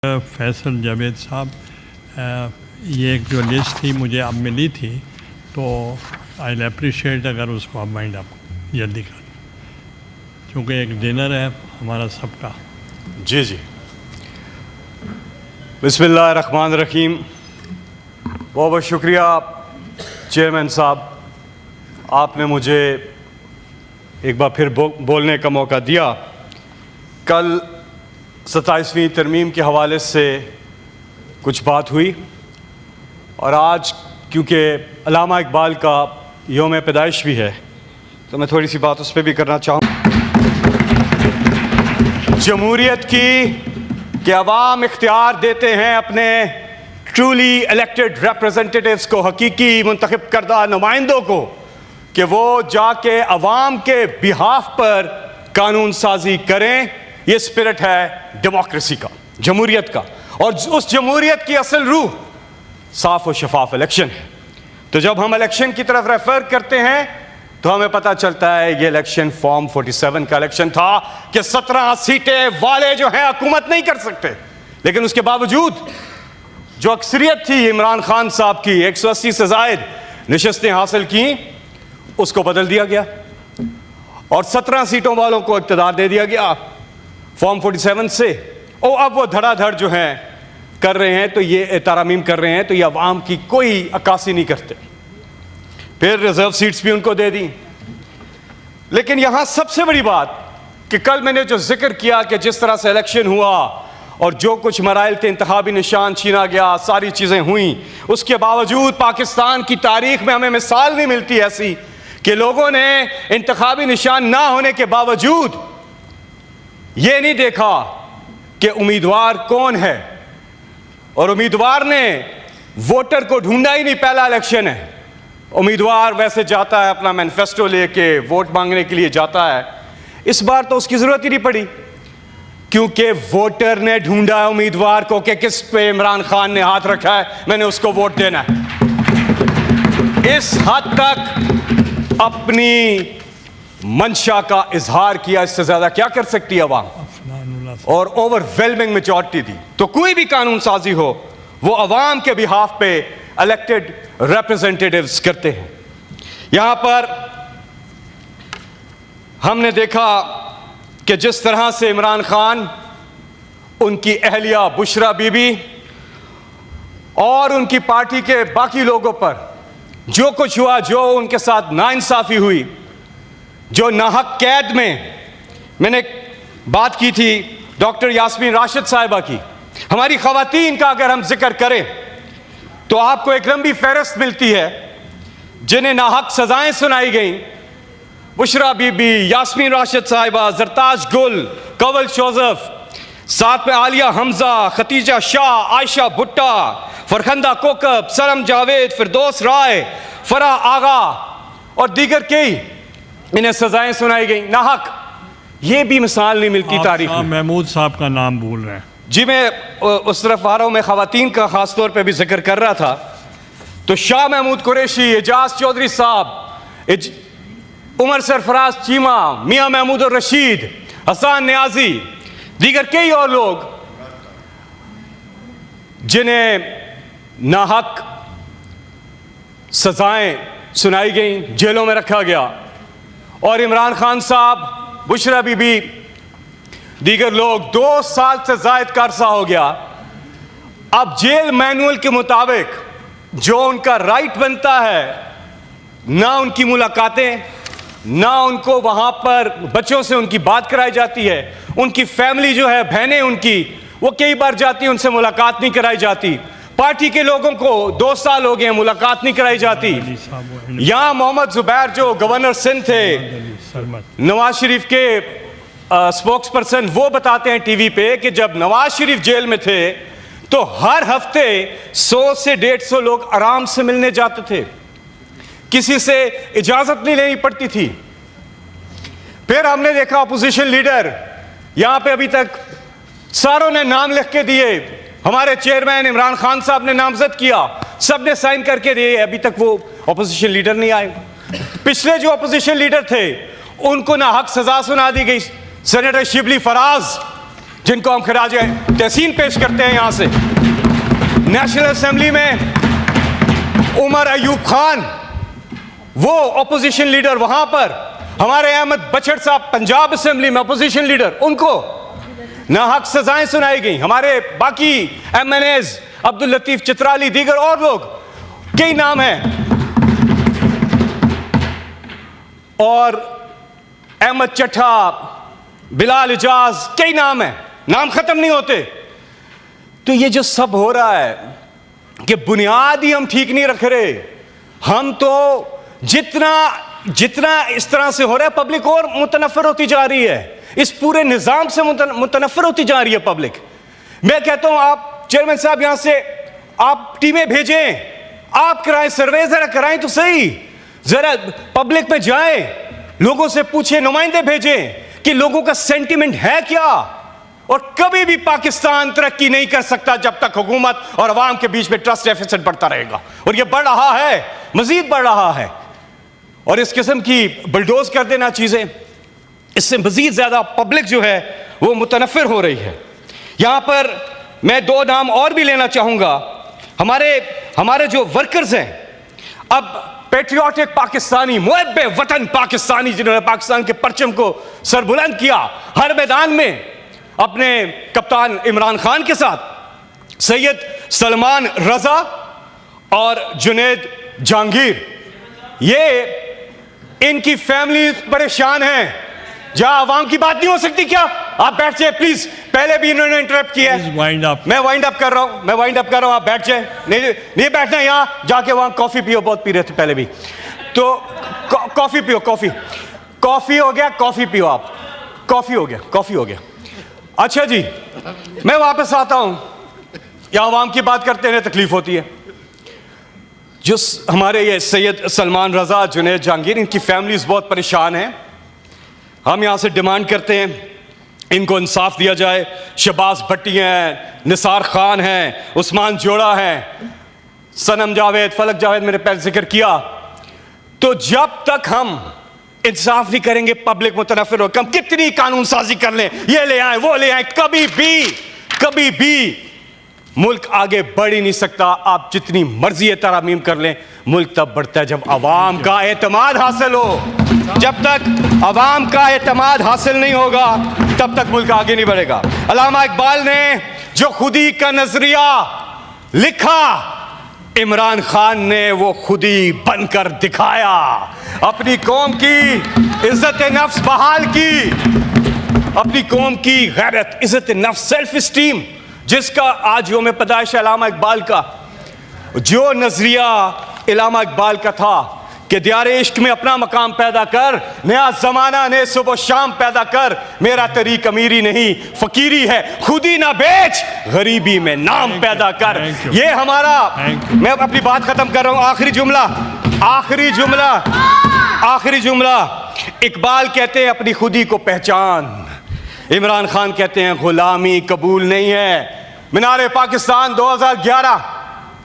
फैसल जावेद साहब, ये एक जो लिस्ट थी मुझे अब मिली थी, तो आई विल अप्रिशिएट अगर उसको आप माइंड अप जल्दी कर, क्योंकि एक डिनर है हमारा सबका। जी जी, बिस्मिल्लाहिर्रहमानिर्रहीम। बहुत बहुत शुक्रिया चेयरमैन साहब, आपने मुझे एक बार फिर बोलने का मौका दिया। कल 27वीं तरमीम के हवाले से कुछ बात हुई, और आज क्योंकि अल्लामा इकबाल का यौम पैदाइश भी है, तो मैं थोड़ी सी बात उस पर भी करना चाहूँ। जमहूरियत कि अवाम इख्तियार देते हैं अपने ट्रूली इलेक्टेड रिप्रेजेंटेटिव्स को, हकीकी मुंतखब करदा नुमाइंदों को, कि वो जाके अवाम के बिहाफ पर कानून साजी करें। ये स्पिरिट है डेमोक्रेसी का, जमहूरियत का, और उस जमहूरियत की असल रूह साफ और शफाफ इलेक्शन है। तो जब हम इलेक्शन की तरफ रेफर करते हैं तो हमें पता चलता है ये इलेक्शन फॉर्म 47 का इलेक्शन था कि 17 सीटें वाले जो हैं हुकूमत नहीं कर सकते, लेकिन उसके बावजूद जो अक्सरियत थी इमरान खान साहब की 180 से जायद नशस्तें हासिल की, उसको बदल दिया गया और 17 सीटों वालों को इक़्तिदार दे दिया गया फॉर्म 47 से। और अब वो धड़ाधड़ जो हैं कर रहे हैं, तो ये तारामीम कर रहे हैं, तो ये अवाम की कोई अक्कासी नहीं करते। फिर रिजर्व सीट्स भी उनको दे दी। लेकिन यहां सबसे बड़ी बात कि कल मैंने जो जिक्र किया कि जिस तरह से इलेक्शन हुआ और जो कुछ मराइल थे, इंतखाबी निशान छीना गया, सारी चीज़ें हुई, उसके बावजूद पाकिस्तान की तारीख में हमें मिसाल नहीं मिलती ऐसी कि लोगों ने इंतखाबी निशान ना होने के बावजूद ये नहीं देखा कि उम्मीदवार कौन है, और उम्मीदवार ने वोटर को ढूंढा ही नहीं। पहला इलेक्शन है, उम्मीदवार वैसे जाता है अपना मैनिफेस्टो लेके वोट मांगने के लिए जाता है। इस बार तो उसकी जरूरत ही नहीं पड़ी, क्योंकि वोटर ने ढूंढा उम्मीदवार को कि किस पे इमरान खान ने हाथ रखा है, मैंने उसको वोट देना है। इस हद तक अपनी मंशा का इजहार किया, इससे ज्यादा क्या कर सकती है अवाम, और ओवरवेलमिंग मेजॉरिटी दी। तो कोई भी कानून साजी हो वो अवाम के बिहाफ पे इलेक्टेड रिप्रेजेंटेटिव्स करते हैं। यहां पर हमने देखा कि जिस तरह से इमरान खान, उनकी अहलिया बुशरा बीबी और उनकी पार्टी के बाकी लोगों पर जो कुछ हुआ, जो उनके साथ नाइंसाफी हुई, जो नाहक कैद में, मैंने बात की थी डॉक्टर यास्मीन राशिद साहिबा की, हमारी खवातीन का अगर हम जिक्र करें तो आपको एक लंबी फहरिस्त मिलती है जिन्हें नाहक सजाएं सुनाई गई। बुशरा बीबी, यास्मीन राशिद साहिबा, जरताज गुल, कंवल जोसेफ, साथ में आलिया हमजा, खतीजा शाह, आयशा भुट्टा, फरखंदा कोकब, सरम जावेद, फिरदौस राय, फराह आगा और दीगर कई, इन्हें सजाएं सुनाई गई नाहक। ये भी मिसाल नहीं मिलती तारीख में। महमूद साहब का नाम भूल रहे हैं जी, मैं उस तरफ आ रहा हूं। मैं खवातीन का खास तौर पे भी जिक्र कर रहा था, तो शाह महमूद कुरैशी, एजाज चौधरी साहब, उमर सरफराज चीमा, मियां महमूद और रशीद, हसन न्याजी, दीगर कई और लोग जिन्हें नाहक सजाएं सुनाई गई, जेलों में रखा गया। और इमरान खान साहब, बुशरा बीबी, दीगर लोग 2 साल से जायद का अरसा हो गया। अब जेल मैनुअल के मुताबिक जो उनका राइट बनता है, ना उनकी मुलाकातें, ना उनको वहां पर बच्चों से उनकी बात कराई जाती है। उनकी फैमिली जो है, बहनें उनकी, वो कई बार जाती हैं, उनसे मुलाकात नहीं कराई जाती। पार्टी के लोगों को 2 साल हो गए, मुलाकात नहीं कराई जाती। यहां मोहम्मद जुबैर जो गवर्नर सिंध थे, नवाज शरीफ के स्पोक्स पर्सन, वो बताते हैं टीवी पे कि जब नवाज शरीफ जेल में थे तो हर हफ्ते 100 से 150 लोग आराम से मिलने जाते थे, किसी से इजाजत नहीं लेनी पड़ती थी। फिर हमने देखा अपोजिशन लीडर, यहां पे अभी तक सारों ने नाम लिख के दिए, हमारे चेयरमैन इमरान खान साहब ने नामजद किया, सब ने साइन करके दिए, अभी तक वो अपोजिशन लीडर नहीं आए। पिछले जो अपोजिशन लीडर थे उनको ना हक सजा सुना दी गई। सेनेटर शिबली फराज जिनको हम खराज तहसीन पेश करते हैं यहां से। नेशनल असेंबली में उमर अयूब खान, वो ऑपोजिशन लीडर वहां पर, हमारे अहमद बचड़ साहब पंजाब असेंबली में ऑपोजिशन लीडर, उनको नाहक सजाएं सुनाई गई। हमारे बाकी MNAs अब्दुल लतीफ चित्राली, दीगर और लोग, कई नाम हैं, और अहमद चट्ठा, बिलाल इजाज, कई नाम हैं, नाम खत्म नहीं होते। तो ये जो सब हो रहा है कि बुनियाद ही हम ठीक नहीं रख रहे, हम तो जितना इस तरह से हो रहा है, पब्लिक और मुतनफर होती जा रही है, इस पूरे निजाम से मुतनफर होती जा रही है पब्लिक। मैं कहता हूं आप चेयरमैन साहब यहां से आप टीमें भेजें, आप कराएं सर्वे, जरा कराएं तो सही, जरा पब्लिक में जाएं, लोगों से पूछें, नुमाइंदे भेजें कि लोगों का सेंटिमेंट है क्या। और कभी भी पाकिस्तान तरक्की नहीं कर सकता जब तक हुकूमत और अवाम के बीच में ट्रस्ट डेफिसिट बढ़ता रहेगा, और यह बढ़ रहा है, मजीद बढ़ रहा है। और इस किस्म की बुलडोज कर देना चीजें, इससे मजीद ज्यादा पब्लिक जो है वो मुतनफिर हो रही है। यहां पर मैं 2 नाम और भी लेना चाहूंगा। हमारे जो वर्कर्स हैं, अब पेट्रियाटिक पाकिस्तानी, मुहब्बे वतन पाकिस्तानी, जिन्होंने पाकिस्तान के परचम को सरबुलंद किया हर मैदान में, अपने कप्तान इमरान खान के साथ सैयद सलमान रजा और जुनैद जहांगीर, ये इनकी फैमिली परेशान है। जहां आवाम की बात नहीं हो सकती क्या? आप बैठ जाए प्लीज। पहले भी इन्होंने इंटरप्ट किया है। मैं वाइंड अप कर रहा हूं, आप बैठ जाए। नहीं बैठना, यहां जाके वहां कॉफी पियो, बहुत पी रहे थे पहले भी, तो कॉफी पियो, कॉफी हो गया, कॉफी पियो आप, कॉफी हो गया। अच्छा जी, मैं वापस आता हूं। यहां आवाम की बात करते हैं, तकलीफ होती है। जो हमारे ये सैयद सलमान रजा, जुनैद जहांगीर, इनकी फैमिलीज बहुत परेशान हैं। हम यहां से डिमांड करते हैं इनको इंसाफ दिया जाए। शहबाज भट्टी हैं, निसार खान हैं, उस्मान जोड़ा हैं, सनम जावेद, फलक जावेद, मैंने पहले जिक्र किया। तो जब तक हम इंसाफ नहीं करेंगे, पब्लिक मुतनफिर होकर, हम कितनी कानून साजी कर लें, ये ले आए वो ले आए, कभी भी मुल्क आगे बढ़ ही नहीं सकता। आप जितनी मर्जी तरामीम कर लें, मुल्क तब बढ़ता है जब अवाम का एतमाद हासिल हो। जब तक अवाम का एतमाद हासिल नहीं होगा, तब तक मुल्क आगे नहीं बढ़ेगा। अल्लामा इकबाल ने जो खुदी का नजरिया लिखा, इमरान खान ने वो खुदी बनकर दिखाया। अपनी कौम की इज्जत नफ्स बहाल की, अपनी कौम की गैरत, इज्जत नफ्स, सेल्फ स्टीम, जिसका आज योम पैदाइश अल्लामा इकबाल का, जो नजरिया अल्लामा इकबाल का था कि दियारे इश्क में अपना मकाम पैदा कर, नया जमाना ने सुबह शाम पैदा कर, मेरा तरीक अमीरी नहीं फकीरी है, खुदी ना बेच, गरीबी में नाम पैदा कर। ये हमारा, मैं अपनी बात खत्म कर रहा हूं। आखिरी जुमला, इकबाल कहते हैं अपनी खुदी को पहचान, इमरान खान कहते हैं गुलामी कबूल नहीं है। मीनारे पाकिस्तान 2011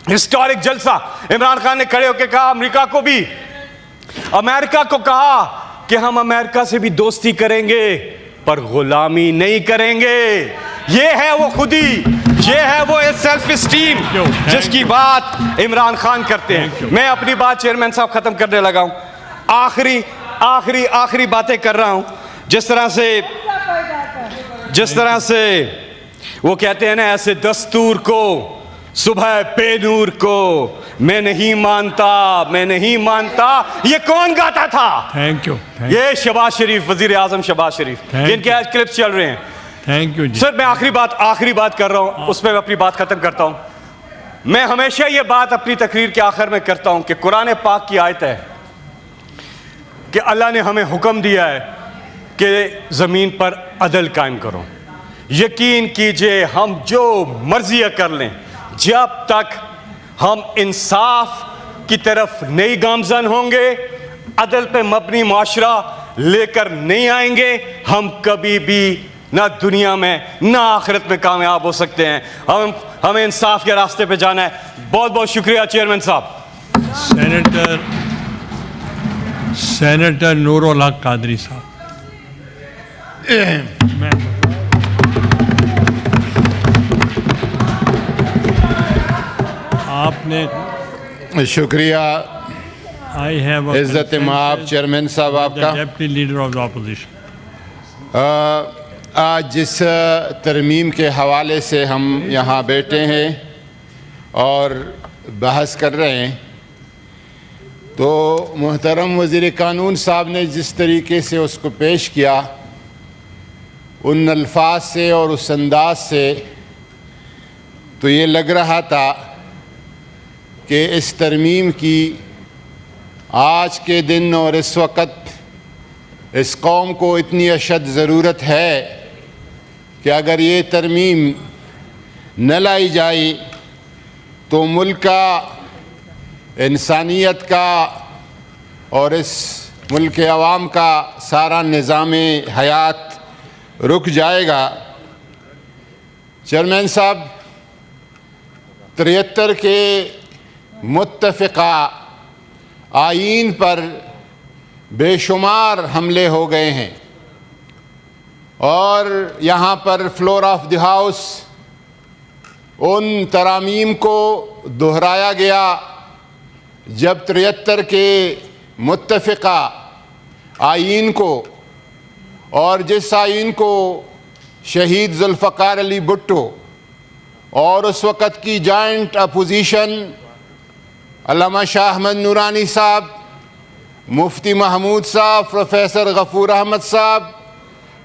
हिस्टोरिक जलसा, इमरान खान ने खड़े होकर कहा, अमेरिका को कहा कि हम अमेरिका से भी दोस्ती करेंगे पर गुलामी नहीं करेंगे। ये है वो खुदी, ये है वो सेल्फ स्टीम जिसकी बात इमरान खान करते हैं। मैं अपनी बात चेयरमैन साहब खत्म करने लगा हूं। आखिरी बातें कर रहा हूं। जिस तरह से वो कहते हैं ना, ऐसे दस्तूर को, सुबह बेनूर को मैं नहीं मानता, ये कौन गाता था? Thank you. ये शहबाज शरीफ, वजीर आजम शहबाज शरीफ, जिनके आज क्लिप्स चल रहे हैं। थैंक यू सर, मैं आखिरी बात कर रहा हूं, उसमें मैं अपनी बात खत्म करता हूं। मैं हमेशा ये बात अपनी तकरीर के आखिर में करता हूं कि कुरान पाक की आयत है कि अल्लाह ने हमें हुक्म दिया है कि जमीन पर अदल कायम करो। यकीन कीजिए, हम जो मर्जी कर लें, जब तक हम इंसाफ की तरफ नहीं गामजन होंगे, अदल पे मबनी माशरा लेकर नहीं आएंगे, हम कभी भी ना दुनिया में ना आखिरत में कामयाब हो सकते हैं। हमें इंसाफ के रास्ते पे जाना है। बहुत बहुत शुक्रिया चेयरमैन साहब। सेनेटर नूरुल हक कादरी साहब। आपने शुक्रिया आई हैव इज़्ज़त माब चेयरमैन साहब आपका। Deputy leader of the opposition. आज जिस तरमीम के हवाले से हम यहाँ बैठे हैं और बहस कर रहे हैं, तो मोहतरम वज़ीर कानून साहब ने जिस तरीके से उसको पेश किया, उन अल्फाज से और उस अंदाज से, तो ये लग रहा था कि इस तरमीम की आज के दिन और इस वक्त इस कौम को इतनी अशद ज़रूरत है कि अगर ये तरमीम न लाई जाए तो मुल्क का, इंसानियत का और इस मुल्क के अवाम का सारा निज़ाम हयात रुक जाएगा। चेयरमैन साहब, 73 के मुत्तफ़िक़ा आईन पर बेशुमार हमले हो गए हैं और यहाँ पर फ्लोर ऑफ द हाउस उन तरामीम को दोहराया गया जब 73 के मुत्तफ़िक़ा आईन को और जिस आईन को शहीद ज़ुल्फ़िकार अली भुट्टो और उस वक़्त की जॉइंट अपोजिशन अल्लामा शाह अहमद नूरानी साहब, मुफ्ती महमूद साहब, प्रोफेसर गफूर अहमद साहब,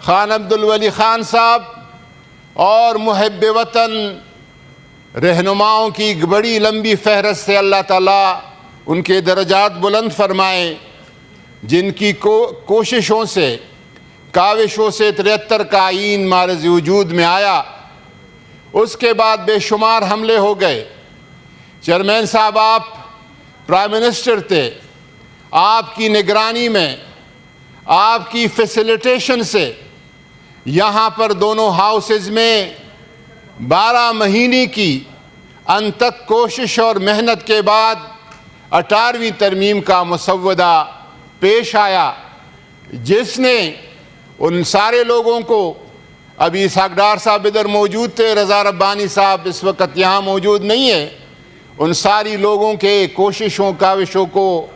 खान अब्दुल वली खान साहब और मुहब्बे वतन रहनुमाओं की एक बड़ी लंबी फहरस्त से अल्लाह ताला उनके दर्जात बुलंद फरमाए, जिनकी कोशिशों से, काविशों से 73 का आईन मारज़ वजूद में आया। उसके बाद बेशुमार हमले हो गए। चेयरमैन साहब, आप प्राइम मिनिस्टर थे, आपकी निगरानी में, आपकी फैसिलिटेशन से यहाँ पर दोनों हाउसेज में 12 महीने की अनथक कोशिश और मेहनत के बाद 18वीं तरमीम का मसवदा पेश आया, जिसने उन सारे लोगों को, अभी इसहाक डार साहब इधर मौजूद थे, रज़ा रब्बानी साहब इस वक्त यहाँ मौजूद नहीं है, उन सारी लोगों के कोशिशों काविशों को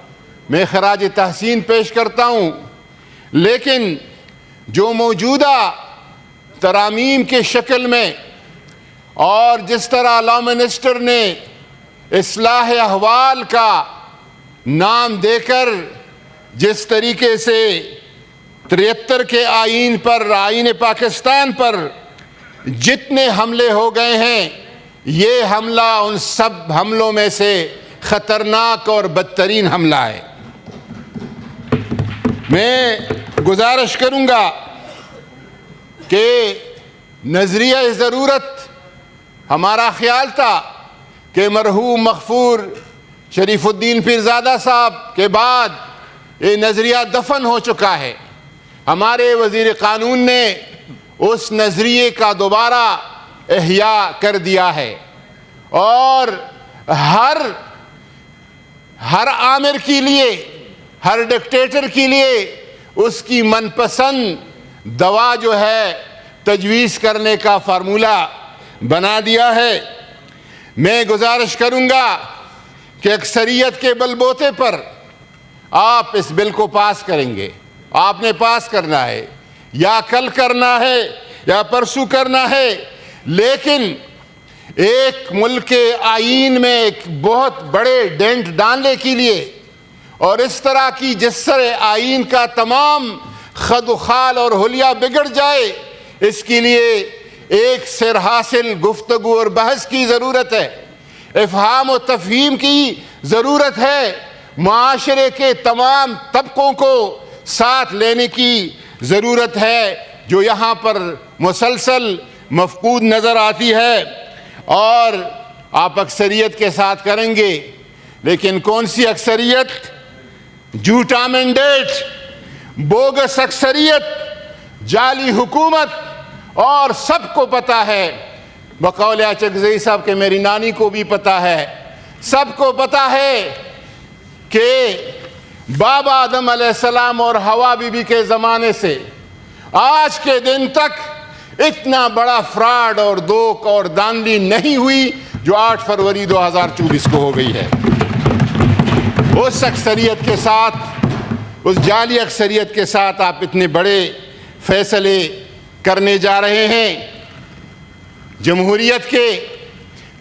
मैं खराज तहसीन पेश करता हूँ। लेकिन जो मौजूदा तरामीम के शक्ल में और जिस तरह लॉ मिनिस्टर ने इस्लाह अहवाल का नाम देकर जिस तरीके से 73 के आईन पर, आईन पाकिस्तान पर जितने हमले हो गए हैं, ये हमला उन सब हमलों में से ख़तरनाक और बदतरीन हमला है। मैं गुजारिश करूँगा कि नज़रिया ज़रूरत, हमारा ख़्याल था कि मरहूम मग़फ़ूर शरीफुद्दीन पीरज़ादा साहब के बाद ये नज़रिया दफन हो चुका है। हमारे वज़ीर क़ानून ने उस नज़रिए का दोबारा एहया कर दिया है और हर आमिर के लिए, हर डिक्टेटर के लिए उसकी मनपसंद दवा जो है तजवीज़ करने का फार्मूला बना दिया है। मैं गुजारिश करूँगा कि अक्सरियत के बलबूते पर आप इस बिल को पास करेंगे। आपने पास करना है, या कल करना है या परसों करना है, लेकिन एक मुल्क के आईन में एक बहुत बड़े डेंट डालने के लिए और इस तरह की जिस तरह आईन का तमाम खदुखाल और हुलिया बिगड़ जाए, इसके लिए एक सिर हासिल गुफ्तगू और बहस की ज़रूरत है, इफ़हाम और तफ़हीम की ज़रूरत है, माशरे के तमाम तबकों को साथ लेने की ज़रूरत है, जो यहाँ पर मुसलसल मफकूद नज़र आती है। और आप अक्सरियत के साथ करेंगे, लेकिन कौन सी अक्सरियत? झूठा मैंडेट, बोगस अक्सरियत, जाली हुकूमत। और सबको पता है, बकौल चकज़ई साहब के मेरी नानी को भी पता है, सबको पता है कि बाबा आदम अलैहिस्सलाम और हवा बीबी के ज़माने से आज के दिन तक इतना बड़ा फ्रॉड और दोक और धांधली नहीं हुई जो 8 फरवरी 2024 को हो गई है। उस अक्सरियत के साथ, उस जाली अक्सरियत के साथ आप इतने बड़े फैसले करने जा रहे हैं। जमहूरियत के,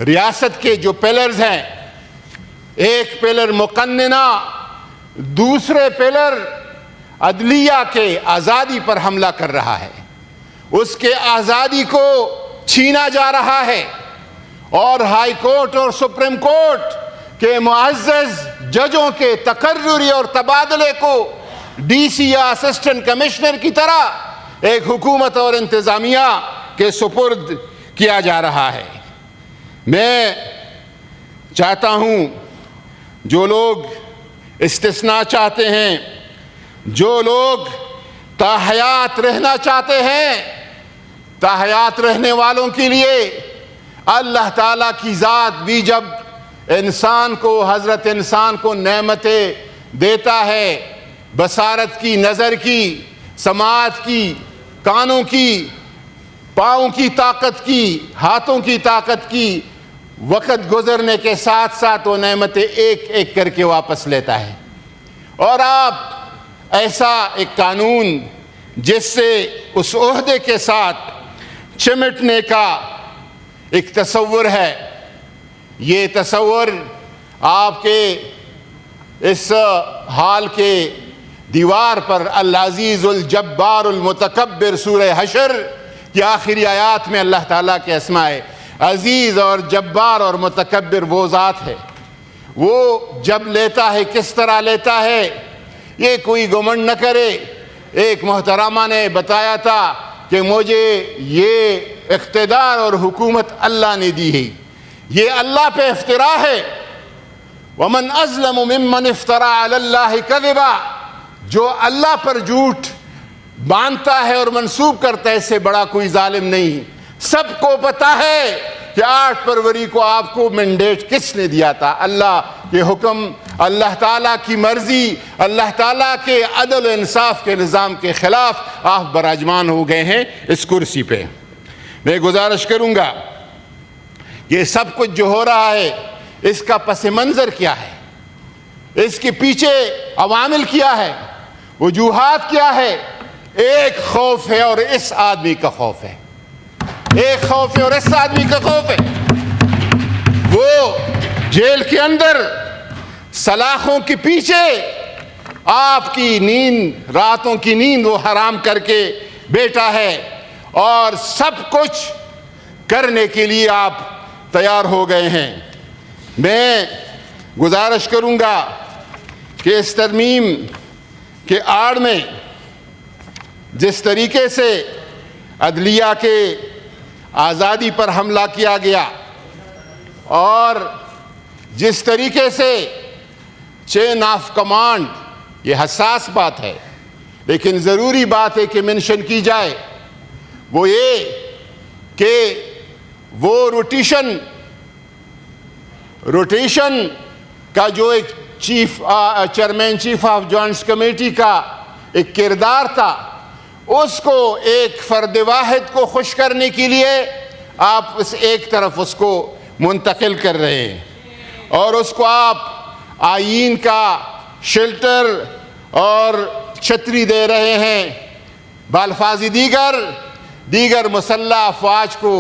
रियासत के जो पिलर्स हैं, एक पिलर मुकन्नना, दूसरे पिलर अदलिया के आज़ादी पर हमला कर रहा है, उसके आज़ादी को छीना जा रहा है। और हाई कोर्ट और सुप्रीम कोर्ट के मुअज़्ज़ज़ जजों के तकर्रुरी और तबादले को डीसी या असिस्टेंट कमिश्नर की तरह एक हुकूमत और इंतज़ामिया के सुपुर्द किया जा रहा है। मैं चाहता हूँ जो लोग इस्तिस्ना चाहते हैं, जो लोग ताहयात रहना चाहते हैं, ताहयात रहने वालों के लिए अल्लाह ताला की ज़ात भी जब इंसान को, हज़रत इंसान को नेमतें देता है, बसारत की, नज़र की, समाअत की, कानों की, पाँव की ताकत की, हाथों की ताकत की, वक़्त गुज़रने के साथ साथ वो नेमतें एक एक करके वापस लेता है। और आप ऐसा एक कानून जिससे उस ओहदे के साथ चिमटने का एक तसव्वुर है, ये तसव्वुर आपके इस हाल के दीवार पर अल-अज़ीज़ुल जब्बारुल मुतकब्बिर सूरह हशर की आखिरी आयात में अल्लाह ताला के अस्माए अज़ीज़ और जब्बार और मुतकब्बिर वो ज़ात है। वो जब लेता है किस तरह लेता है, ये कोई घमंड न करे। एक मोहतरमा ने बताया था कि मुझे ये इख्तिदार और हुकूमत अल्लाह ने दी है, ये अल्लाह पे इफ्तिरा है। वमन अज़लमु मिम्मन इफ्तरा अलल्लाहि कज़िबा, जो अल्लाह पर झूठ बांधता है और मंसूब करता है, इससे बड़ा कोई जालिम नहीं। सबको पता है कि 8 फरवरी को आपको मैंडेट किसने दिया था। अल्लाह के हुक्म, अल्लाह ताला की मर्जी, अल्लाह ताला के अदल इंसाफ के निज़ाम के ख़िलाफ़ आप बराजमान हो गए हैं इस कुर्सी पे। मैं गुजारिश करूँगा ये सब कुछ जो हो रहा है, इसका पस मंज़र क्या है, इसके पीछे अवामिल क्या है, वजूहात क्या है। एक खौफ है और इस आदमी का खौफ है, एक खौफ है और इस आदमी का खौफ है। वो जेल के अंदर सलाखों के पीछे आपकी नींद, रातों की नींद वो हराम करके बैठा है और सब कुछ करने के लिए आप तैयार हो गए हैं। मैं गुजारिश करूंगा कि इस तरमीम के आड़ में जिस तरीके से अदलिया के आज़ादी पर हमला किया गया और जिस तरीके से चेन ऑफ कमांड, ये हसास बात है लेकिन ज़रूरी बात है कि मेंशन की जाए, वो ये कि वो रोटेशन का जो एक chairman chief of joints committee का एक किरदार था, उसको एक फ़र्द वाहिद को खुश करने के लिए आप इस एक तरफ उसको मुंतकिल कर रहे हैं और उसको आप आईन का शेल्टर और छतरी दे रहे हैं। बालफाजी दीगर मुसल्लह अफवाज को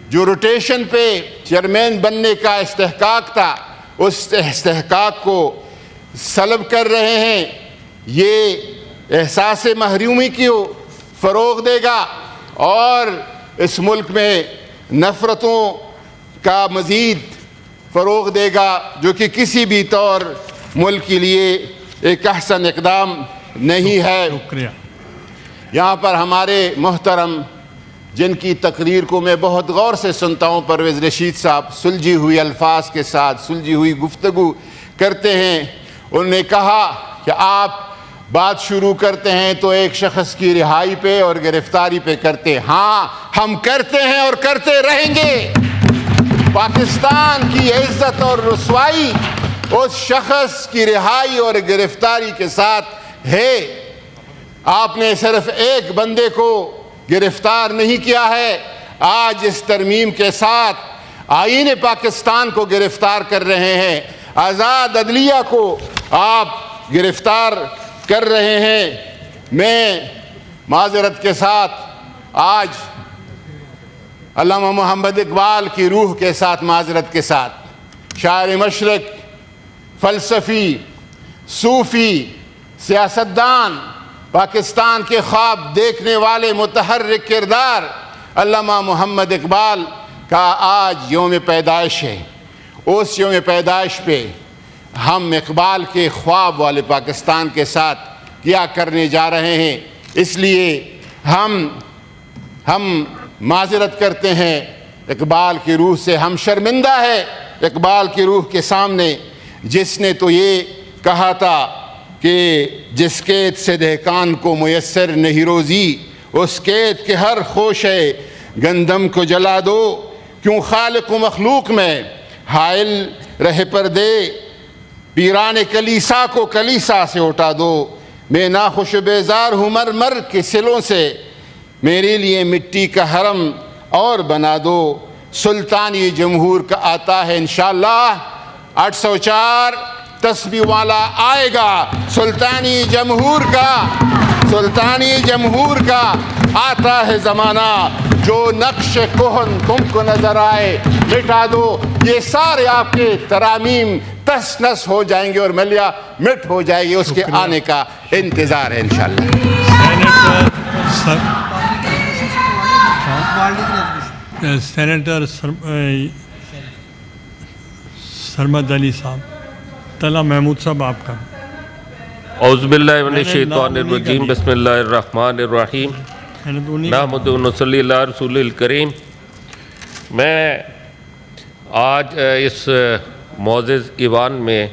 जो रोटेशन पे चेयरमैन बनने का इस्तेहकाक था, उस इस्तेहकाक को सलब कर रहे हैं। ये एहसास महरूमी की फ़रोग़ देगा और इस मुल्क में नफ़रतों का मज़ीद फ़रोग़ देगा, जो कि किसी भी तौर मुल्क के लिए एक अहसन इक़दाम नहीं है। शुक्रिया। यहाँ पर हमारे मोहतरम, जिनकी तकरीर को मैं बहुत गौर से सुनता हूँ, परवेज़ रशीद साहब सुलझी हुई अल्फाज के साथ सुलझी हुई गुफ्तगू करते हैं। उन्होंने कहा कि आप बात शुरू करते हैं तो एक शख्स की रिहाई पे और गिरफ्तारी पे करते हैं। हाँ, हम करते हैं और करते रहेंगे। पाकिस्तान की इज्जत और रुसवाई उस शख्स की रिहाई और गिरफ्तारी के साथ है। आपने सिर्फ एक बंदे को गिरफ्तार नहीं किया है, आज इस तरमीम के साथ आईन पाकिस्तान को गिरफ्तार कर रहे हैं, आज़ाद अदलिया को आप गिरफ्तार कर रहे हैं। मैं माजरत के साथ आज अल्लामा मोहम्मद इकबाल की रूह के साथ, माजरत के साथ, शायर मशरक, फ़लसफ़ी, सूफ़ी, सियासतदान, पाकिस्तान के ख्वाब देखने वाले मुतहर्रिक किरदार अल्लामा मोहम्मद इकबाल का आज यौम पैदाइश है। उस यौम पैदाइश पे हम इकबाल के ख्वाब वाले पाकिस्तान के साथ क्या करने जा रहे हैं। इसलिए हम माजरत करते हैं इकबाल की रूह से। हम शर्मिंदा है इकबाल की रूह के सामने, जिसने तो ये कहा था कि जिस कैद से दहकान को मुयस्सर नहीं रोज़ी, उस कैद के हर खोशे गंदम को जला दो। क्यों खालिक व मखलूक में हाइल रहे पर्दे, पीरान कलीसा को कलीसा से उठा दो। मैं नाखुश बेजार हूँ मर मर के सिलों से, मेरे लिए मिट्टी का हरम और बना दो। सुल्तानी जमहूर का आता है इंशाअल्लाह 804 तस्बीह वाला आएगा। सुल्तानी जमहूर का आता है ज़माना, जो नक्श कोहन तुमको नजर आए मिटा दो। ये सारे आपके तरामीम तस नस हो जाएंगे और मलिया मिट हो जाएगी। उसके आने का इंतज़ार है इंशाअल्लाह। सेनेटर सरमद अली साहब, तला महमूद साहब आपका। औज़ुबिल्लाहि मिनश्शैतानिर्रजीम, बिस्मिल्लाहिर्रहमानिर्रहीम, नहमदुहु व नसल्ली अला रसूलिल करीम। मैं आज इस मोअज़्ज़ज़ ईवान में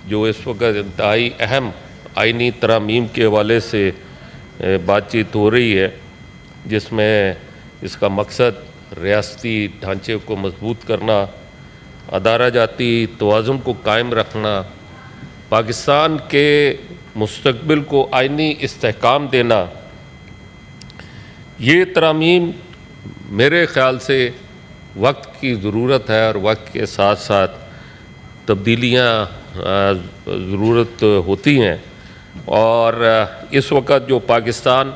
जो इस वक्त इंतहाई अहम आइनी तरामीम के हवाले से बातचीत हो रही है, जिसमें इसका मकसद रियासती ढांचे को मजबूत करना, अदारा जाती तवाज़ुन को कायम रखना, पाकिस्तान के मुस्तक़बिल को आइनी इस्तेहकाम देना, ये तरामीम मेरे ख़्याल से वक्त की ज़रूरत है और वक्त के साथ साथ तब्दीलियाँ ज़रूरत होती हैं। और इस वक्त जो पाकिस्तान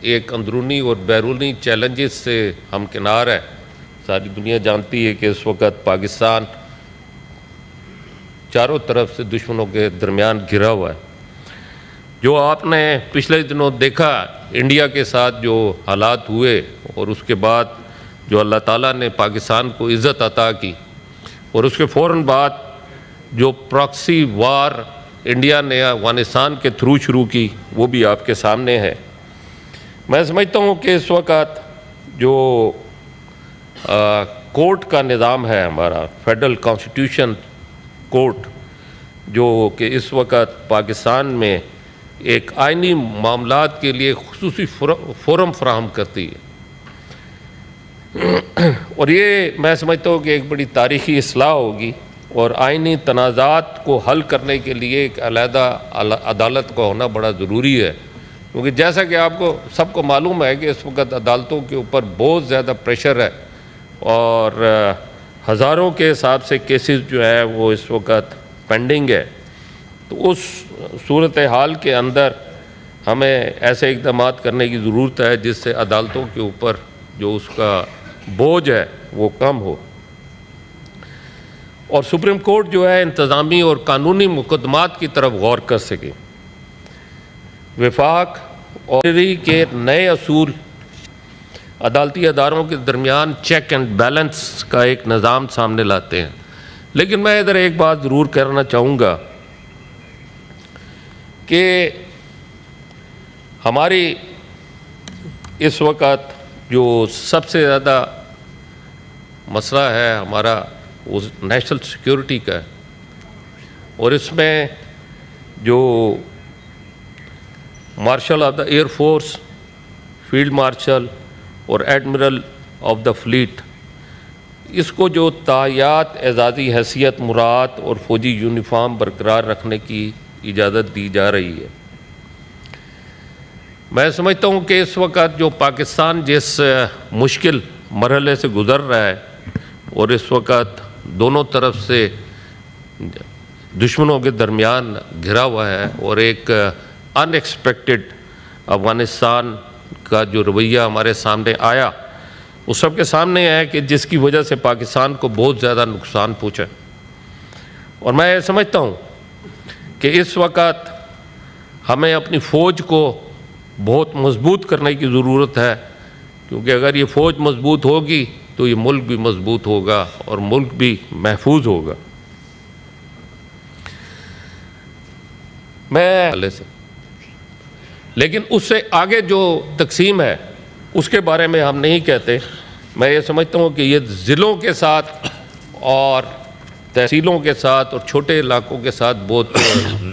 एक अंदरूनी और बैरूनी चैलेंजेस से हमकिनार है, सारी दुनिया जानती है कि इस वक्त पाकिस्तान चारों तरफ से दुश्मनों के दरमियान घिरा हुआ है। जो आपने पिछले दिनों देखा इंडिया के साथ जो हालात हुए, और उसके बाद जो अल्लाह ताला ने पाकिस्तान को इज़्ज़त अता की, और उसके फ़ौरन बाद जो प्रॉक्सी वार इंडिया ने अफ़गानिस्तान के थ्रू शुरू की, वो भी आपके सामने है। मैं समझता हूँ कि इस वक्त जो कोर्ट का निज़ाम है हमारा, फेडरल कॉन्स्टिट्यूशन कोर्ट, जो कि इस वक्त पाकिस्तान में एक आइनी मामलात के लिए खुसूसी फोरम फराहम करती है, और ये मैं समझता हूँ कि एक बड़ी तारीख़ी इस्लाह होगी। और आइनी तनाज़ात को हल करने के लिए एक अलहदा अदालत का होना बड़ा ज़रूरी है, क्योंकि जैसा कि आपको सबको मालूम है कि इस वक्त अदालतों के ऊपर बहुत ज़्यादा प्रेशर है, और हज़ारों के हिसाब से केसेस जो है वो इस वक्त पेंडिंग है। तो उस सूरत हाल के अंदर हमें ऐसे इक़दाम करने की ज़रूरत है जिससे अदालतों के ऊपर जो उसका बोझ है वो कम हो, और सुप्रीम कोर्ट जो है इंतज़ामी और कानूनी मुकदमात की तरफ गौर कर सके। वफाक और के नए असूल अदालती अदारों के दरमियान चेक एंड बैलेंस का एक निज़ाम सामने लाते हैं। लेकिन मैं इधर एक बात ज़रूर करना चाहूँगा कि हमारी इस वक्त जो सबसे ज़्यादा मसला है हमारा वो नेशनल सिक्योरिटी का है, और इसमें जो marshal of the air force, field marshal और एडमिरल ऑफ द फ्लीट, इसको जो तायात एजाज़ी हैसियत मुराद और फ़ौजी यूनिफॉर्म बरकरार रखने की इजाज़त दी जा रही है। मैं समझता हूँ कि इस वक्त जो पाकिस्तान जिस मुश्किल मरहले से गुज़र रहा है और इस वक्त दोनों तरफ से दुश्मनों के दरमियान घिरा हुआ है और एक अनएक्सपेक्टेड अफ़गानिस्तान का जो रवैया हमारे सामने आया उस सब के सामने है कि जिसकी वजह से पाकिस्तान को बहुत ज़्यादा नुकसान पहुँचा। और मैं समझता हूँ कि इस वक्त हमें अपनी फ़ौज को बहुत मजबूत करने की ज़रूरत है, क्योंकि अगर ये फ़ौज मजबूत होगी तो ये मुल्क भी मजबूत होगा और मुल्क भी महफूज होगा। लेकिन उससे आगे जो तकसीम है उसके बारे में हम नहीं कहते। मैं ये समझता हूँ कि ये ज़िलों के साथ और तहसीलों के साथ और छोटे इलाकों के साथ बहुत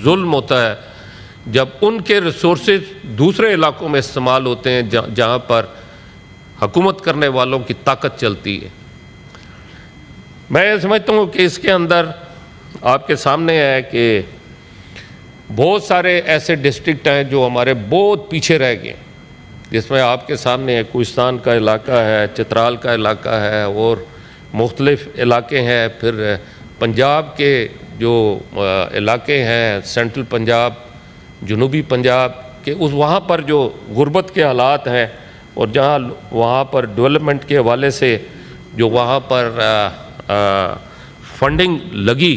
जुल्म होता है जब उनके रिसोर्सेज दूसरे इलाकों में इस्तेमाल होते हैं जहाँ पर हुकूमत करने वालों की ताकत चलती है। मैं ये समझता हूँ कि इसके अंदर आपके सामने है कि बहुत सारे ऐसे डिस्ट्रिक्ट हैं जो हमारे बहुत पीछे रह गए, जिसमें आपके सामने है कोहिस्तान का इलाका है, चित्राल का इलाका है और मुख्तलिफ़ इलाके हैं। फिर पंजाब के जो इलाके हैं, सेंट्रल पंजाब, जनूबी पंजाब के उस वहाँ पर जो गुर्बत के हालात हैं और जहाँ वहाँ पर डेवलपमेंट के हवाले से जो वहाँ पर फंडिंग लगी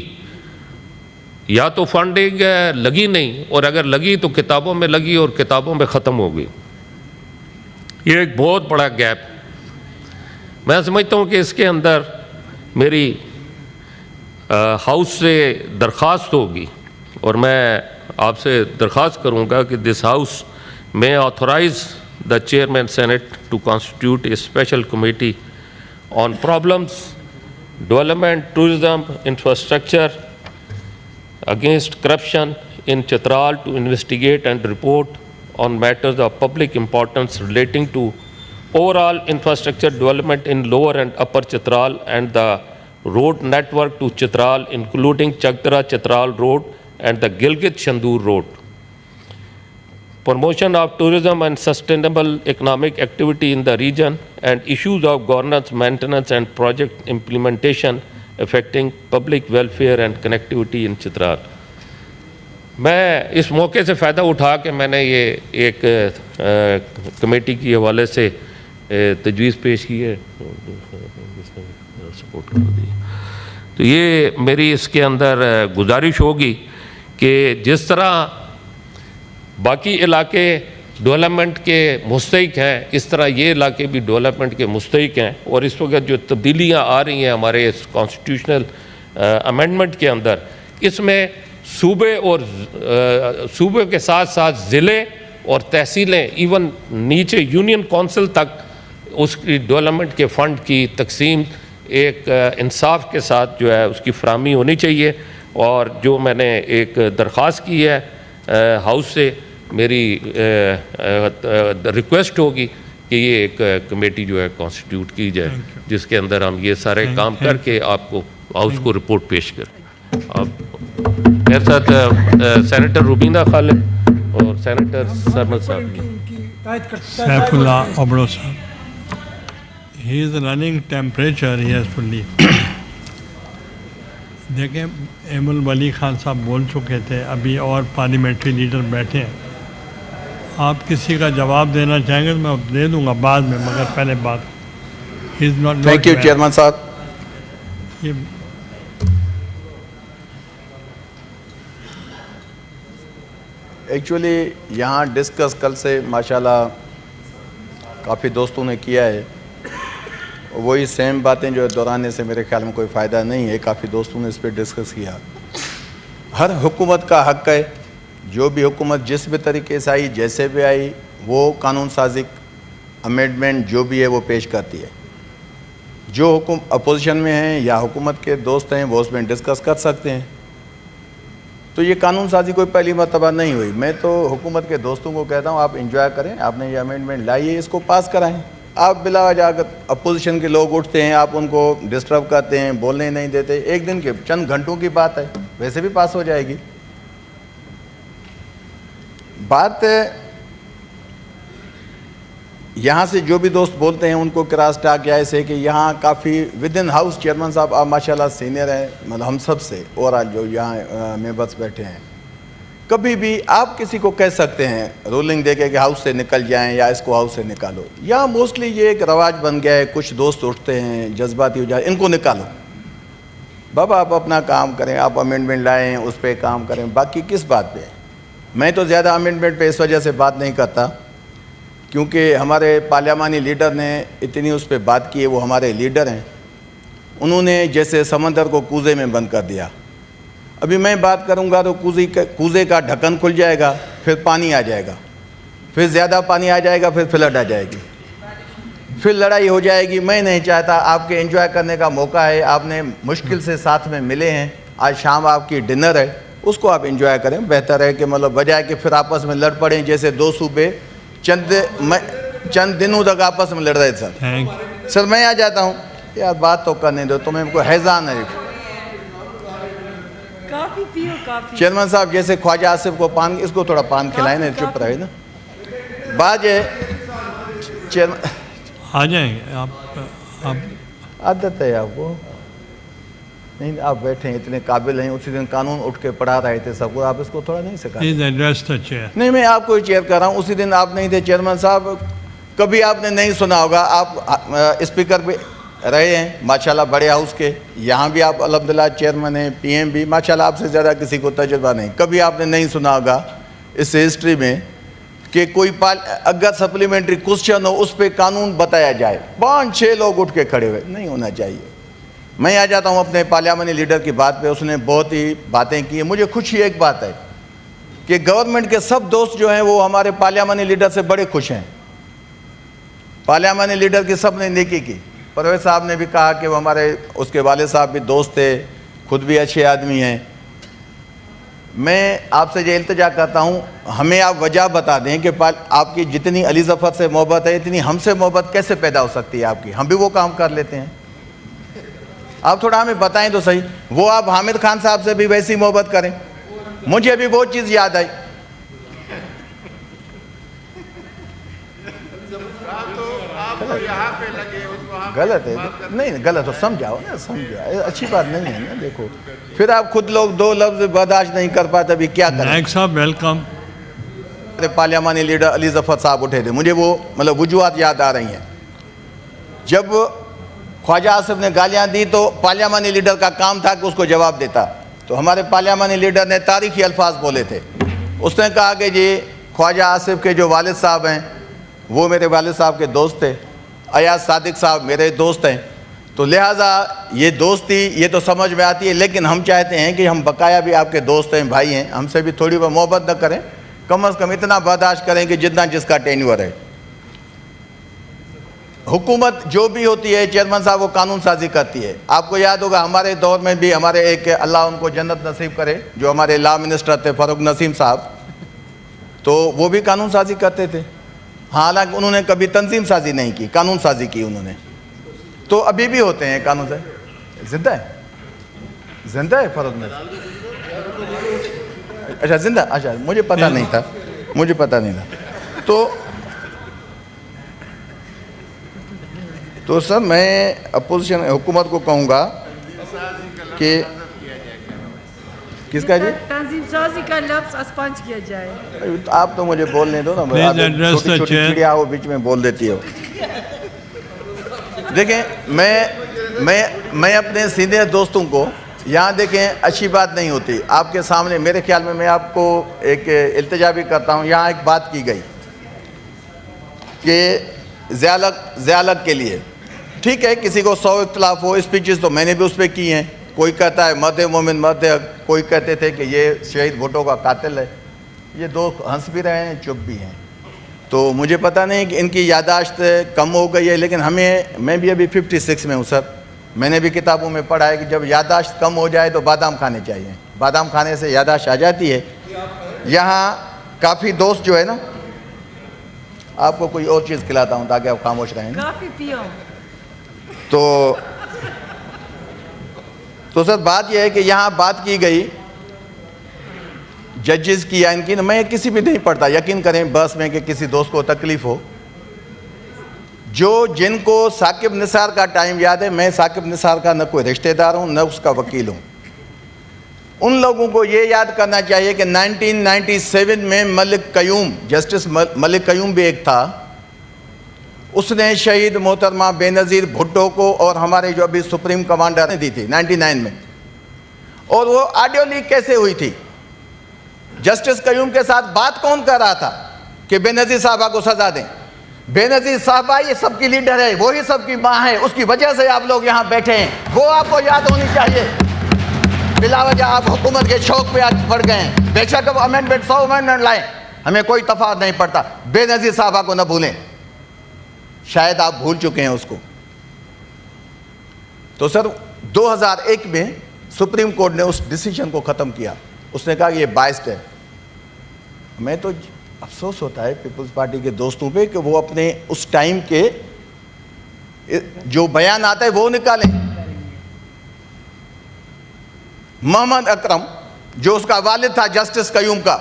या तो फंडिंग लगी नहीं, और अगर लगी तो किताबों में लगी और किताबों में ख़त्म हो गई। ये एक बहुत बड़ा गैप। मैं समझता हूँ कि इसके अंदर मेरी हाउस से दरख्वास्त होगी और मैं आपसे दरख्वास्त करूँगा कि दिस हाउस में authorize the chairman senate to constitute a special committee on problems development tourism infrastructure against corruption in Chitral to investigate and report on matters of public importance relating to overall infrastructure development in lower and upper Chitral and the road network to Chitral, including Chagdara-Chitral Road and the Gilgit-Shandur Road. Promotion of tourism and sustainable economic activity in the region and issues of governance, maintenance and project implementation affecting public welfare and connectivity in Chitral. मैं इस मौके से फ़ायदा उठा के मैंने ये एक कमेटी के हवाले से तजवीज़ पेश की है, सपोर्ट कर दी। तो ये मेरी इसके अंदर गुजारिश होगी कि जिस तरह बाकी इलाके डेवलपमेंट के मुस्तहिक हैं, इस तरह ये इलाके भी डेवलपमेंट के मुस्तहिक हैं। और इस वक्त जो तब्दीलियाँ आ रही हैं हमारे इस कॉन्स्टिट्यूशनल अमेंडमेंट के अंदर, इसमें सूबे और सूबे के साथ साथ ज़िले और तहसीलें, इवन नीचे यूनियन कौंसिल तक उसकी डेवलपमेंट के फ़ंड की तकसीम एक इंसाफ के साथ जो है उसकी फराहमी होनी चाहिए। और जो मैंने एक दरख्वास्त की है हाउस से, मेरी रिक्वेस्ट होगी कि ये एक कमेटी जो है कॉन्स्टिट्यूट की जाए जिसके अंदर हम ये सारे काम करके आपको हाउस को रिपोर्ट पेश करें। अब मेरे साथ सेनेटर रुबीना खालिद और सेनेटर सरमद साहब, सैफुल्लाह ओबड़ो साहब। He is running temperature, he has to leave. देखें, एमुल वली खान साहब बोल चुके थे, अभी और पार्लियामेंट्री लीडर बैठे हैं। आप किसी का जवाब देना चाहेंगे तो मैं दे दूंगा बाद में, मगर पहले बात is not. Thank you chairman साहब। ये एक्चुअली यहाँ डिस्कस कल से माशाल्लाह काफ़ी दोस्तों ने किया है, वही सेम बातें जो दोहराने से मेरे ख्याल में कोई फ़ायदा नहीं है। काफ़ी दोस्तों ने इस पर डिस्कस किया। हर हुकूमत का हक़ है, जो भी हुकूमत जिस भी तरीके से आई, जैसे भी आई, वो कानून साजी अमेंडमेंट जो भी है वो पेश करती है। जो अपोजिशन में हैं या हुकूमत के दोस्त हैं वो उसमें डिस्कस कर सकते हैं। तो ये कानून साजी कोई पहली मरतबा नहीं हुई। मैं तो हुकूमत के दोस्तों को कहता हूँ आप इंजॉय करें, आपने ये अमेंडमेंट लाइए, इसको पास कराएं। आप बिला वजह अगर अपोजिशन के लोग उठते हैं, आप उनको डिस्टर्ब करते हैं, बोलने नहीं देते, एक दिन के चंद घंटों की बात है, वैसे भी पास हो जाएगी। बात यहाँ से जो भी दोस्त बोलते हैं उनको क्रॉस टॉक या ऐसे कि यहाँ काफ़ी विद इन हाउस चेयरमैन साहब आप माशाल्लाह सीनियर हैं, मतलब हम सब से ओवरऑल जो यहाँ मेंबर्स बैठे हैं, कभी भी आप किसी को कह सकते हैं रूलिंग देके कि हाउस से निकल जाएं या इसको हाउस से निकालो। यहाँ मोस्टली ये एक रवाज बन गया है, कुछ दोस्त उठते हैं जज्बाती हो जाए, इनको निकालो बाबा, आप अपना काम करें, आप अमेंडमेंट लाएं उस पर काम करें, बाकी किस बात पे। मैं तो ज़्यादा अमेंडमेंट पे इस वजह से बात नहीं करता क्योंकि हमारे पार्लियामानी लीडर ने इतनी उस पर बात की है, वो हमारे लीडर हैं, उन्होंने जैसे समंदर को कूजे में बंद कर दिया। अभी मैं बात करूंगा तो कूजे का ढक्कन खुल जाएगा, फिर पानी आ जाएगा, फिर ज़्यादा पानी आ जाएगा, फिर फ्लड आ जाएगी, फिर लड़ाई हो जाएगी। मैं नहीं चाहता, आपके एंजॉय करने का मौका है, आपने मुश्किल से साथ में मिले हैं, आज शाम आपकी डिनर है, उसको आप एंजॉय करें। बेहतर है कि मतलब बजाय कि फिर आपस में लड़ पड़ें, जैसे दो सूबे चंद दिनों तक आपस में लड़ रहे थे। सर मैं आ जाता हूँ यार, बात तो करने दो, तुम्हें को हैजान है। काफी पियो काफी। चेयरमैन साहब जैसे ख्वाजा आसिफ को पान, इसको थोड़ा पान खिलाए ना, चुप रहे ना। बात है चेयरमैन, आ जाएंगे आप आदत है आपको, नहीं आप बैठे हैं, इतने काबिल हैं, उसी दिन कानून उठ के पढ़ा रहे थे सबको, आप इसको थोड़ा नहीं सिखा। Please address the chair. नहीं मैं आपको चेयर कर रहा हूँ, उसी दिन आप नहीं थे चेयरमैन साहब, कभी आपने नहीं सुना होगा, आप स्पीकर पे रहे हैं माशाल्लाह बड़े हाउस के, यहाँ भी आप अल्हम्दुलिल्लाह चेयरमैन हैं, पीएम भी माशाल्लाह, आपसे ज़्यादा किसी को तजुर्बा नहीं। कभी आपने नहीं सुना होगा इस हिस्ट्री में कि कोई अगर सप्लीमेंट्री क्वेश्चन हो उस पर कानून बताया जाए, 5-6 लोग उठ के खड़े हुए, नहीं होना चाहिए। मैं आ जाता हूँ अपने पार्लियामानी लीडर की बात पे, उसने बहुत ही बातें की। मुझे खुशी एक बात है कि गवर्नमेंट के सब दोस्त जो हैं वो हमारे पार्लियामानी लीडर से बड़े खुश हैं। पार्लियामानी लीडर की सब ने नेकी की। परवेज साहब ने भी कहा कि वो हमारे उसके वाले साहब भी दोस्त थे, खुद भी अच्छे आदमी हैं। मैं आपसे ये इल्तिजा करता हूँ, हमें आप वजह बता दें कि आपकी जितनी अली ज़फ़र से मोहब्बत है, इतनी हमसे मोहब्बत कैसे पैदा हो सकती है आपकी? हम भी वो काम कर लेते हैं, आप थोड़ा हमें बताएं तो सही। वो आप हामिद खान साहब से भी वैसी मोहब्बत करें। मुझे अभी वो चीज़ याद आई, गलत है, नहीं गलत हो, समझाओ ना, समझाओ, अच्छी बात नहीं है ना। देखो फिर आप खुद लोग 2 लफ्ज़ बर्दाश्त नहीं कर पाते, अभी क्या करें। नायक साहब welcome. Parliamentary leader Ali Zafar साहब उठे थे, मुझे वो मतलब वजूहात याद आ रही हैं। जब ख्वाजा आसिफ ने गालियाँ दी तो पार्लियामानी लीडर का काम था कि उसको जवाब देता। तो हमारे पार्लियामानी लीडर ने तारीखी अल्फाज बोले थे। उसने कहा कि जी ख्वाजा आसिफ के जो वालिद साहब हैं वो मेरे वालिद साहब के दोस्त थे, अयाज सादिक साहब मेरे दोस्त हैं, तो लिहाजा ये दोस्ती ये तो समझ में आती है, लेकिन हम चाहते हैं कि हम बकाया भी आपके दोस्त हैं, भाई हैं, हमसे भी थोड़ी बहुत मोहब्बत न करें, कम अज़ कम इतना बर्दाश्त करें कि जितना जिसका टेन्योर है। हुकूमत जो भी होती है चेयरमैन साहब वो कानून साजी करती है। आपको याद होगा हमारे दौर में भी हमारे एक, अल्लाह उनको जन्नत नसीब करे, जो हमारे लॉ मिनिस्टर थे फ़ारूक नसीम साहब, तो वो भी कानून साजी करते थे। हालांकि उन्होंने कभी तंजीम साजी नहीं की, कानून साजी की उन्होंने। तो अभी भी होते हैं कानून से। जिंदा है, जिंदा है फ़ारूक नसीम? अच्छा जिंदा, अच्छा मुझे पता नहीं था, मुझे पता नहीं था। तो सर मैं अपोजिशन हुकूमत को कहूँगा कि किसका जी तंजीम साजी का लफ्ज़ स्पंज किया जाए। तो आप तो मुझे बोलने दो ना, छोटी चिड़िया वो बीच में बोल देती हो। देखें मैं अपने सीनियर दोस्तों को यहाँ देखें, अच्छी बात नहीं होती आपके सामने। मेरे ख्याल में मैं आपको एक इल्तिजा भी करता हूँ। यहाँ एक बात की गई कि ज़ियालक के लिए, ठीक है किसी को 100 इख्तलाफ हो, स्पीचेस तो मैंने भी उस पर की हैं। कोई कहता है मर्द मोमिन मर्द, कोई कहते थे कि ये शहीद भुट्टो का कातिल है। ये दो हंस भी रहे हैं, चुप भी हैं। तो मुझे पता नहीं कि इनकी यादाश्त कम हो गई है, लेकिन मैं भी अभी 56 में हूँ सर। मैंने भी किताबों में पढ़ा है कि जब यादाश्त कम हो जाए तो बादाम खाने चाहिए, बादाम खाने से यादाश्त आ जाती है। यहाँ काफ़ी दोस्त जो है ना, आपको कोई और चीज़ खिलाता हूँ ताकि आप खामोश रहें। काफी पियो। तो सर बात यह है कि यहाँ बात की गई जजेस की या इनकी, मैं किसी भी नहीं पढ़ता, यकीन करें बस में कि किसी दोस्त को तकलीफ़ हो जो जिनको साकिब निसार का टाइम याद है, मैं साकिब निसार का न कोई रिश्तेदार हूँ न उसका वकील हूँ, उन लोगों को ये याद करना चाहिए कि 1997 में मलिक कयूम, जस्टिस मलिक कयूम भी एक था, उसने शहीद मोहतरमा बेनज़ीर भुट्टो को और हमारे जो अभी सुप्रीम कमांडर ने दी थी 99 में। और वो ऑडियो लीक कैसे हुई थी? जस्टिस कयूम के साथ बात कौन कर रहा था कि बेनज़ीर साहबा को सजा दें? बेनज़ीर साहबा ये सबकी लीडर है, वही सबकी माँ है, उसकी वजह से आप लोग यहाँ बैठे हैं, वो आपको याद होनी चाहिए। बिला वजह आप हुकूमत के शौक पे आज बढ़ गए हैं। बेशक अब अमेंडमेंट 100 अमेंडमेंट लाएं, हमें कोई तफावत नहीं पड़ता, बेनज़ीर साहबा को न भूलें, शायद आप भूल चुके हैं उसको। तो सर 2001 में सुप्रीम कोर्ट ने उस डिसीजन को ख़त्म किया, उसने कहा ये बाइस्ड है। मैं तो अफसोस होता है पीपल्स पार्टी के दोस्तों पे कि वो अपने उस टाइम के जो बयान आता है वो निकालें। मोहम्मद अकरम जो उसका वालिद था जस्टिस कयूम का,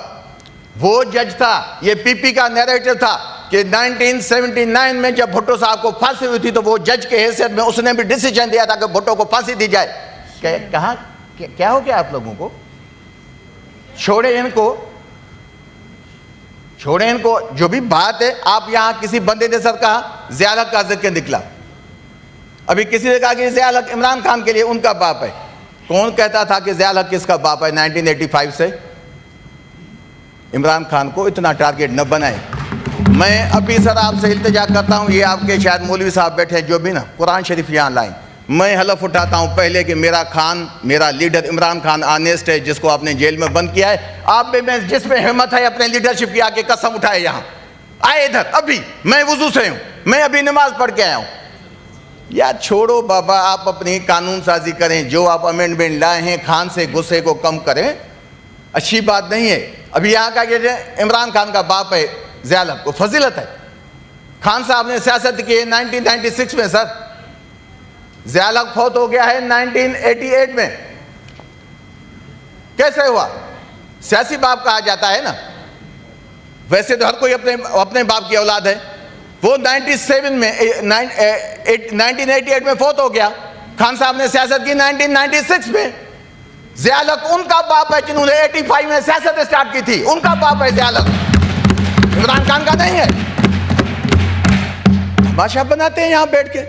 वो जज था, ये पीपी का नैरेटिव था कि 1979 में जब भुट्टो साहब को फांसी हुई थी तो वो जज के हैसियत में उसने भी डिसीजन दिया था कि भुट्टो को फांसी दी जाए। कहाँ क्या हो गया आप लोगों को? छोड़े इनको, जो भी बात है। आप यहाँ किसी बंदे ने सर कहा ज़िया हक का जिक्र निकला, अभी किसी ने कहा कि ज़िया हक इमरान खान के लिए उनका बाप है। कौन कहता था कि ज़िया हक किसका बाप है? 1985 से इमरान खान को इतना टारगेट न बनाए। मैं अभी सर आपसे इल्तिजा करता हूँ, ये आपके शायद मौलवी साहब बैठे जो भी ना कुरान शरीफ यहाँ लाएं, मैं हलफ उठाता हूँ पहले कि मेरा लीडर इमरान खान ऑनेस्ट है, जिसको आपने जेल में बंद किया है। आप भी मैं जिसमें हिम्मत है अपने लीडरशिप की आके कसम उठाए, यहाँ आए इधर, अभी मैं वुजू से हूँ, मैं अभी नमाज पढ़ के आया हूँ। यार छोड़ो बाबा, आप अपनी कानून साजी करें, जो आप अमेंडमेंट लाए हैं खान से गुस्से को कम करें, अच्छी बात नहीं है। अभी यहाँ का ये इमरान खान का बाप है ज़िया हक को फजीलत है। खान साहब ने सियासत की है 1996 में सर, ज़िया हक फौत हो गया है 1988 में। कैसे हुआ? सियासी बाप कहा जाता है ना, वैसे तो हर कोई अपने बाप की औलाद है। वो 1988 में फौत हो गया, खान साहब ने सियासत की 1996 में। ज़िया हक उनका बाप है जिन्होंने 85 में सियासत स्टार्ट की थी, उनका बाप है ज़िया हक, इमरान खान का नहीं है। तमाशा बनाते हैं यहाँ बैठ के,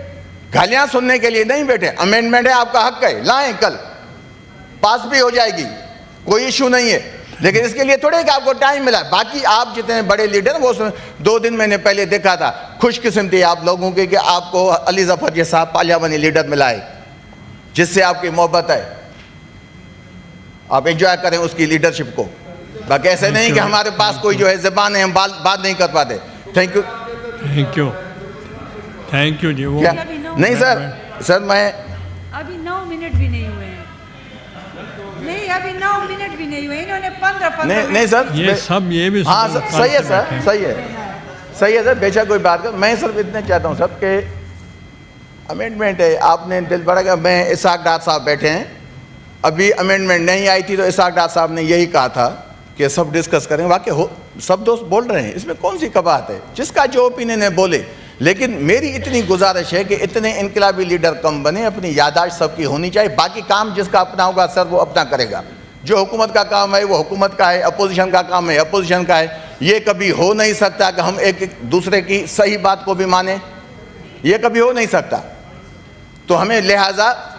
गालियां सुनने के लिए नहीं बैठे। अमेंडमेंट है, आपका हक है, लाएं, कल पास भी हो जाएगी, कोई इशू नहीं है। लेकिन इसके लिए थोड़े कि आपको टाइम मिला। बाकी आप जितने बड़े लीडर हैं, वो 2 दिन मैंने पहले देखा था, खुशकिस्मती आप लोगों की कि आपको अली जफर जैसा पार्लियामानी लीडर मिला है, जिससे आपकी मोहब्बत है। आप एंजॉय करें उसकी लीडरशिप को। बाकी ऐसे नहीं कि हमारे पास कोई जो है ज़बान है, हम बात नहीं कर पाते। थैंक यू जी। वो नहीं सर मैं अभी 9 मिनट भी नहीं हुए हैं, नहीं अभी 9 मिनट भी नहीं हुए, इन्होंने 15 नहीं सर, ये सब ये भी हाँ सही है सर, सही है सर, बेशक कोई बात कर। मैं सिर्फ इतने चाहता हूँ सर कि अमेंडमेंट है, आपने दिल बड़ा कि मैं इसाक डार साहब बैठे हैं, अभी अमेंडमेंट नहीं आई थी तो इसाक डार साहब ने यही कहा था कि सब डिस्कस करें। वाकई हो, सब दोस्त बोल रहे हैं, इसमें कौन सी कबात है, जिसका जो ओपिनियन है बोले। लेकिन मेरी इतनी गुजारिश है कि इतने इनकलाबी लीडर कम बने, अपनी यादाश्त सबकी होनी चाहिए। बाकी काम जिसका अपना होगा सर वो अपना करेगा, जो हुकूमत का काम है वो हुकूमत का है, अपोजिशन का काम है अपोजिशन का है। ये कभी हो नहीं सकता कि हम एक दूसरे की सही बात को भी माने, ये कभी हो नहीं सकता। तो हमें लिहाजा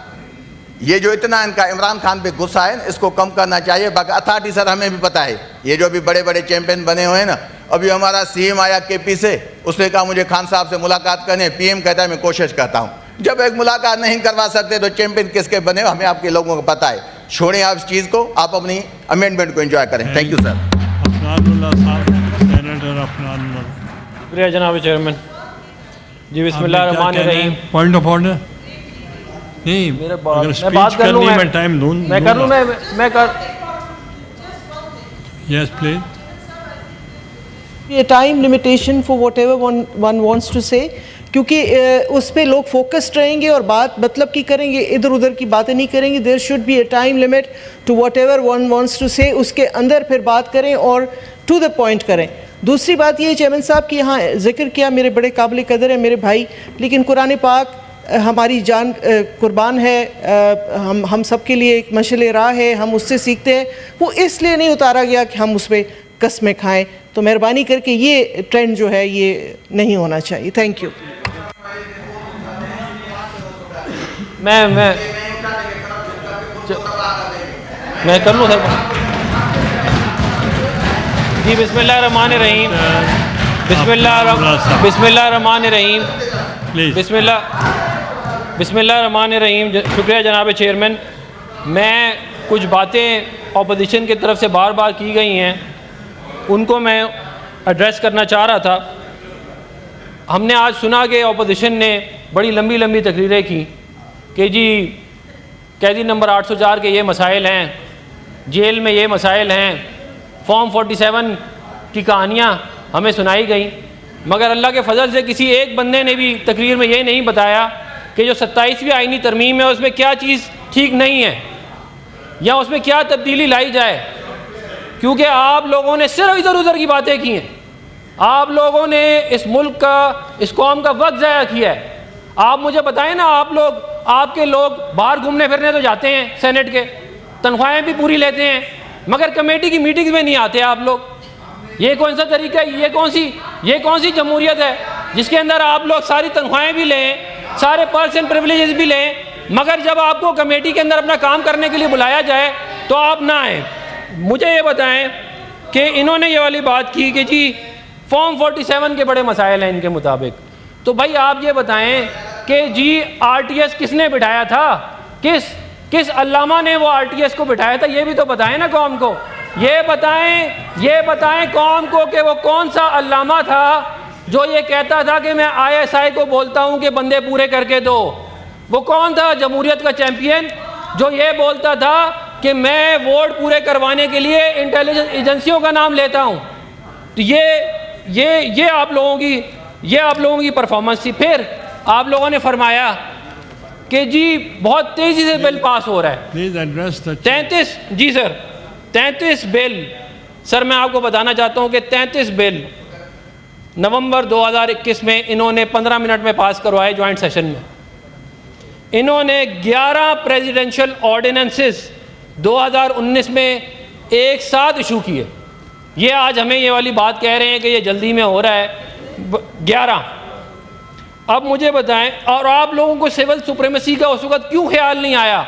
ये जो इतना इनका इमरान खान पे गुस्सा है इसको कम करना चाहिए। बाकी अथॉरिटी सर हमें भी पता है, ये जो अभी बड़े बड़े चैंपियन बने हुए हैं ना, अभी हमारा सीएम आया केपी से, उसने कहा मुझे खान साहब से मुलाकात करने, पीएम कहता है मैं कोशिश करता हूँ। जब एक मुलाकात नहीं करवा सकते तो चैंपियन किसके बने हमें आपके लोगों को पता है। छोड़ें आप इस चीज़ को, आप अपनी अमेंडमेंट को एंजॉय करें। Thank you sir. शुक्रिया जनाब चेयरमैन जी। बिस्मिल्लाहिर्रहमानिर्रहीम। पॉइंट ऑफ ऑर्डर नहीं, मेरे अगर मैं बात स्पीच कर लूँ, करनी मैं टाइम दूँ, मैं कर लूँ, मैं कर yes please. a time limitation for whatever one wants to say, क्योंकि उस पे लोग फोकस्ड रहेंगे और बात मतलब की करेंगे, इधर उधर की बातें नहीं करेंगे। There should be a time limit to whatever one wants to say, उसके अंदर फिर बात करें और टू द पॉइंट करें। दूसरी बात ये चेयरमैन साहब कि यहाँ जिक्र किया, मेरे बड़े काबिल कदर है मेरे भाई, लेकिन कुरान पाक हमारी जान कुर्बान है, हम सब के लिए एक मशअल राह है, हम उससे सीखते हैं। वो इसलिए नहीं उतारा गया कि हम उस पर कस्में खाएँ। तो मेहरबानी करके ये ट्रेंड जो है ये नहीं होना चाहिए। Thank you. मैं कर लूँ सर जी। बिस्मिल्लाहिर्रहमानिर्रहीम, बिस्मिल्लाहिर्रहमानिर्रहीम, बिस्मिल्लाहिर्रहमानिर्रहीम। शुक्रिया जनाब चेयरमैन। मैं कुछ बातें अपोजिशन की तरफ से बार बार की गई हैं, उनको मैं एड्रेस करना चाह रहा था। हमने आज सुना कि अपोजिशन ने बड़ी लंबी लंबी तकरीरें की कि जी कैदी नंबर 804 के ये मसाइल हैं, जेल में ये मसाइल हैं, फॉर्म 47 की कहानियाँ हमें सुनाई गई, मगर अल्लाह के फजल से किसी एक बंदे ने भी तकरीर में ये नहीं बताया कि जो 27वीं आईनी तरमीम है उसमें क्या चीज़ ठीक नहीं है या उसमें क्या तब्दीली लाई जाए। क्योंकि आप लोगों ने सिर्फ इधर उधर की बातें की हैं, आप लोगों ने इस मुल्क का, इस कौम का वक्त ज़ाया किया है। आप मुझे बताएं ना, आपके लोग बाहर घूमने फिरने तो जाते हैं, सेनेट के तनख्वाहें भी पूरी लेते हैं, मगर कमेटी की मीटिंग में नहीं आते आप लोग। ये कौन सा तरीका है? ये कौन सी जमहूरियत है जिसके अंदर आप लोग सारी तनख्वाहें भी लें, सारे पर्स एंड प्रिविलेजेस भी लें, मगर जब आपको कमेटी के अंदर अपना काम करने के लिए बुलाया जाए तो आप ना आए। मुझे ये बताएं कि इन्होंने ये वाली बात की कि जी फॉर्म 47 के बड़े मसाइल हैं इनके मुताबिक। तो भाई आप ये बताएं कि जी RTS किसने बिठाया था, किस अल्लामा ने वो RTS को बिठाया था, ये भी तो बताएं ना कौम को। ये बताएं कौम को कि वो कौन सा अल्लामा था जो ये कहता था कि मैं ISI को बोलता हूँ कि बंदे पूरे करके दो। वो कौन था जमहूरियत का चैम्पियन जो ये बोलता था कि मैं वोट पूरे करवाने के लिए इंटेलिजेंस एजेंसियों का नाम लेता हूँ। तो ये आप लोगों की परफॉर्मेंस थी। फिर आप लोगों ने फरमाया कि जी बहुत तेज़ी से बिल पास हो रहा है। Please address the 33 bill. Sir मैं आपको बताना चाहता हूँ कि 33 बिल नवंबर 2021 में इन्होंने 15 मिनट में पास करवाए जॉइंट सेशन में। इन्होंने 11 प्रेसिडेंशियल ऑर्डिनेंसेस 2019 में एक साथ इशू किए। ये आज हमें ये वाली बात कह रहे हैं कि ये जल्दी में हो रहा है 11। अब मुझे बताएं, और आप लोगों को सिविल सुप्रीमेसी का उस वक्त क्यों ख्याल नहीं आया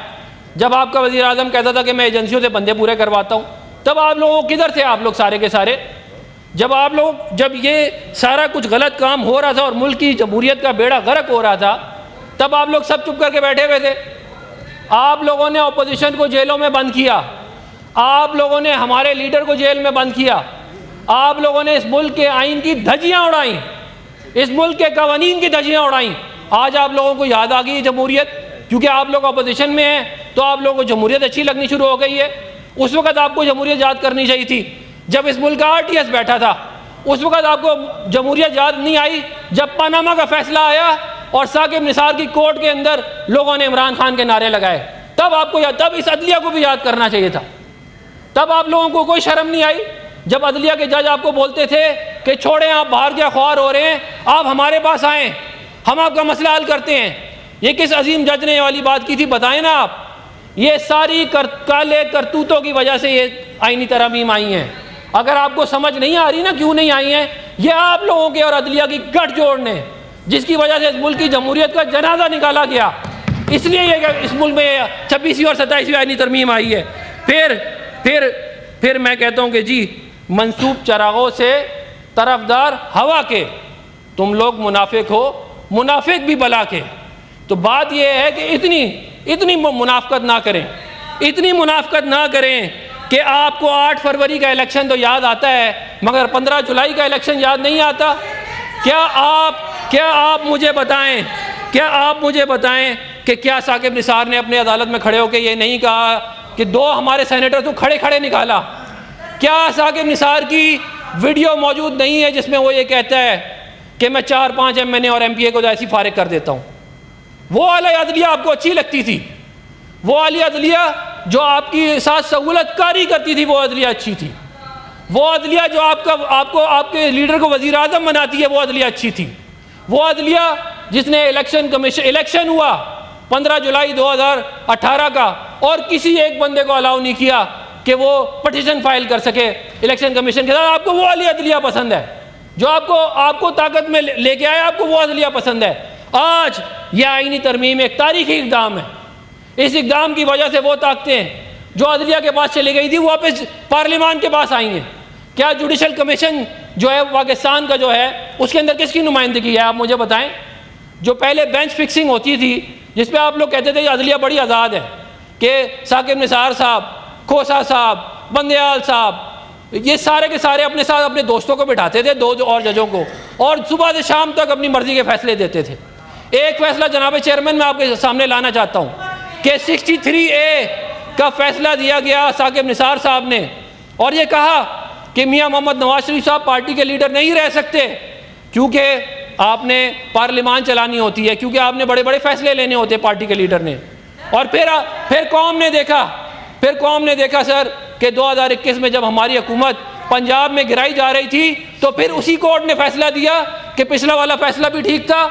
जब आपका वज़ीर आज़म कहता था कि मैं एजेंसियों से बंदे पूरे करवाता हूँ? तब आप लोगों किधर थे आप लोग सारे के सारे? जब ये सारा कुछ गलत काम हो रहा था और मुल्क की जमहूरियत का बेड़ा गर्क हो रहा था, तब आप लोग सब चुप करके बैठे हुए थे। आप लोगों ने अपोजिशन को जेलों में बंद किया, आप लोगों ने हमारे लीडर को जेल में बंद किया, आप लोगों ने इस मुल्क के आइन की धज्जियाँ उड़ाई, इस मुल्क के कवानीन की धज्जियाँ उड़ाई। आज आप लोगों को याद आ गई जमहूरियत, क्योंकि आप लोग अपोजिशन में हैं तो आप लोगों को जमहूरियत अच्छी लगनी शुरू हो गई है। उस वक्त आपको जमहूरियत याद करनी चाहिए थी जब इस मुल्क का RTS बैठा था। उस वक्त आपको जमहूरियत याद नहीं आई जब पनामा का फैसला आया और साकिब निसार की कोर्ट के अंदर लोगों ने इमरान खान के नारे लगाए। तब इस अदलिया को भी याद करना चाहिए था। तब आप लोगों को कोई शर्म नहीं आई जब अदलिया के जज आपको बोलते थे कि छोड़ें, आप बाहर क्या ख्वार हो रहे हैं, आप हमारे पास आएँ, हम आपका मसला हल करते हैं। ये किस अजीम जज ने ये वाली बात की थी, बताएं ना आप। ये सारी काले करतूतों की वजह से ये आईनी तरमीम आई हैं। अगर आपको समझ नहीं आ रही ना क्यों नहीं आई हैं, ये आप लोगों के और अदलिया की गठजोड़ ने, जिसकी वजह से इस मुल्क की जमहूरियत का जनाजा निकाला गया, इसलिए ये इस मुल्क में 26वीं और 27वीं आईनी तरमीम आई है। फिर मैं कहता हूँ कि जी मंसूब चरागों से तरफदार हवा के, तुम लोग मुनाफिक हो, मुनाफिक भी बला के। तो बात यह है कि इतनी मुनाफकत ना करें, इतनी मुनाफकत ना करें कि आपको 8 फरवरी का इलेक्शन तो याद आता है मगर 15 जुलाई का इलेक्शन याद नहीं आता। क्या आप मुझे बताएं कि क्या साकिब निसार ने अपने अदालत में खड़े होकर ये नहीं कहा कि 2 हमारे सेनेटर तो खड़े निकाला? क्या साकिब निसार की वीडियो मौजूद नहीं है जिसमें वो ये कहता है कि मैं 4-5 MNA और MPA को तो ऐसी फारिग कर देता हूँ? वो वाली अदलिया आपको अच्छी लगती थी, वो वाली अदलिया जो आपकी साथ सहूलत कारी करती थी, वो अदलिया अच्छी थी। वो अदलिया जो आपके लीडर को वज़ीर आज़म बनाती है, वो अदलिया अच्छी थी। वो अदलिया जिसने इलेक्शन हुआ 15 जुलाई 2018 का, और किसी एक बंदे को अलाउ नहीं किया कि वो पटिशन फाइल कर सके इलेक्शन कमीशन के साथ। आपको वो वाली अदलिया पसंद है जो आपको ताकत में लेके आए, आपको वो अदलिया पसंद है। आज यह आईनी तरमीम एक तारीखी इक़दाम है। इस इक़दाम की वजह से वो ताकतें जो अदलिया के पास चली गई थी वो वापस पार्लियामान के पास आई हैं। क्या जुडिशल कमीशन जो है पाकिस्तान का जो है उसके अंदर किसकी नुमाइंदगी है, आप मुझे बताएं। जो पहले बेंच फिक्सिंग होती थी जिस पे आप लोग कहते थे अदलिया बड़ी आज़ाद है, कि साकिब निसार साहब, खोसा साहब, बंदयाल साहब, ये सारे के सारे अपने साथ अपने दोस्तों को बिठाते थे, 2 और जजों को, और सुबह से शाम तक अपनी मर्जी के फैसले देते थे। एक फैसला जनाब चेयरमैन मैं आपके सामने लाना चाहता हूँ कि 63A का फैसला दिया गया साकिब निसार साहब ने, और ये कहा कि मियाँ मोहम्मद नवाज शरीफ साहब पार्टी के लीडर नहीं रह सकते क्योंकि आपने पार्लियामान चलानी होती है, क्योंकि आपने बड़े बड़े फैसले लेने होते हैं पार्टी के लीडर ने। और फिर कौम ने देखा सर कि 2021 में जब हमारी हुकूमत पंजाब में गिराई जा रही थी तो फिर उसी कोर्ट ने फैसला दिया कि पिछला वाला फैसला भी ठीक था,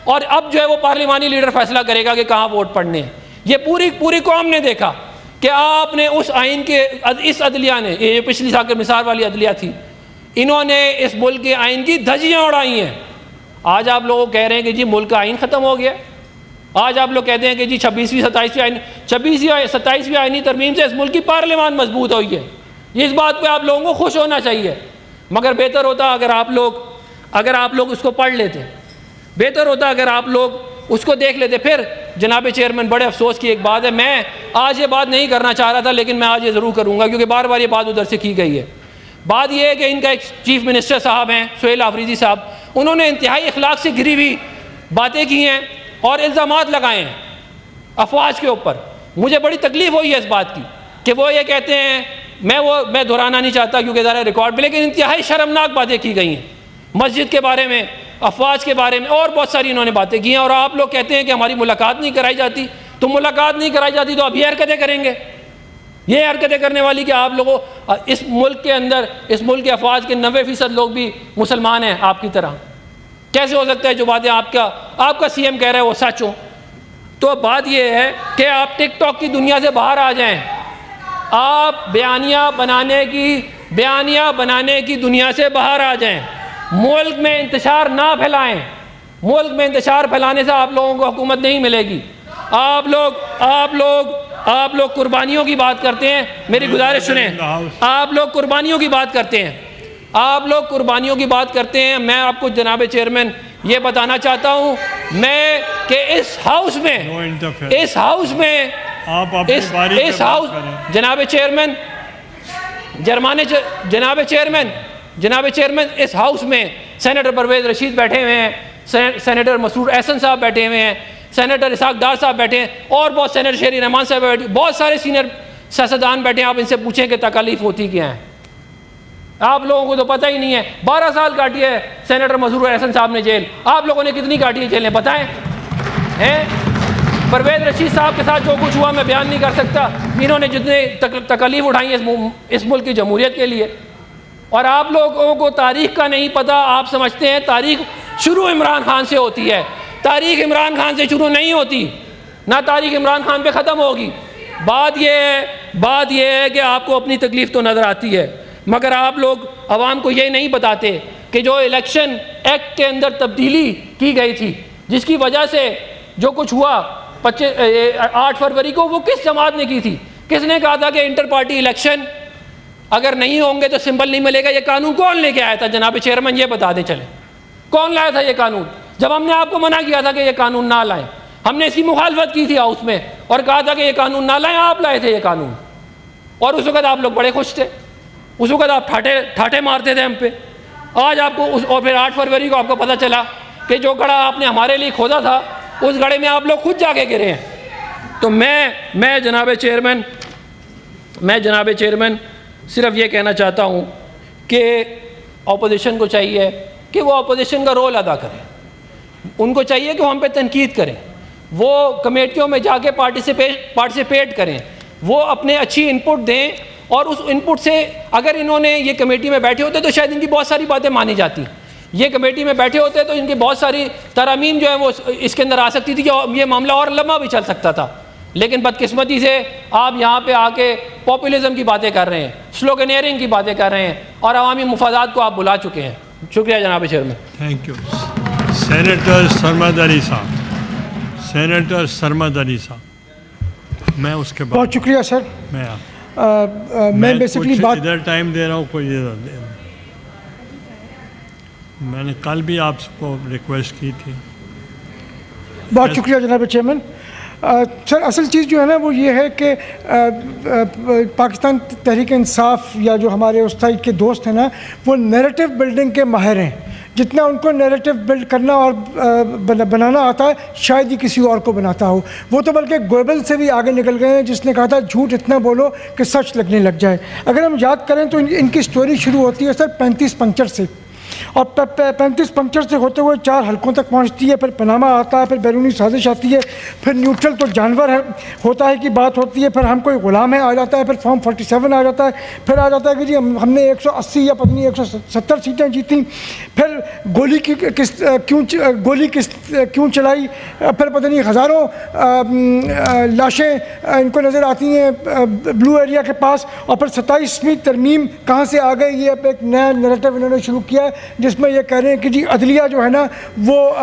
और अब जो है वो पार्लियामानी लीडर फैसला करेगा कि कहाँ वोट पड़ने हैं। ये पूरी कौम ने देखा कि आपने उस आइन के, इस अदलिया ने, ये पिछली साकिब निसार वाली अदलिया थी, इन्होंने इस मुल्क के आइन की धज्जियाँ उड़ाई हैं। आज आप लोग कह रहे हैं कि जी मुल्क का आइन ख़त्म हो गया। आज आप लोग कहते हैं कि जी 26वीं 27वीं आइनी तरमीम से इस मुल्क की पार्लियामान मजबूत हुई है। इस बात पे आप लोगों को खुश होना चाहिए, मगर बेहतर होता अगर आप लोग उसको पढ़ लेते, बेहतर होता अगर आप लोग उसको देख लेते। फिर जनाब चेयरमैन, बड़े अफसोस की एक बात है, मैं आज ये बात नहीं करना चाह रहा था लेकिन मैं आज ये ज़रूर करूँगा क्योंकि बार बार ये बात उधर से की गई है। बात यह है कि इनका एक चीफ़ मिनिस्टर साहब हैं सुहेल आफरीदी साहब, उन्होंने इंतहाई अखलाक से घिरी हुई बातें की हैं और इल्ज़ामात लगाए हैं अफवाज के ऊपर। मुझे बड़ी तकलीफ़ हुई है इस बात की कि वो ये कहते हैं, मैं दोहराना नहीं चाहता क्योंकि ज़रा रिकॉर्ड में, लेकिन इंतहाई शर्मनाक बातें की गई हैं मस्जिद के बारे में, अफवाज के बारे में, और बहुत सारी इन्होंने बातें की हैं। और आप लोग कहते हैं कि हमारी मुलाकात नहीं कराई जाती, तो मुलाकात नहीं कराई जाती तो अब ये हरकतें करेंगे। ये हरकतें करने वाली कि आप लोगों, इस मुल्क के अंदर, इस मुल्क के अफवाज के 90% लोग भी मुसलमान हैं आपकी तरह। कैसे हो सकता है जो बातें आपका सीएम कह रहा है वो सच हो? तो बात यह है कि आप टिकटॉक की दुनिया से बाहर आ जाएं, आप बयानिया बनाने की दुनिया से बाहर आ जाएं, मुल्क में इंतशार ना फैलाएं। मुल्क में इंतशार फैलाने से आप लोगों को हुकूमत नहीं मिलेगी। आप लोग कुर्बानियों की बात करते हैं, मेरी गुजारिश सुनें, आप लोग कुर्बानियों की बात करते हैं, मैं आपको जनाब चेयरमैन ये बताना चाहता हूँ मैं कि इस हाउस में जनाब चेयरमैन इस हाउस में सेनेटर परवेज़ रशीद बैठे हुए हैं, सेनेटर मसूद एहसन साहब बैठे हुए हैं, सेनेटर इसाक डार साहब बैठे हैं, और बहुत सेनेटर शेरी रहमान साहब बैठे, बहुत सारे सीनियर सियासतदान बैठे हैं। आप इनसे पूछें कि तकलीफ होती क्या है, आप लोगों को तो पता ही नहीं है। 12 साल काटी है सेनेटर मसूद एहसन साहब ने जेल, आप लोगों ने कितनी काटी है जेलें बताएं हैं? परवेज़ रशीद साहब के साथ जो कुछ हुआ मैं बयान नहीं कर सकता, इन्होंने जितने तकलीफ उठाई है इस मुल्क की जमहूरियत के लिए। और आप लोगों को तारीख़ का नहीं पता, आप समझते हैं तारीख़ शुरू इमरान खान से होती है। तारीख़ इमरान खान से शुरू नहीं होती, ना तारीख़ इमरान खान पे ख़त्म होगी। बात यह है कि आपको अपनी तकलीफ़ तो नज़र आती है, मगर आप लोग आवाम को ये नहीं बताते कि जो इलेक्शन एक्ट के अंदर तब्दीली की गई थी, जिसकी वजह से जो कुछ हुआ 8 फरवरी को, वो किस जमात ने की थी? किसने कहा था कि इंटर पार्टी इलेक्शन अगर नहीं होंगे तो सिंबल नहीं मिलेगा? ये कानून कौन लेके आया था जनाब चेयरमैन, ये बता दें चले, कौन लाया था ये कानून? जब हमने आपको मना किया था कि ये कानून ना लाएं, हमने इसकी मुखालफत की थी हाउस में और कहा था कि ये कानून ना लाएं, आप लाए थे ये कानून। और उस वक़्त आप लोग बड़े खुश थे, उस वक़्त आप ठाठे मारते थे हम पे। आज आपको और फिर 8 फरवरी को आपको पता चला कि जो गड्ढा आपने हमारे लिए खोदा था उस गड्ढे में आप लोग खुद जाके गिरे हैं। तो मैं जनाब चेयरमैन सिर्फ ये कहना चाहता हूँ कि अपोजिशन को चाहिए कि वो अपोजिशन का रोल अदा करें, उनको चाहिए कि वो हम पे तनकीद करें, वो कमेटियों में जाके पार्टिसिपेट करें, वो अपने अच्छी इनपुट दें और उस इनपुट से अगर इन्होंने ये कमेटी में बैठे होते तो शायद इनकी बहुत सारी बातें मानी जाती। ये कमेटी में बैठे होते तो इनकी बहुत सारी तरमीम जो है वो इसके अंदर आ सकती थी कि ये मामला और लंबा भी चल सकता था। लेकिन बदकिस्मती से आप यहाँ पे आके पॉपुलिज्म की बातें कर रहे हैं, स्लोगनेयरिंग की बातें कर रहे हैं और अवामी मुफादात को आप बुला चुके हैं। शुक्रिया जनाब chairman. Thank you. Senator Sarmad Ali साहब, सेनेटर सरमद अली साहब, मैं उसके बाद। बहुत शुक्रिया सर। मैं बेसिकली बात इधर टाइम दे रहा हूँ, कोई इधर दे। मैंने कल भी आपको रिक्वेस्ट की थी। बहुत शुक्रिया जनाब चेयरमैन। सर असल चीज़ जो है ना वो ये है कि पाकिस्तान तहरीक इंसाफ या जो हमारे उस साइड के दोस्त हैं ना वो नैरेटिव बिल्डिंग के माहिर हैं। जितना उनको नैरेटिव बिल्ड करना और बनाना आता है शायद ही किसी और को बनाता हो। वो तो बल्कि गोबल से भी आगे निकल गए हैं जिसने कहा था झूठ इतना बोलो कि सच लगने लग जाए। अगर हम याद करें तो इनकी स्टोरी शुरू होती है सर 35 पंक्चर से और 35 पंक्चर से होते हुए 4 हलकों तक पहुंचती है, फिर पनामा आता है, फिर बैरूनी साजिश आती है, फिर न्यूट्रल तो जानवर है होता है की बात होती है, फिर हम कोई गुलाम है आ जाता है, फिर फॉर्म 47 आ जाता है, फिर आ जाता है कि जी हमने 180 या पता नहीं 170 सीटें जीती, फिर गोली क्यों चलाई, फिर पता नहीं हज़ारों लाशें इनको नज़र आती हैं ब्लू एरिया के पास, और फिर 27वीं तरमीम कहाँ से आ गई। ये अब एक नया नैरेटिव इन्होंने शुरू किया है जिसमें ये कह रहे हैं कि जी अदलिया जो है ना वो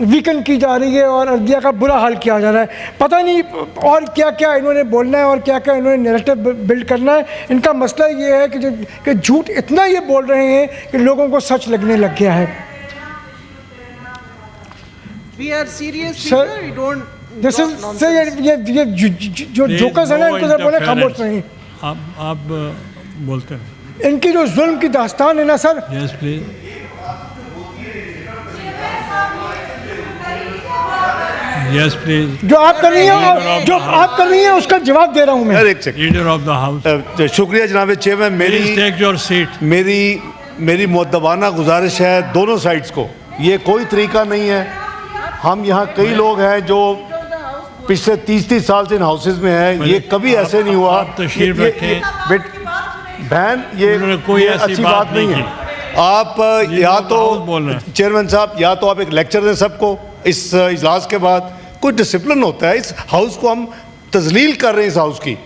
वीकन की जा रही है और अदलिया का बुरा हाल किया जा रहा है। पता नहीं और क्या क्या इन्होंने बोलना है और क्या क्या इन्होंने नैरेटिव बिल्ड करना है। इनका मसला ये है कि झूठ इतना ये बोल रहे हैं कि लोगों को सच लगने लग गया है। We are serious Sir, people, we don't This is sir ये जो जोकर्स है ना इनको जरा बोले खामोश नहीं। आप बोलते हैं। इनकी जो जुल्म की दास्तान है ना sir. Yes please. Yes please. जो आप कर रही हैं उसका जवाब दे रहा हूं मैं। एक second. Leader of the house. शुक्रिया जनाब chairman. Please take your seat. मेरी मुअद्दबाना गुजारिश है दोनों साइड्स को, ये कोई तरीका नहीं है। हम यहाँ कई लोग हैं जो पिछले 30 साल से इन हाउसेज में हैं, ये कभी ऐसे नहीं हुआ। तशरीफ रखें बहन, ये कोई ऐसी बात नहीं है। आप या तो चेयरमैन साहब या तो आप एक लेक्चर दें सबको इस इजलास के बाद। कोई डिसिप्लिन होता है। इस हाउस को हम तजलील कर रहे हैं इस हाउस की।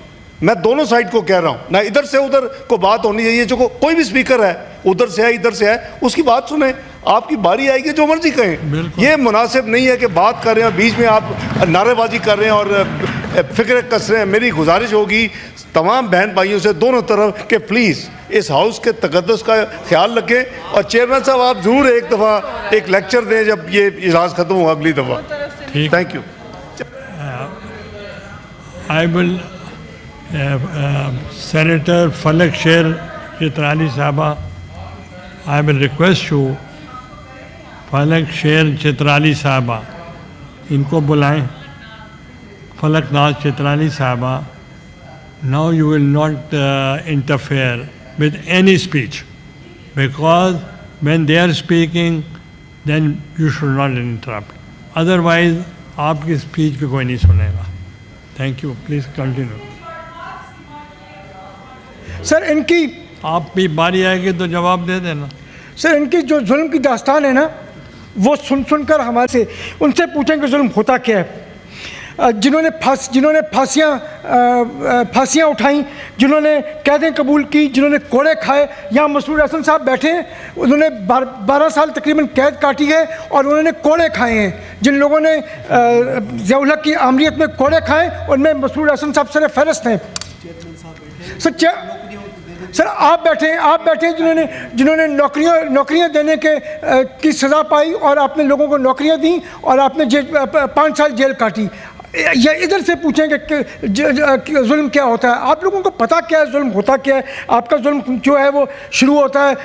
मैं दोनों साइड को कह रहा हूँ ना, इधर से उधर को बात होनी चाहिए। जो कोई भी स्पीकर है उधर से है इधर से है उसकी बात सुने। आपकी बारी आएगी जो मर्जी कहें। ये मुनासिब नहीं है कि बात कर रहे हैं बीच में आप नारेबाजी कर रहे हैं और फिक्र कस रहे हैं। मेरी गुजारिश होगी तमाम बहन भाइयों से दोनों तरफ कि प्लीज़ इस हाउस के तकद्दुस का ख्याल रखें। और चेयरमैन साहब आप ज़रूर एक दफ़ा एक लेक्चर दें जब ये इजलास ख़त्म हो अगली दफ़ा। Thank you. I will senator फलक शेर चित्राली साहबा, आई विल रिक्वेस्ट यू, फलक शेर चित्राली साहबा इनको बुलाएं। फलक नाज चित्राली साहबा, now you will not interfere with any speech, because when they are speaking then you should not interrupt, otherwise आपकी स्पीच भी कोई नहीं सुनेगा। Thank you. Please continue. Sir इनकी आप भी बारी आएगी तो जवाब दे देना। सर इनकी जो जुल्म की दास्तान है ना वो सुनकर हमारे से उनसे पूछें कि जुल्म होता क्या है। जिन्होंने फांसियाँ उठाई, जिन्होंने कैदें कबूल की, जिन्होंने कोड़े खाए। यहाँ मसूद हसन साहब बैठे हैं, उन्होंने 12 साल तकरीबन कैद काटी है और उन्होंने कोड़े खाए हैं। जिन लोगों ने ज़ियाउल हक की आमरीत में कोड़े खाए उनमें मसूद हसन साहब सर फहरिस्त हैं। सर आप बैठे हैं जिन्होंने नौकरियां देने की सज़ा पाई और आपने लोगों को नौकरियां दी और आपने 5 साल जेल काटी। या इधर से पूछें कि जुल्म क्या होता है। आप लोगों को पता क्या है जुल्म होता क्या है। आपका जुल्म जो है वो शुरू होता है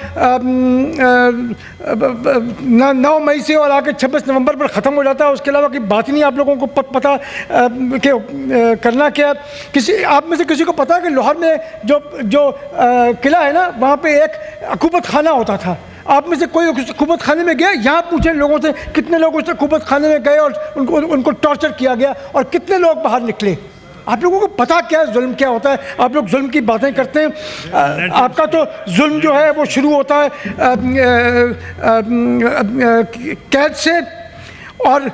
9 मई से और आके 26 नवंबर पर ख़त्म हो जाता है। उसके अलावा की बात ही नहीं आप लोगों को पता कि करना क्या है। आप में से किसी को पता है कि लाहौर में जो किला है ना वहाँ पे एक हुकूमत खाना होता था। आप में से कोई हुकूमत खाने में गया? यहाँ पूछें लोगों से कितने लोग उस हुकूमत खाने में गए और उनको टॉर्चर किया गया और कितने लोग बाहर निकले। आप लोगों को पता क्या है जुल्म क्या होता है? आप लोग जुल्म की बातें करते हैं। आपका तो जुल्म जो है वो शुरू होता है कैद से और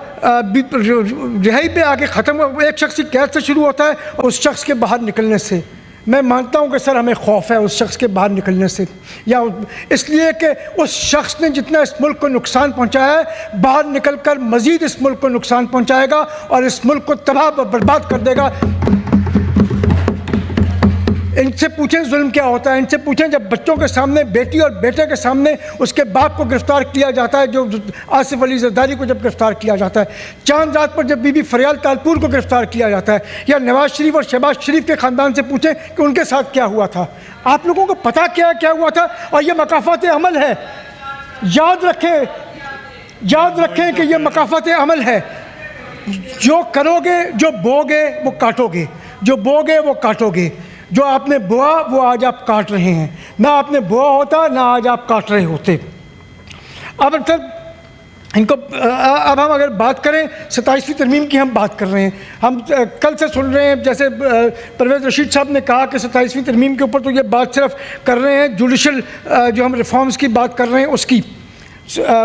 रिहाई पे आके ख़त्म एक शख्स की कैद से शुरू होता है और उस शख्स के बाहर निकलने से। मैं मानता हूँ कि सर हमें खौफ है उस शख्स के बाहर निकलने से, या इसलिए कि उस शख्स ने जितना इस मुल्क को नुकसान पहुँचाया है बाहर निकल कर मज़ीद इस मुल्क को नुकसान पहुँचाएगा और इस मुल्क को तबाह बर्बाद कर देगा। इनसे पूछें जुल्म क्या होता है, इनसे पूछें जब बच्चों के सामने, बेटी और बेटे के सामने उसके बाप को गिरफ़्तार किया जाता है, जो आसिफ अली जरदारी को जब गिरफ़्तार किया जाता है, चांद रात पर जब बीबी फरियाल तालपुर को गिरफ़्तार किया जाता है, या नवाज़ शरीफ और शहबाज शरीफ के ख़ानदान से पूछें कि उनके साथ क्या हुआ था। आप लोगों को पता क्या हुआ था? और ये मकाफ़ात अमल है, याद रखें कि ये मकाफ़ात अमल है। जो करोगे, जो बोगे वो काटोगे, जो बोगे वो काटोगे। जो आपने बोआ वो आज आप काट रहे हैं, ना आपने बोआ होता ना आज आप काट रहे होते। अब इनको अब हम अगर बात करें 27वीं तरमीम की, हम बात कर रहे हैं, हम कल से सुन रहे हैं, जैसे परवेज़ रशीद साहब ने कहा कि 27वीं तरमीम के ऊपर तो ये बात सिर्फ कर रहे हैं जुडिशल जो हम रिफॉर्म्स की बात कर रहे हैं उसकी।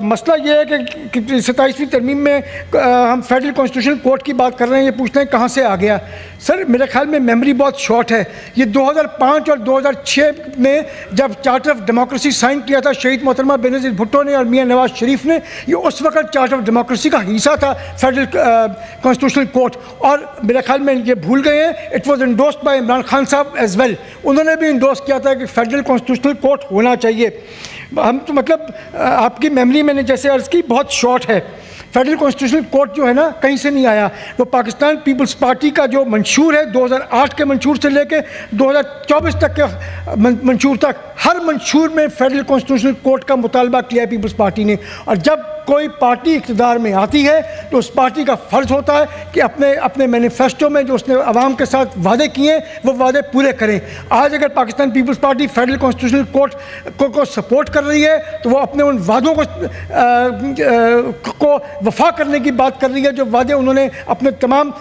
मसला ये है कि 27वीं तरमीम में हम फेडरल कॉन्स्टिट्यूशनल कोर्ट की बात कर रहे हैं, ये पूछते हैं कहाँ से आ गया। सर मेरे ख्याल में मेमोरी बहुत शॉर्ट है। ये 2005 और 2006 में जब चार्टर ऑफ डेमोक्रेसी साइन किया था शहीद मोहतरमा बेनज़ीर भुट्टो ने और मियां नवाज शरीफ ने, ये उस वक्त चार्टर ऑफ डेमोक्रेसी का हिस्सा था फेडरल कॉन्स्टिट्यूशनल कोर्ट, और मेरे ख्याल में ये भूल गए हैं। It was endorsed by Imran Khan साहब एज वेल, उन्होंने भी इंडोस किया था कि फेडरल कॉन्स्टिट्यूशनल कोर्ट होना चाहिए। हम तो मतलब आपकी मेमोरी मैंने जैसे अर्ज़ की बहुत शॉर्ट है। फेडरल कॉन्स्टिट्यूशनल कोर्ट जो है ना कहीं से नहीं आया, वो पाकिस्तान पीपल्स पार्टी का जो मंशूर है 2008 के मंशूर से लेके 2024 तक के मंशूर तक, हर मंशूर में फेडरल कॉन्स्टिट्यूशनल कोर्ट का मुतालबा किया है पीपल्स पार्टी ने। और जब कोई पार्टी इक़्तिदार में आती है तो उस पार्टी का फ़र्ज़ होता है कि अपने मैनिफेस्टो में जो उसने आवाम के साथ वादे किए वो वादे पूरे करें। आज अगर Pakistan peoples party federal constitutional court को सपोर्ट कर रही है तो वो अपने उन वादों को वफा करने की बात कर रही है जो वादे उन्होंने अपने तमाम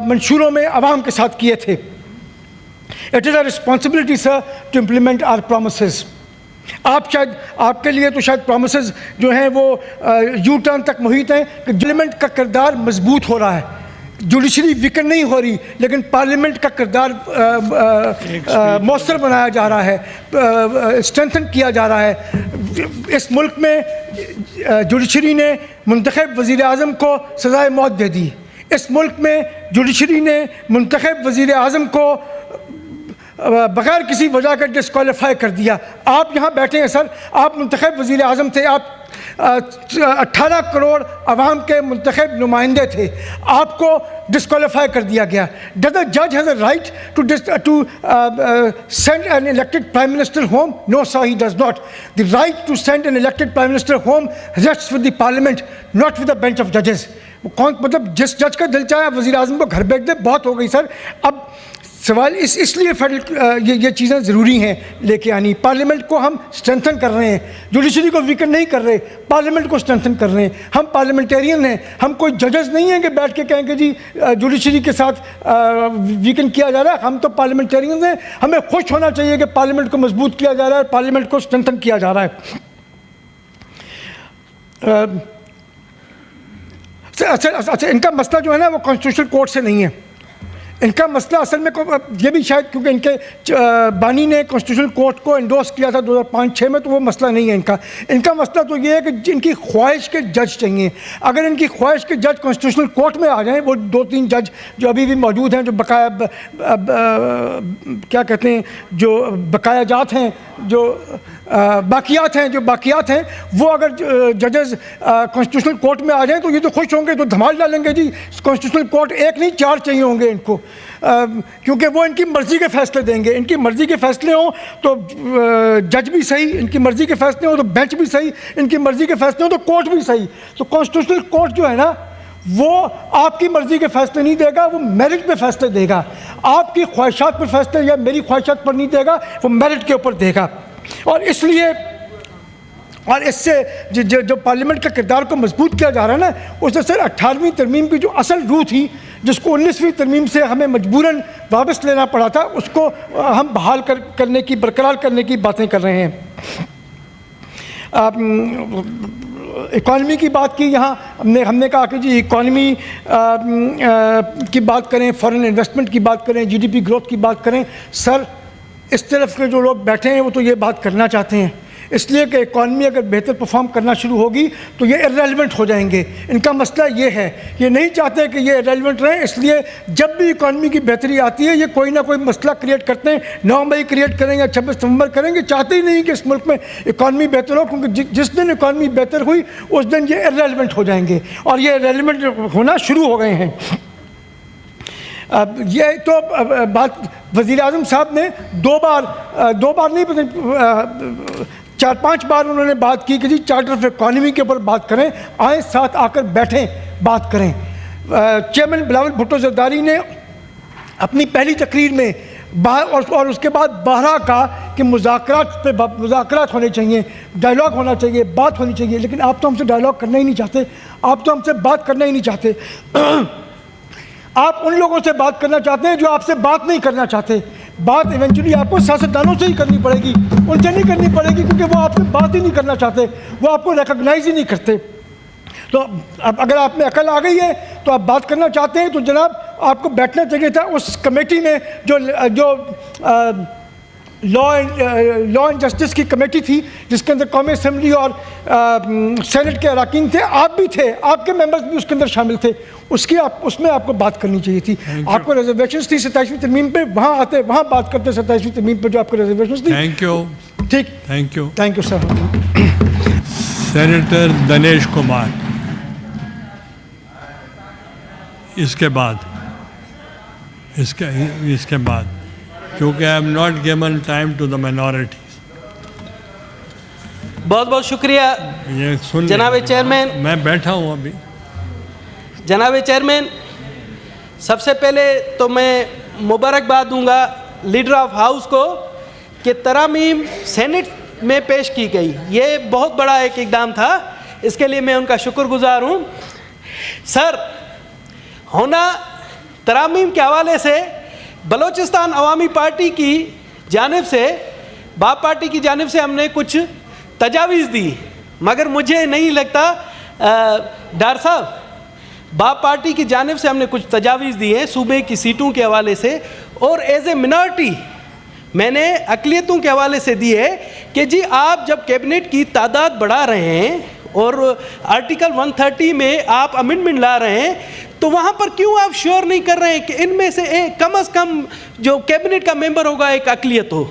मंशूरों में आवाम के साथ किए थे। It is a responsibility sir to implement our promises. आप शायद, आपके लिए तो शायद प्रोमिसेस जो हैं वो यू टर्न तक मुहित हैं कि पार्लियामेंट का किरदार मजबूत हो रहा है, जुडिशरी वीकन नहीं हो रही, लेकिन पार्लियामेंट का किरदार मौसर बनाया जा रहा है, स्ट्रेंथन किया जा रहा है। इस मुल्क में जुडिशरी ने मुंतखब वज़ीर आज़म को सज़ाए मौत दे दी। इस मुल्क में जुडिशरी ने मुंतखब वज़ीर आज़म को बग़ैर किसी वजह के डिस्क्वालीफाई कर दिया। आप यहाँ बैठे हैं सर, आप मुंतखब वज़ीर आज़म थे, आप 18 करोड़ आवाम के मुंतखब नुमाइंदे थे, आपको डिस्क्वालीफाई कर दिया गया। डज द जज has a right to send an elected prime minister home? No sir, he does not. The right to send an elected prime minister home rests with the parliament, not with the bench of जजेस। कौन, मतलब जिस जज का दिल चाहे वज़ीर आज़म को घर भेज दे, बहुत हो गई सर। अब सवाल इसलिए फेडरल ये चीज़ें ज़रूरी हैं लेके आनी। पार्लियामेंट को हम स्ट्रेंथन कर रहे हैं, जुडिशरी को वीकन नहीं कर रहे, पार्लियामेंट को स्ट्रेंथन कर रहे हैं। हम पार्लियामेंटेरियन हैं, हम कोई जजेस नहीं हैं कि बैठ के कहेंगे जी जुडिशरी के साथ वीकन किया जा रहा है। हम तो पार्लियामेंटेरियन हैं, हमें खुश होना चाहिए कि पार्लियामेंट को मजबूत किया जा रहा है, पार्लियामेंट को स्ट्रेंथन किया जा रहा है। अच्छा, इनका मसला जो है ना वो कॉन्स्टिट्यूशनल कोर्ट से नहीं है। इनका मसला असल में ये भी शायद क्योंकि इनके बानी ने कॉन्स्टिट्यूशनल कोर्ट को एंडोर्स किया था 2005-06 में, तो वो मसला नहीं है इनका। इनका मसला तो ये है कि इनकी ख्वाहिश के जज चाहिए। अगर इनकी ख्वाहिश के जज कॉन्स्टिट्यूशनल कोर्ट में आ जाएं, वो 2-3 जज जो अभी भी मौजूद हैं, जो बकाया क्या कहते हैं, जो बकायाजात हैं, जो बाकियात हैं, वो अगर जजेस कॉन्स्टिट्यूशनल कोर्ट में आ जाएं तो ये तो खुश होंगे, तो धमाल डालेंगे जी कॉन्स्टिट्यूशनल कोर्ट 1 नहीं 4 चाहिए होंगे इनको, क्योंकि वो इनकी मर्ज़ी के फ़ैसले देंगे। इनकी मर्ज़ी के फ़ैसले हों तो जज भी सही, इनकी मर्ज़ी के फ़ैसले हों तो बेंच भी सही, इनकी मर्ज़ी के फ़ैसले हों तो कोर्ट भी सही। तो कॉन्स्टिट्यूशनल कोर्ट जो है ना वो आपकी मर्ज़ी के फ़ैसले नहीं देगा, वो मेरिट पे फ़ैसले देगा। आपकी ख्वाहिशात पर फ़ैसले या मेरी ख्वाहिशात पर नहीं देगा, वो मेरिट के ऊपर देगा। और इसलिए और इससे जो पार्लियामेंट का किरदार को मजबूत किया जा रहा है ना, उससे सर 18वीं तरमीम की जो असल रूह थी, जिसको 19वीं तरमीम से हमें मजबूरन वापस लेना पड़ा था, उसको हम बहाल करने की, बरकरार करने की बातें कर रहे हैं। इकॉनमी की बात की, यहाँ हमने कहा कि जी इकॉनमी की बात करें, फॉरेन इन्वेस्टमेंट की बात करें, जीडीपी ग्रोथ की बात करें। सर, इस तरफ के जो लोग बैठे हैं वो तो ये बात करना चाहते हैं, इसलिए कि इकॉनमी अगर बेहतर परफॉर्म करना शुरू होगी तो ये इररेलेवेंट हो जाएंगे। इनका मसला ये है, ये नहीं चाहते कि ये इररेलेवेंट रहें, इसलिए जब भी इकॉनमी की बेहतरी आती है ये कोई ना कोई मसला क्रिएट करते हैं। 9 मई क्रिएट करेंगे या 26 नवंबर करेंगे, चाहते ही नहीं कि इस मुल्क में इकॉनमी बेहतर हो, क्योंकि जिस दिन इकॉनमी बेहतर हुई उस दिन ये इररेलेवेंट हो जाएंगे, और ये इररेलेवेंट होना शुरू हो गए हैं। ये तो बात वज़ीर आज़म साहब ने दो बार नहीं, 4-5 बार उन्होंने बात की कि जी चार्टर ऑफ इकॉनमी के ऊपर बात करें, आए साथ आकर बैठें, बात करें। चेयरमैन बिलावल भुट्टो ज़रदारी ने अपनी पहली तकरीर में और उसके बाद बारहा कहा कि मुज़ाकरात होने चाहिए, डायलॉग होना चाहिए, बात होनी चाहिए, लेकिन आप तो हमसे डायलॉग करना ही नहीं चाहते, आप तो हमसे बात करना ही नहीं चाहते। आप उन लोगों से बात करना चाहते हैं जो आपसे बात नहीं करना चाहते। बात इवेंचुअली आपको सियासतदानों से ही करनी पड़ेगी, उनसे नहीं करनी पड़ेगी, क्योंकि वो आपसे बात ही नहीं करना चाहते, वो आपको रिकॉग्नाइज ही नहीं करते। तो अब अगर आप में अकल आ गई है तो आप बात करना चाहते हैं तो जनाब आपको बैठना चाहिए था उस कमेटी में जो लॉ एंड जस्टिस की कमेटी थी, जिसके अंदर कौमी असम्बली और सेनेट के अरकान थे, आप भी थे, आपके मेंबर्स भी उसके अंदर शामिल थे, उसमें आपको बात करनी चाहिए थी। आपको रिजर्वेशंस थी 27वीं तरमीम पे, वहाँ आते, वहाँ बात करते 27वीं तरमीम पे जो आपको रिजर्वेशंस थी। Thank you. ठीक, thank you sir. Senator Dinesh Kumar, इसके बाद क्योंकि I am not given time to the minorities. बहुत बहुत शुक्रिया ये सुन जनाब चेयरमैन। मैं बैठा हूँ अभी। जनाब चेयरमैन, सबसे पहले तो मैं मुबारकबाद दूंगा लीडर ऑफ हाउस को कि तरामीम सेनेट में पेश की गई, ये बहुत बड़ा एक इकदाम था, इसके लिए मैं उनका शुक्रगुजार हूँ। सर, होना तरामीम के हवाले से बलूचिस्तान अवामी पार्टी की जानिब से, बाप पार्टी की जानिब से हमने कुछ तजावीज़ दी, मगर मुझे नहीं लगता डार साहब, बाप पार्टी की जानिब से हमने कुछ तजावीज़ दी हैं सूबे की सीटों के हवाले से, और एज ए मिनॉरिटी मैंने अक़लियतों के हवाले से दी है कि जी आप जब कैबिनेट की तादाद बढ़ा रहे हैं और आर्टिकल 130 में आप अमेंडमेंट ला रहे हैं, तो वहाँ पर क्यों आप श्योर नहीं कर रहे हैं कि इनमें से एक कम से कम जो कैबिनेट का मेंबर होगा एक अक़लियत हो?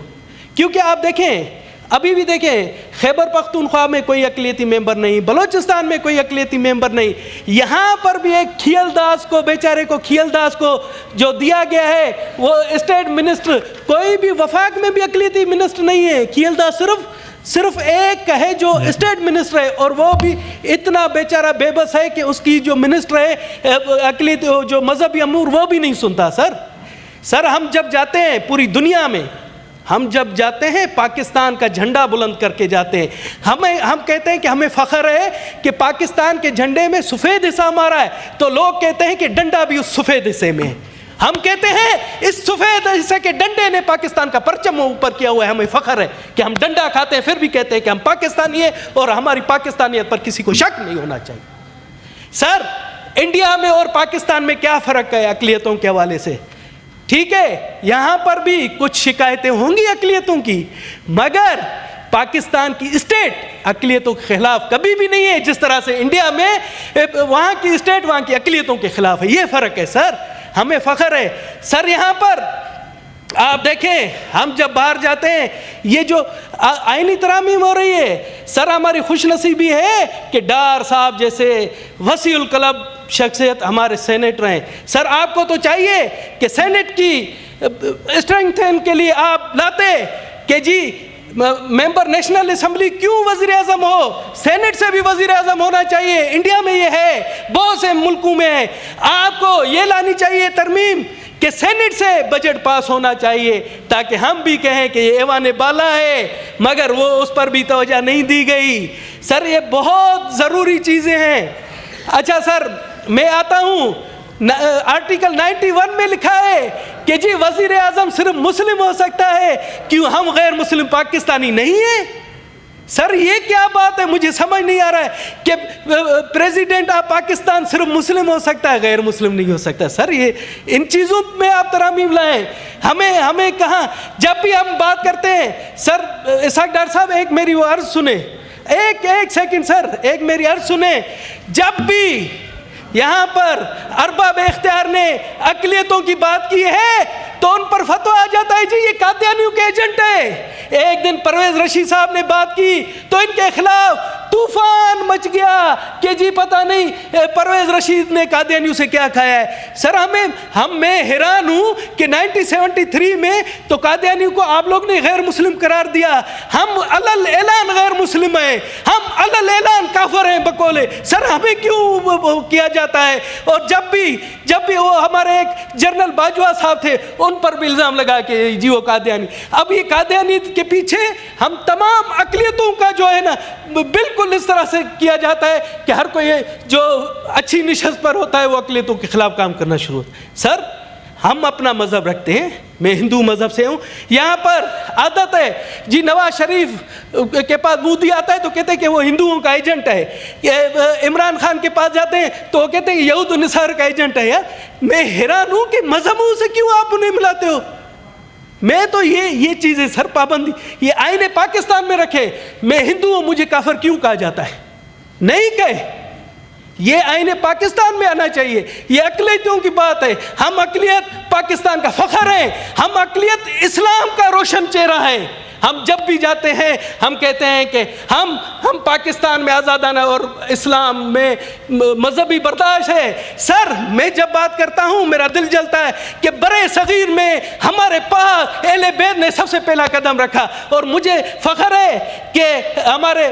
क्योंकि आप देखें, अभी भी देखें, खैबर पख्तूनख्वा में कोई अक़लियती मेंबर नहीं, बलूचिस्तान में कोई अक़लियती मेंबर नहीं, यहाँ पर भी एक खियलदास को, बेचारे को खियलदास को जो दिया गया है वो स्टेट मिनिस्टर, कोई भी वफाक में भी अक़लियती मिनिस्टर नहीं है, खियलदास सिर्फ एक है जो स्टेट मिनिस्टर है, और वो भी इतना बेचारा बेबस है कि उसकी जो मिनिस्टर है अक़लियत जो मजहबी अमूर वो भी नहीं सुनता। सर हम जब जाते हैं पूरी दुनिया में, हम जब जाते हैं पाकिस्तान का झंडा बुलंद करके जाते हैं, हम कहते हैं कि हमें फ़ख्र है कि पाकिस्तान के झंडे में सफ़ेद हिस्सा हमारा है, तो लोग कहते हैं कि डंडा भी उस सफ़ेद हिस्से में है। हम कहते हैं इस सफ़ेद हिस्से के डंडे ने पाकिस्तान का परचम ऊपर किया हुआ है, हमें फ़ख्र है कि हम डंडा खाते हैं, फिर भी कहते हैं कि हम पाकिस्तानी हैं और हमारी पाकिस्तानियत पर किसी को शक नहीं होना चाहिए। सर, इंडिया में और पाकिस्तान में क्या फ़र्क है अक़लियतों के हवाले से? ठीक है, यहाँ पर भी कुछ शिकायतें होंगी अक़लियतों की, मगर पाकिस्तान की स्टेट अक़लियतों के खिलाफ कभी भी नहीं है, जिस तरह से इंडिया में वहाँ की स्टेट वहाँ की अक़लियतों के खिलाफ है। ये फ़र्क है सर, हमें फ़ख्र है। सर, यहाँ पर आप देखें, हम जब बाहर जाते हैं, ये जो आईनी तरामीम हो रही है, सर हमारी खुशनसीबी है कि डार साहब जैसे वसीउल कलब शख्सियत हमारे सेनेटर हैं। सर, आपको तो चाहिए कि सेनेट की स्ट्रेंथन के लिए आप लाते कि जी मेंबर नेशनल असम्बली क्यों वज़ीर आज़म हो, सेनेट से भी वज़ीर आज़म होना चाहिए। इंडिया में ये है, बहुत से मुल्कों में है। आपको ये लानी चाहिए तरमीम कि सेनेट से बजट पास होना चाहिए, ताकि हम भी कहें कि ये ऐवान बाला है, मगर वो उस पर भी तवज्जो नहीं दी गई। सर, ये बहुत ज़रूरी चीज़ें हैं। अच्छा सर, मैं आता हूँ आर्टिकल 91 में लिखा है कि जी वजीर आजम सिर्फ मुस्लिम हो सकता है, क्यों हम गैर मुस्लिम पाकिस्तानी नहीं है? सर ये क्या बात है, मुझे समझ नहीं आ रहा है कि प्रेसिडेंट ऑफ पाकिस्तान सिर्फ मुस्लिम हो सकता है, गैर मुस्लिम नहीं हो सकता। सर ये इन चीज़ों में आप तरामीम लाएं, हमें कहाँ, जब भी हम बात करते हैं। सर इसाक डार साहब एक मेरी वो अर्ज सुने, एक सेकंड सर, एक मेरी अर्ज सुने। जब भी यहाँ पर अरबाब इख्तियार ने अक़लियतों की बात की है तो उन पर फतवा आ जाता है जी ये कादियानियों के एजेंट है। एक दिन परवेज रशीद साहब ने बात की तो इनके खिलाफ तूफान मच गया कि जी पता नहीं परवेज रशीद ने कादियानियों से क्या खाया है। सर मैं हैरान हूँ कि 1973 में तो कादियानियों को आप लोग ने गैर मुस्लिम करार दिया, हम अलल ऐलान गैर मुस्लिम हैं, हम अलल ऐलान काफिर हैं बकौले। सर हमें क्यों किया जाता है? और जब भी वो हमारे एक जनरल बाजवा साहब थे उन पर भी इल्ज़ाम लगा के जी वो कादियानी। अब ये कादियानी के पीछे हम तमाम अक़लियतों का जो है ना बिल्कुल इस तरह से किया जाता है कि हर कोई जो अच्छी निशस्त पर होता है वो अक़लियतों के खिलाफ काम करना शुरू होता है। सर हम अपना मज़हब रखते हैं, मैं हिंदू मज़हब से हूँ। यहाँ पर आदत है जी नवाज शरीफ के पास मोदी आता है तो कहते हैं कि वो हिंदुओं का एजेंट है, इमरान खान के पास जाते हैं तो वो कहते हैं यहूद निसार का एजेंट है। यार मैं हैरान हूँ कि मज़हबों से क्यों आप उन्हें मिलाते हो? मैं तो ये चीज़ें सर पाबंदी ये आईने पाकिस्तान में रखे, मैं हिंदू हूँ मुझे काफिर क्यों कहा जाता है? नहीं कहे, ये आईने पाकिस्तान में आना चाहिए। ये अक़लियतों की बात है, हम अक़लियत पाकिस्तान का फ़ख्र है, हम अक़लियत इस्लाम का रोशन चेहरा है। हम जब भी जाते हैं हम कहते हैं कि हम पाकिस्तान में आज़ादाना और इस्लाम में मजहबी बर्दाश्त है। सर मैं जब बात करता हूँ मेरा दिल जलता है कि बरे सगीर में हमारे पास अहले बैत ने सबसे पहला कदम रखा और मुझे फ़ख्र है कि हमारे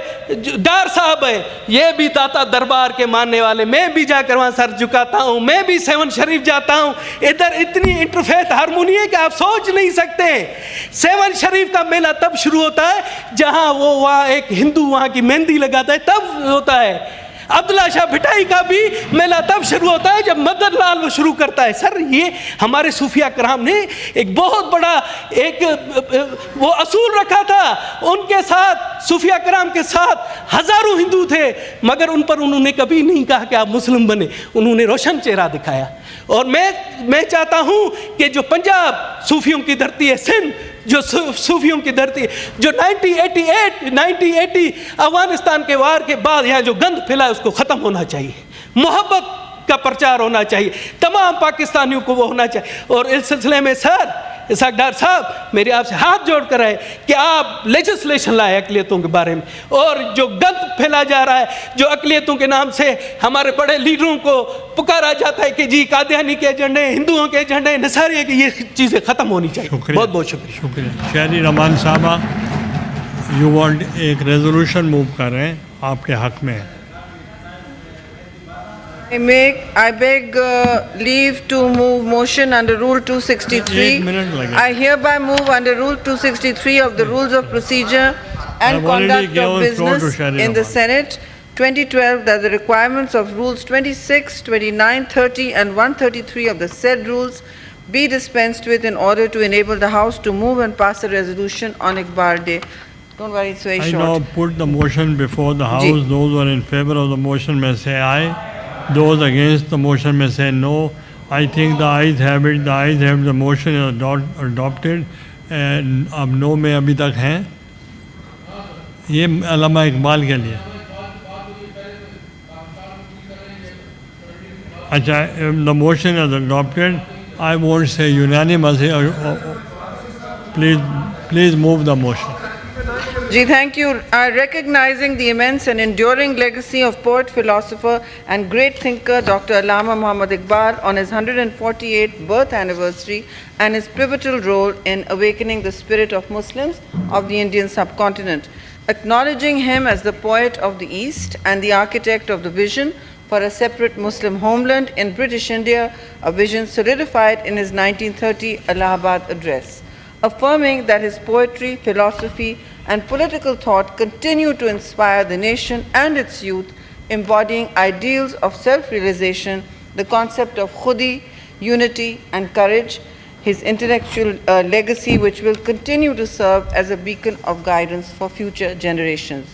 डार साहब है ये भी दाता दरबार के मानने वाले, मैं भी जाकर वहाँ सर झुकाता हूँ, मैं भी सेवन शरीफ जाता हूँ। इधर इतनी इंटरफेथ हारमोनी है कि आप सोच नहीं सकते। सेवन शरीफ का मेला तब शुरू होता है जहां वो वहाँ एक हिंदू वहाँ की मेहंदी लगाता है तब होता है। अब्दुल्ला शाह भिटाई का भी मेला तब शुरू होता है जब मदन लाल वो शुरू करता है। सर ये हमारे सूफिया कराम ने एक बहुत बड़ा एक वो असूल रखा था, उनके साथ सूफिया कराम के साथ हज़ारों हिंदू थे मगर उन पर उन्होंने कभी नहीं कहा कि आप मुस्लिम बने, उन्होंने रोशन चेहरा दिखाया। और मैं चाहता हूँ कि जो पंजाब सूफियों की धरती है, सिंध जो सूफियों की धरती है, जो 1980 अफगानिस्तान के वार के बाद यहाँ जो गंद फैला है उसको ख़त्म होना चाहिए, मोहब्बत का प्रचार होना चाहिए, तमाम पाकिस्तानियों को वो होना चाहिए। और इस सिलसिले में सर इसाक डार साहब मेरे आपसे हाथ जोड़ कर है कि आप लेजिस्लेशन लाए अक़लियतों के बारे में, और जो गंद फैला जा रहा है, जो अक़लियतों के नाम से हमारे बड़े लीडरों को पुकारा जाता है कि जी कादियानी के एजेंडे, हिंदुओं के एजेंडे, नसारी की, ये चीज़ें ख़त्म होनी चाहिए। बहुत बहुत शुक्रिया। शहरी रमान साहबा यू वांट एक रेजोल्यूशन मूव कर रहे हैं, आपके हक में है। I beg leave to move motion under Rule 263. I hereby move under Rule 263 of the Rules of Procedure and Conduct of Business in the Senate 2012 that the requirements of Rules 26, 29, 30 and 133 of the said rules be dispensed with in order to enable the House to move and pass a resolution on Iqbal Day. Don't worry, it's very short. I now put the motion before the House. Those who are in favor of the motion may say aye. Those against the motion may say no. I think the ayes have it. The ayes have the motion is adopted. And अब no में अभी तक हैं। ये अल्लामा इकबाल के लिए। अच्छा, the motion is adopted. I won't say unanimous. Please move the motion. Ji, thank you. Recognizing the immense and enduring legacy of poet, philosopher and great thinker Dr. Allama Muhammad Iqbal on his 148th birth anniversary and his pivotal role in awakening the spirit of Muslims of the Indian subcontinent. Acknowledging him as the poet of the East and the architect of the vision for a separate Muslim homeland in British India, a vision solidified in his 1930 Allahabad address. Affirming that his poetry, philosophy, and political thought continue to inspire the nation and its youth, embodying ideals of self-realization, the concept of khudi, unity and courage, his intellectual legacy which will continue to serve as a beacon of guidance for future generations.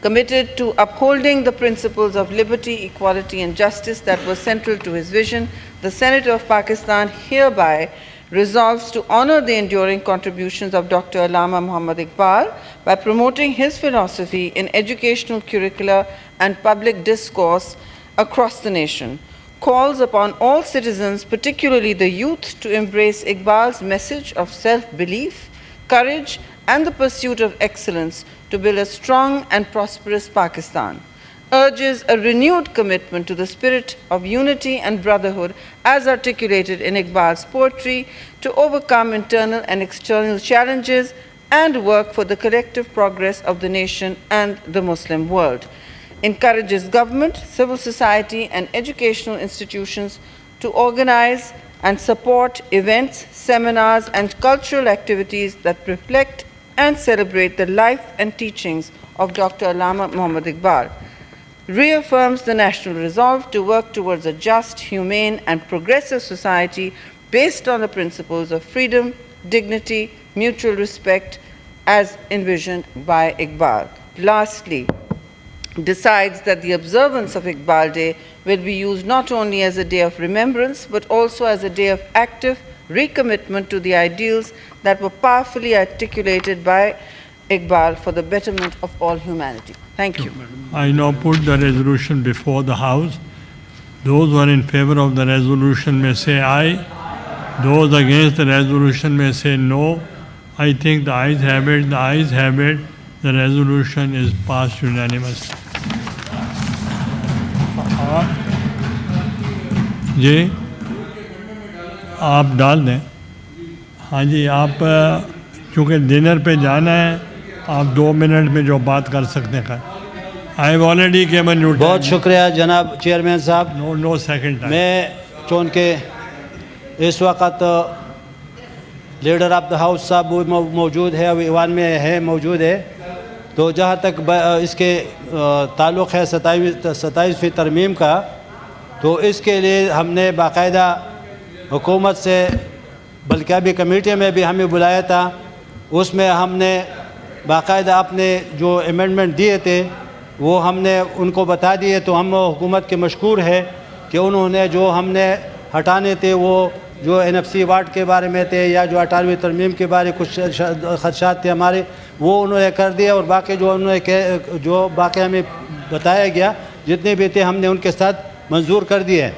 Committed to upholding the principles of liberty, equality and justice that were central to his vision, the Senate of Pakistan hereby resolves to honor the enduring contributions of Dr. Allama Muhammad Iqbal by promoting his philosophy in educational curricula and public discourse across the nation. Calls upon all citizens, particularly the youth, to embrace Iqbal's message of self-belief, courage and the pursuit of excellence to build a strong and prosperous Pakistan. Urges a renewed commitment to the spirit of unity and brotherhood as articulated in Iqbal's poetry to overcome internal and external challenges and work for the collective progress of the nation and the Muslim world. Encourages government, civil society and educational institutions to organize and support events, seminars and cultural activities that reflect and celebrate the life and teachings of Dr. Allama Muhammad Iqbal. Reaffirms the national resolve to work towards a just, humane and progressive society based on the principles of freedom, dignity, mutual respect as envisioned by Iqbal. Lastly, decides that the observance of Iqbal Day will be used not only as a day of remembrance but also as a day of active recommitment to the ideals that were powerfully articulated by Iqbal for the betterment of all humanity. Thank you. I now put the resolution before the House. Those who are in favor of the resolution may say aye. Those against the resolution may say no. I think the ayes have it. The ayes have it. The resolution is passed unanimously. जी आप डाल दें. हाँ जी, आप चूँकि dinner पे जाना है, आप 2 मिनट में जो बात कर सकते हैं. I have already given you. बहुत शुक्रिया जनाब चेयरमैन साहब. No second time. मैं चूँकि इस वक्त लीडर ऑफ द हाउस साहब मौजूद है, ईवान में है मौजूद है, तो जहाँ तक इसके ताल्लुक़ है 27वीं तरमीम का, तो इसके लिए हमने बाकायदा हुकूमत से, बल्कि अभी कमेटी में भी हमें बुलाया था, उसमें हमने बाकायदा अपने जो अमेंडमेंट दिए थे वो हमने उनको बता दिए. तो हम हुकूमत के मशकूर है कि उन्होंने जो हमने हटाने थे वो जो NFC वार्ड के बारे में थे या जो 18वीं तरमीम के बारे कुछ खदशात थे हमारे, वो उन्होंने कर दिया. और बाकी जो उन्होंने जो बाकी हमें बताया गया जितने भी थे हमने उनके साथ मंजूर कर दिए.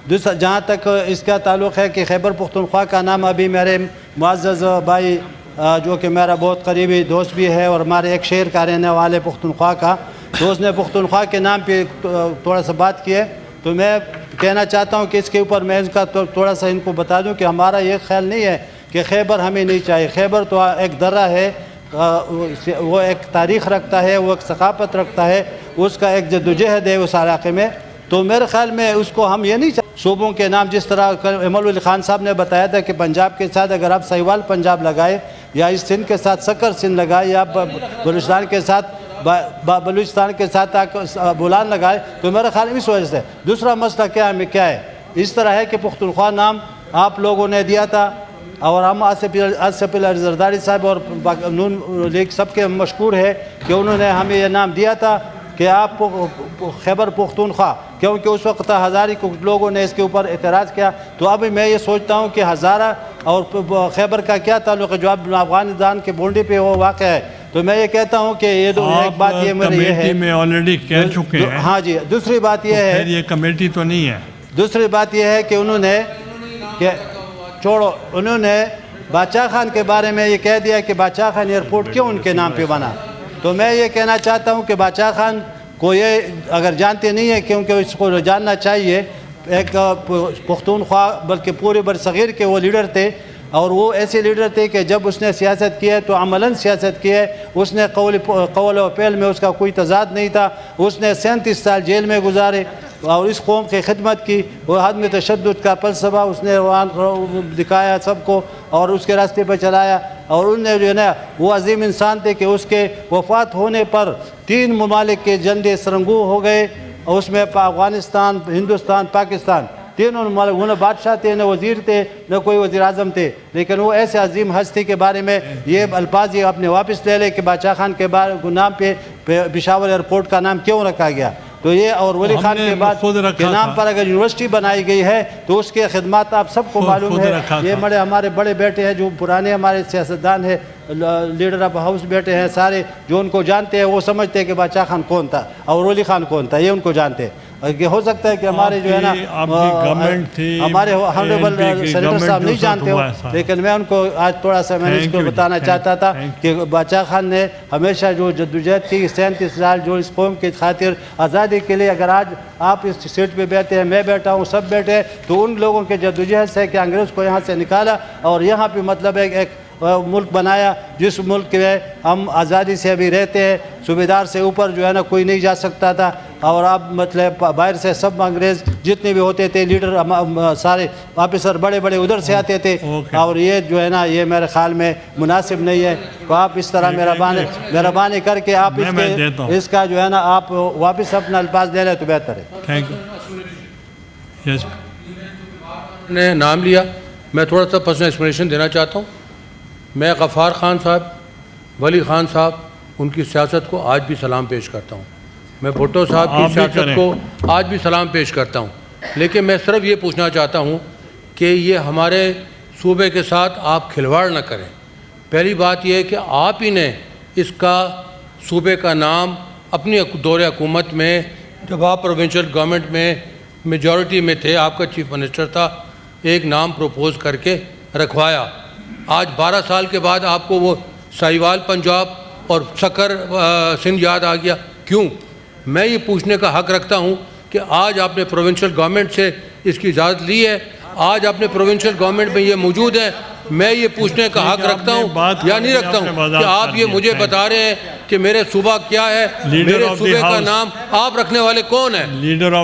दूसरा जहाँ तक इसका ताल्लुक़ है कि खैबर पुख्तनख्वा का नाम अभी मेरे मुअज़्ज़ज़ भाई जो कि मेरा बहुत करीबी दोस्त भी है और हमारे एक शहर का रहने वाले पुख्तनख्वा का, तो उसने पुख्तनख्वा के नाम पे थोड़ा सा बात की है. तो मैं कहना चाहता हूँ कि इसके ऊपर मैं इसका थोड़ा सा इनको बता दूँ कि हमारा ये ख्याल नहीं है कि खैबर हमें नहीं चाहिए. खैबर तो एक दर्रा है, वो एक तारीख़ रखता है, वो एक सकाफ़त रखता है, उसका एक जद्दोजहद है उस इलाके में. तो मेरे ख्याल में उसको हम ये नहीं सूबों के नाम, जिस तरह इमरुल खान साहब ने बताया था कि पंजाब के साथ अगर आप साहिवाल पंजाब लगाए या इस सिंध के साथ सकर सिंध लगाए या बलूचिस्तान के साथ बलूचिस्तान के साथ बोलान लगाए, तो मेरा ख्याल इस वजह से. दूसरा मसला क्या है, इस तरह है कि पुख्तनख्वा नाम आप लोगों ने दिया था और हम आसिफ अली जरदारी साहब और नून लीग सबके मशकूर है कि उन्होंने हमें यह नाम दिया था कि आप खैबर पुख्तनख्वा, क्योंकि उस वक्त हज़ारी कुछ लोगों ने इसके ऊपर एतराज़ किया. तो अभी मैं ये सोचता हूँ कि हज़ारा और खैबर का क्या ताल्लुक़ है, जो अब अफ़गानिस्तान के बॉर्डर पे वो वाक़ है. तो मैं ये कहता हूँ कि ये एक बात ये मेरी ये है, में ऑलरेडी कह चुके हैं. हाँ जी. दूसरी बात ये है, ये कमेटी तो नहीं है. दूसरी बात ये है कि उन्होंने बादशाह खान के बारे में ये कह दिया कि बादशाह खान एयरपोर्ट क्यों उनके नाम पे बना. तो मैं ये कहना चाहता हूँ कि बादशाह खान को ये अगर जानते नहीं है, क्योंकि इसको जानना चाहिए, एक पुख्तनख्वा बल्कि पूरे बरसग़ीर के वो लीडर थे और वो ऐसे लीडर थे कि जब उसने सियासत की है तो अमलन सियासत की है. उसने कौल व फ़ेल में उसका कोई तज़ाद नहीं था. उसने 37 साल जेल में गुजारे और इस कौम की खिदमत की. वो हदम तशद्दुद का फ़लसफ़ा उसने दिखाया सबको और उसके रास्ते पर चलाया. और उनने जो है ना, वो अजीम इंसान थे कि उसके वफ़ात होने पर 3 ममालिक के झंडे सरंगू हो गए और उसमें अफ़गानिस्तान, हिंदुस्तान, पाकिस्तान तीनों मुल्क, न बादशाह थे, न वज़ीर थे, न कोई वज़ीर आज़म थे, लेकिन वो ऐसे अजीम हस्ती के बारे में ये अल्फाज ये अपने वापस ले ले कि बादशाह खान के नाम पे पेशावर एयरपोर्ट का नाम क्यों रखा गया। तो ये और वली खान के बाद के नाम पर अगर यूनिवर्सिटी बनाई गई है तो उसके खिदमत आप सबको मालूम है। ये हमारे बड़े बेटे हैं जो पुराने हमारे सियासतदान है, लीडर ऑफ हाउस बेटे हैं सारे, जो उनको जानते हैं, वो समझते हैं कि बादशाह खान कौन था और वली खान कौन था, ये उनको जानते हैं। हो सकता है कि हमारे जो है ना हमारे ऑनरेबल सेनेटर साहब नहीं जानते हो, लेकिन मैं उनको आज थोड़ा सा मैंने इसको बताना चाहता था कि बादशाह खान ने हमेशा जो जद्दोजहद की 37 साल जो इस कौम की खातिर आज़ादी के लिए, अगर आज आप इस सीट पे बैठे हैं, मैं बैठा हूँ, सब बैठे हैं, तो उन लोगों के जद्दोजहद से कि अंग्रेज़ को यहाँ से निकाला और यहाँ पे मतलब एक मुल्क बनाया जिस मुल्क में हम आज़ादी से अभी रहते हैं। सूबेदार से ऊपर जो है ना कोई नहीं जा सकता था, और अब मतलब बाहर से सब अंग्रेज़ जितने भी होते थे लीडर सारे ऑफिसर बड़े बड़े उधर से आते थे, और ये जो है ना ये मेरे ख्याल में मुनासिब नहीं है। तो आप इस तरह मेहरबानी करके आप इसका जो है ना आप वापस अपना अल्फाज ले लें तो बेहतर है। Thank you. ने नाम लिया, मैं थोड़ा सा पर्सनल एक्सप्लेनेशन देना चाहता हूँ। मैं गफ़ार ख़ान साहब, वली ख़ान साहब, उनकी सियासत को आज भी सलाम पेश करता हूँ। मैं भुट्टो साहब की सियासत को आज भी सलाम पेश करता हूँ, लेकिन मैं सिर्फ ये पूछना चाहता हूँ कि ये हमारे सूबे के साथ आप खिलवाड़ न करें। पहली बात यह है कि आप ही ने इसका सूबे का नाम अपनी दौरे हुकूमत में, जब आप प्रोविंशियल गवर्नमेंट में मेजॉरिटी में थे, आपका चीफ मिनिस्टर था, एक नाम प्रपोज़ करके रखवाया। आज 12 साल के बाद आपको वो साहिवाल पंजाब और सकर सिंध याद आ गया, क्यों? मैं ये पूछने का हक़ रखता हूँ कि आज आपने प्रोविंशियल गवर्नमेंट से इसकी इजाज़त ली है, आज आपने प्रोविंशियल गवर्नमेंट में ये मौजूद है। मैं ये पूछने का हक़ रखता हूँ या नहीं रखता हूँ कि आप ये मुझे बता रहे हैं कि मेरे सूबा क्या है, मेरे सूबे का नाम आप रखने वाले कौन है?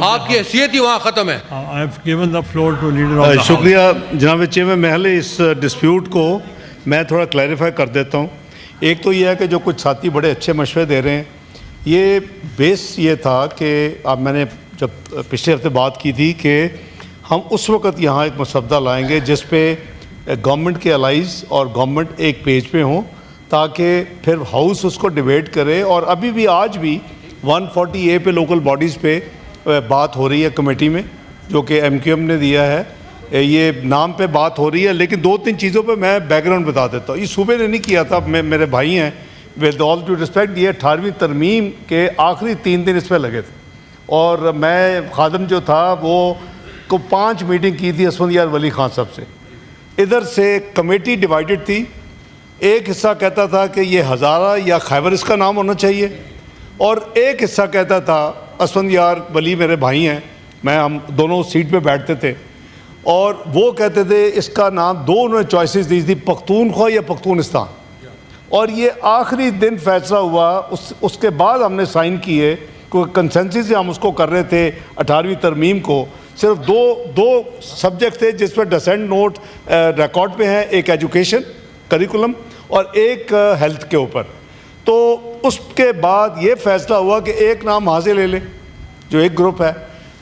आपकी हैसियत ही वहाँ ख़त्म है। शुक्रिया जनाब चेयरमैन। महले इस डिस्प्यूट को मैं थोड़ा क्लैरिफाई कर देता हूँ। एक तो ये है कि जो कुछ साथी बड़े अच्छे मशवरे दे रहे हैं, ये बेस ये था कि अब मैंने जब पिछले हफ्ते बात की थी कि हम उस वक़्त यहाँ एक मसवदा लाएंगे जिस पे गवर्नमेंट के अलाइज और गवर्नमेंट एक पेज पे हों, ताकि फिर हाउस उसको डिबेट करे। और अभी भी आज भी 140A पे लोकल बॉडीज़ पे बात हो रही है कमेटी में, जो कि MQM ने दिया है, ये नाम पे बात हो रही है। लेकिन 2-3 चीज़ों पे मैं बैकग्राउंड बता देता हूँ। ये सूबे ने नहीं किया था, मेरे भाई हैं, विद ऑल ड्यू रिस्पेक्ट, ये 18वीं तरमीम के आखिरी 3 दिन इस पर लगे थे, और मैं खादम जो था वो को 5 मीटिंग की थी असफंद यार वली खान साहब से। इधर से कमेटी डिवाइडेड थी, एक हिस्सा कहता था कि ये हज़ारा या खैबर इसका नाम होना चाहिए, और एक हिस्सा कहता था, असफंद यार वली मेरे भाई हैं, हम दोनों सीट पे बैठते थे, और वो कहते थे इसका नाम, दो उन्होंने चॉइसेस दी थी, पख्तूनख्वा या पख्तूनिस्तान। और ये आखिरी दिन फैसला हुआ, उसके बाद हमने साइन किए, क्योंकि कंसेंसस से हम उसको कर रहे थे 18वीं तरमीम को। सिर्फ दो सब्जेक्ट थे जिस पर डिसेंट नोट रिकॉर्ड पे हैं, एक एजुकेशन करिकुलम और एक हेल्थ के ऊपर। तो उसके बाद ये फैसला हुआ कि एक नाम वहाँ से ले ले जो एक ग्रुप है,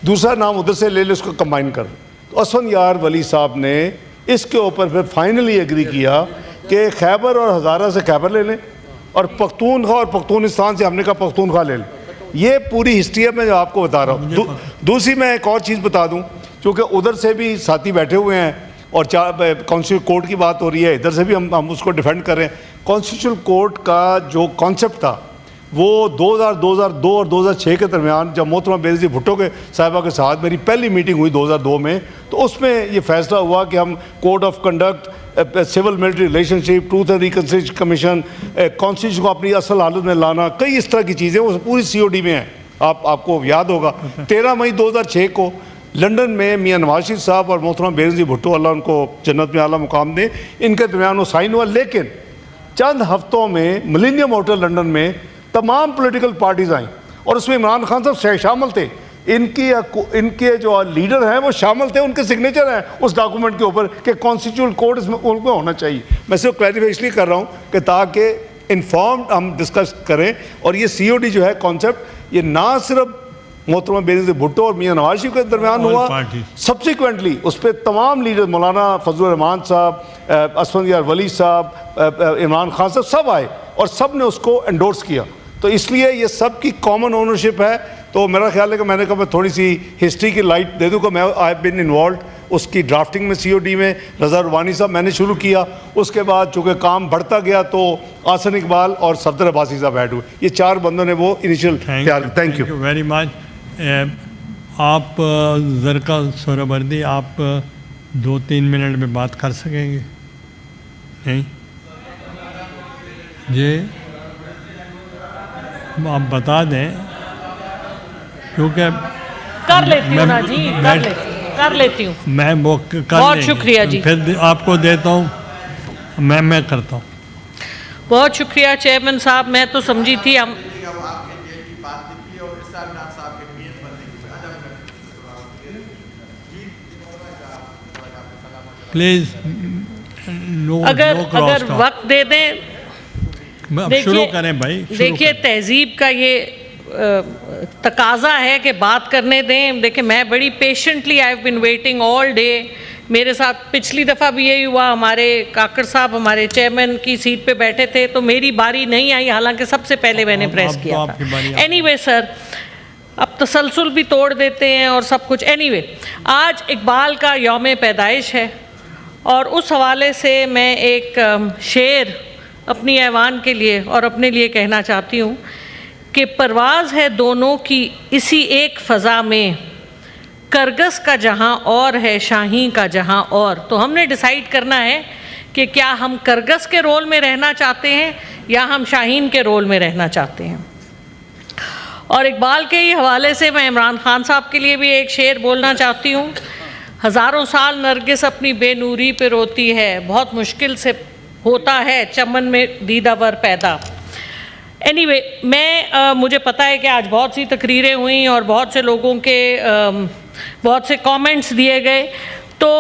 दूसरा नाम उधर से ले ले, उसको कंबाइन कर। तो असफंद यार वली साहब ने इसके ऊपर फिर फाइनली एग्री किया कि खैबर और हज़ारा से खैबर ले लें, और पख्तूनख्वा और पख्तूनिस्तान से हमने कहा पख्तूनख्वा ले लें। ये पूरी हिस्ट्री है, मैं जो आपको बता रहा हूँ। दूसरी मैं एक और चीज़ बता दूँ, क्योंकि उधर से भी साथी बैठे हुए हैं और कॉन्स्टिट्यूशनल कोर्ट की बात हो रही है, इधर से भी हम उसको डिफेंड कर रहे हैं। कॉन्स्टिट्यूशनल कोर्ट का जो कॉन्सेप्ट था वो 2002 और 2006 के दरमियान, जब मोहतरमा बेनज़ीर भुट्टो के साहिबा के साथ मेरी पहली मीटिंग हुई 2002 में, तो उसमें ये फैसला हुआ कि हम code of conduct, civil military relationship, truth and reconciliation commission, constitution को अपनी असल हालत में लाना, कई इस तरह की चीज़ें वो पूरी COD में हैं। आपको याद होगा 13 मई 2006 को लंदन में मियाँ नवाज शरीफ साहब और मोहतरमा बेनज़ीर भुट्टो, अल्लाह उनको जन्नत में आला मुकाम दे, इनके दरमियान वो साइन हुआ। लेकिन चंद हफ्तों में मिलेनियम होटल लंदन में तमाम पॉलिटिकल पार्टीज़ आई, और उसमें इमरान खान साहब शामिल थे। इनके जो लीडर हैं वो शामिल थे, उनके सिग्नेचर हैं उस डॉक्यूमेंट के ऊपर कि कॉन्स्टिट्यूशनल कोड इसमें उनमें होना चाहिए। मैं सिर्फ क्लैरिफाई इसलिए कर रहा हूँ कि ताकि इन्फॉर्म्ड हम डिस्कस करें। और ये COD जो है कॉन्सेप्ट, ये ना सिर्फ मोहतरमा बेनज़ीर भुट्टो और मियाँ नवाज शरीफ के दरमियान All हुआ। parties. सब्सिक्वेंटली उस पर तमाम लीडर, मौलाना फजल रहमान साहब, असफंदियार वली साहब, इमरान खान साहब, सब आए और सब ने उसको एंडोर्स किया। तो इसलिए ये सब की कॉमन ओनरशिप है। तो मेरा ख्याल है कि मैंने कहा मैं थोड़ी सी हिस्ट्री की लाइट दे दूँ कि मैं आई हैव बीन इन्वॉल्व उसकी ड्राफ्टिंग में। COD में रज़ा रुबानी साहब मैंने शुरू किया, उसके बाद चूँकि काम बढ़ता गया तो आसन इकबाल और सफदर अब्बासी साहब ऐड हुए। ये 4 बंदों ने वो इनिशियल तैयार। Thank you very much. आप ज़रका सोहरावर्दी, आप 2-3 मिनट में बात कर सकेंगे? नहीं जी, आप बता दें क्योंकि कर लेती हूँ ना जी, कर लेती हूँ। मैं वो कर बहुत लेंगे। शुक्रिया जी। फिर आपको देता हूँ, मैं करता हूँ। बहुत शुक्रिया चेयरमैन साहब। मैं तो समझी थी हम प्लीज अगर वक्त दे दें। शुरू करें भाई। देखिए, तहजीब का ये तकाजा है कि बात करने दें। देखिए, मैं बड़ी patiently I have been waiting all day. मेरे साथ पिछली दफ़ा भी यही हुआ, हमारे काकड़ साहब हमारे चेयरमैन की सीट पे बैठे थे तो मेरी बारी नहीं आई, हालांकि सबसे पहले मैंने प्रेस किया था। एनीवे सर, अब तसलसल भी तोड़ देते हैं और सब कुछ। एनीवे, आज इकबाल का यौम पैदाइश है और उस हवाले से मैं एक शेर अपनी ऐवान के लिए और अपने लिए कहना चाहती हूँ कि परवाज़ है दोनों की इसी एक फ़ज़ा में, करगस का जहाँ और है शाहीन का जहाँ और। तो हमने डिसाइड करना है कि क्या हम करगस के रोल में रहना चाहते हैं या हम शाहीन के रोल में रहना चाहते हैं। और इकबाल के ही हवाले से मैं इमरान खान साहब के लिए भी एक शेर बोलना चाहती हूँ। हज़ारों साल नरगिस अपनी बेनूरी पे रोती है, बहुत मुश्किल से होता है चमन में दीदावर पैदा। एनीवे, मैं मुझे पता है कि आज बहुत सी तकरीरें हुई और बहुत से लोगों के बहुत से कमेंट्स दिए गए। तो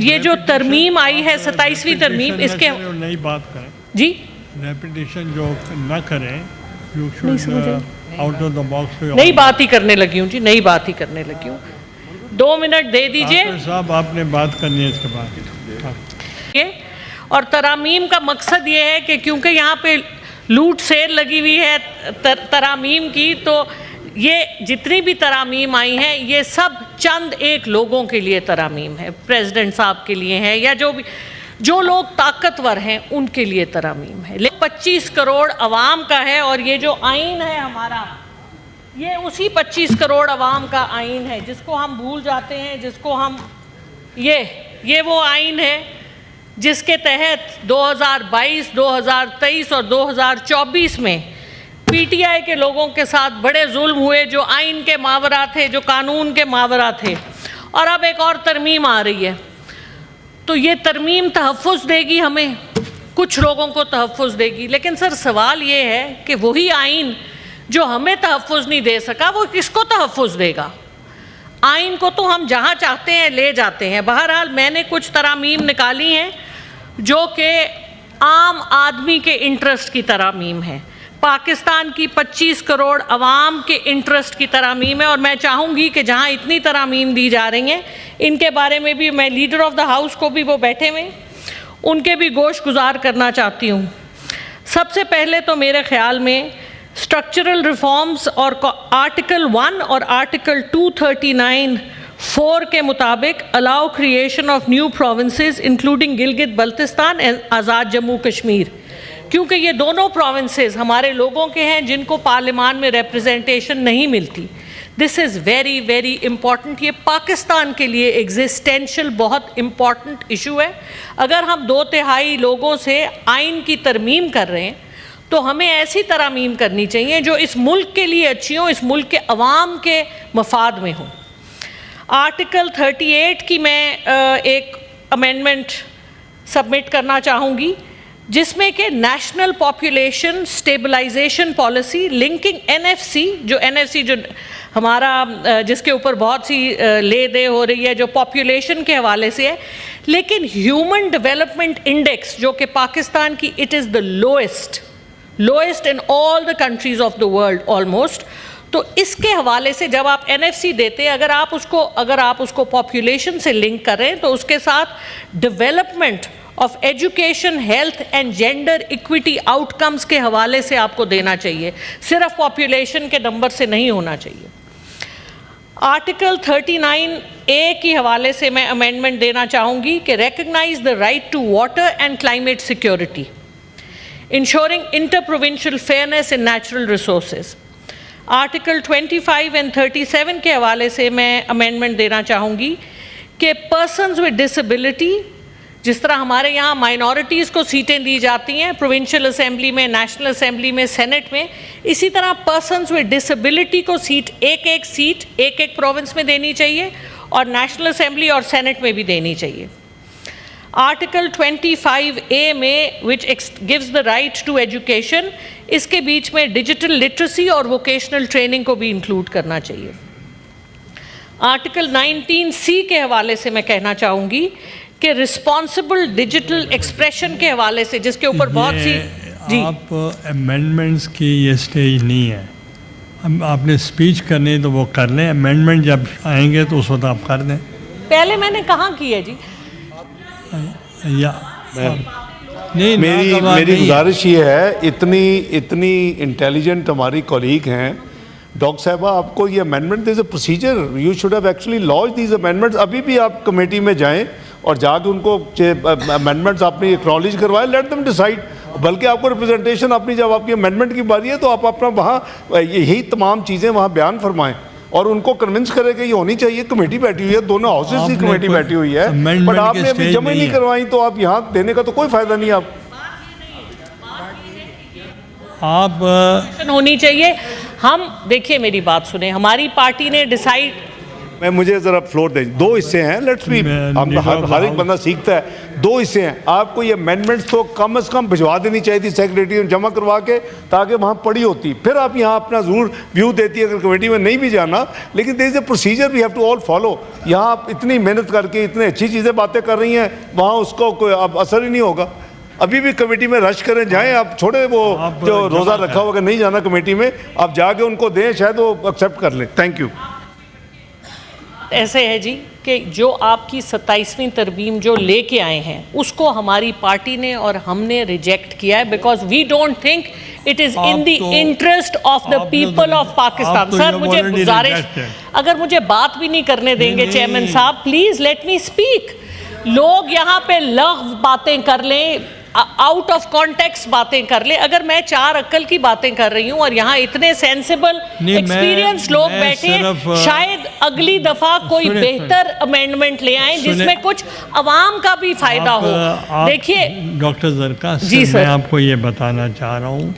ये जो तरमीम आई है 27वीं तरमीम, इसके नई बात करें जी, रेपिटेशन जो न करें, you should out of the box. नई बात ही करने लगी हूँ जी, नई बात ही करने लगी हूँ। 2 मिनट दे दीजिए साहब, आपने बात करनी है इसके बाद। और तरामीम का मकसद ये है कि क्योंकि यहाँ पे लूट सेल लगी हुई है तरामीम की, तो ये जितनी भी तरामीम आई हैं ये सब चंद एक लोगों के लिए तरामीम है, प्रेसिडेंट साहब के लिए है या जो लोग ताकतवर हैं उनके लिए तरामीम है। 25 करोड़ अवाम का है और ये जो आइन है हमारा, ये उसी 25 करोड़ अवाम का आइन है जिसको हम भूल जाते हैं, जिसको हम ये वो आइन है जिसके तहत 2022, 2023 और 2024 में PTI के लोगों के साथ बड़े जुल्म हुए, जो आइन के मावरा थे, जो कानून के मावरा थे। और अब एक और तरमीम आ रही है, तो ये तरमीम तहफ़्फ़ुज़ देगी, हमें कुछ लोगों को तहफ़्फ़ुज़ देगी। लेकिन सर सवाल ये है कि वही आइन जो हमें तहफ़्फ़ुज़ नहीं दे सका वो किसको तहफ़्फ़ुज़ देगा। आइन को तो हम जहाँ चाहते हैं ले जाते हैं। बहरहाल मैंने कुछ तरामीम निकाली हैं जो कि आम आदमी के इंटरेस्ट की तरामीम है, पाकिस्तान की 25 करोड़ अवाम के इंटरेस्ट की तरामीम है। और मैं चाहूँगी कि जहाँ इतनी तरामीम दी जा रही हैं इनके बारे में भी मैं लीडर ऑफ द हाउस को भी, वो बैठे हुए, उनके भी गोश गुजार करना चाहती हूँ। सबसे पहले तो मेरे ख्याल में स्ट्रक्चरल रिफॉर्म्स और आर्टिकल 1 और आर्टिकल 239(4) के मुताबिक allow creation of new provinces including Gilgit Baltistan and Azad Jammu Kashmir, क्योंकि ये दोनों प्रोविंसेस हमारे लोगों के हैं जिनको पार्लियामान में रिप्रेजेंटेशन नहीं मिलती। This is very very important. ये पाकिस्तान के लिए एग्जिस्टेंशियल बहुत इम्पॉर्टेंट इशू है। अगर हम 2/3 लोगों से आइन की तरमीम कर रहे हैं तो हमें ऐसी तरमीम करनी चाहिए जो इस मुल्क के लिए अच्छी हो, इस मुल्क के अवाम के मफाद में हो। आर्टिकल 38 की मैं एक अमेंडमेंट सबमिट करना चाहूँगी जिसमें कि national population stabilization policy linking NFC, जो NFC जो हमारा जिसके ऊपर बहुत सी ले दे हो रही है, जो पॉपुलेशन के हवाले से है, लेकिन ह्यूमन डेवलपमेंट इंडेक्स जो कि पाकिस्तान की it is the lowest in all the countries of the world almost, तो इसके हवाले से जब आप NFC देते हैं, अगर आप उसको पॉपुलेशन से लिंक करें तो उसके साथ development of education, health and gender equity outcomes के हवाले से आपको देना चाहिए, सिर्फ पॉपुलेशन के नंबर से नहीं होना चाहिए। आर्टिकल 39A के हवाले से मैं अमेंडमेंट देना चाहूँगी कि recognize the right to water and climate security, ensuring inter provincial fairness in natural resources. Article 25 and 37 के हवाले से मैं अमेंडमेंट देना चाहूँगी कि पर्सन्स विद डिसेबिलिटी, जिस तरह हमारे यहाँ माइनॉरिटीज़ को सीटें दी जाती हैं प्रोविंशियल असेंबली में, नेशनल असेंबली में, सेनेट में, इसी तरह पर्सन्स विद डिसेबिलिटी को एक एक प्रोविंस में देनी चाहिए और नेशनल असेंबली और सेनेट में भी देनी चाहिए। आर्टिकल 25A में which gives the right to education, इसके बीच में डिजिटल लिटरेसी और वोकेशनल ट्रेनिंग को भी इंक्लूड करना चाहिए। आर्टिकल 19C के हवाले से मैं कहना चाहूँगी कि रिस्पॉन्सिबल डिजिटल एक्सप्रेशन के हवाले से, जिसके ऊपर बहुत सी जी आप अमेंडमेंट्स की ये स्टेज नहीं है। आपने स्पीच करनी है तो वो कर लें, अमेंडमेंट जब आएंगे तो उस वक्त आप कर दें। पहले मैंने कहाँ की है जी? या नहीं, मेरी गुजारिश ये है, इतनी इंटेलिजेंट हमारी कॉलीग हैं डॉक्टर साहबा, आपको ये amendment there is a procedure, you should have actually launch these amendments. अभी भी आप कमेटी में जाएं और जाके उनको अमेंडमेंट्स आपने एक्नॉलेज करवाए, लेट देम डिसाइड। बल्कि आपको रिप्रेजेंटेशन अपनी, जब आपकी अमेंडमेंट की बारी है तो आप अपना वहाँ यही तमाम चीज़ें वहाँ बयान फरमाएं और उनको कन्विंस करें कि ये होनी चाहिए। कमेटी बैठी हुई है, दोनों हाउसेस की कमेटी बैठी हुई है, बट आपने अभी जमा नहीं करवाई तो आप यहाँ देने का तो कोई फायदा नहीं। आप होनी चाहिए। हम देखिए, मेरी बात सुने, हमारी पार्टी ने डिसाइड, मैं मुझे ज़रा फ्लोर दें। दो हिस्से हैं, लेट्स बी, हर एक बंदा सीखता है। दो हिस्से हैं, आपको ये अमेंडमेंट्स तो कम से कम भिजवा देनी चाहिए थी सेक्रेटरी में जमा करवा के, ताकि वहाँ पड़ी होती, फिर आप यहाँ अपना ज़रूर व्यू देती है अगर कमेटी में नहीं भी जाना। लेकिन there is a procedure we have to all follow. यहाँ आप इतनी मेहनत करके इतनी अच्छी चीज़ें बातें कर रही हैं, वहाँ उसको कोई अब असर ही नहीं होगा। अभी भी कमेटी में रश करें, जाएं, आप छोड़े वो जो रोज़ा रखा होगा नहीं जाना कमेटी में, आप जाके उनको दें, शायद वो एक्सेप्ट कर लें। Thank you. ऐसे है जी कि जो आपकी 27वीं तरमीम जो लेके आए हैं उसको हमारी पार्टी ने और हमने रिजेक्ट किया है, because we don't think it is in the interest of the people of Pakistan. Sir, मुझे गुजारिश, अगर मुझे बात भी नहीं करने देंगे चेयरमैन साहब, प्लीज़ लेट मी स्पीक। लोग यहाँ पे लग़्व बातें कर लें, आउट ऑफ कॉन्टेक्स्ट बातें कर ले। अगर मैं 4 अक्ल की बातें कर रही हूँ और यहाँ इतने सेंसिबल एक्सपीरियंस लोग बैठे, शायद अगली दफा कोई बेहतर अमेंडमेंट ले आए जिसमें कुछ अवाम का भी फायदा हो। देखिए डॉक्टर ज़रका, जी सर, मैं आपको ये बताना चाह रहा हूँ,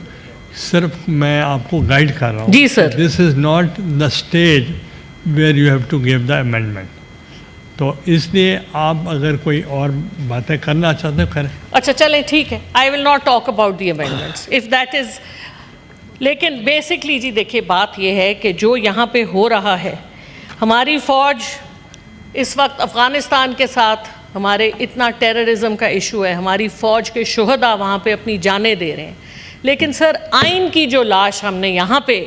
सिर्फ मैं आपको गाइड कर रहा हूँ। जी sir, this is not the stage where you have to give the amendment. तो इसलिए आप अगर कोई और बातें करना चाहते हैं करें। अच्छा चलें, ठीक है, I will not talk about the amendments if that is. लेकिन बेसिकली जी देखिए, बात यह है कि जो यहाँ पे हो रहा है, हमारी फ़ौज इस वक्त अफ़गानिस्तान के साथ, हमारे इतना टेररिज्म का इशू है, हमारी फ़ौज के शुहदा वहाँ पे अपनी जानें दे रहे हैं। लेकिन सर, आइन की जो लाश हमने यहाँ पे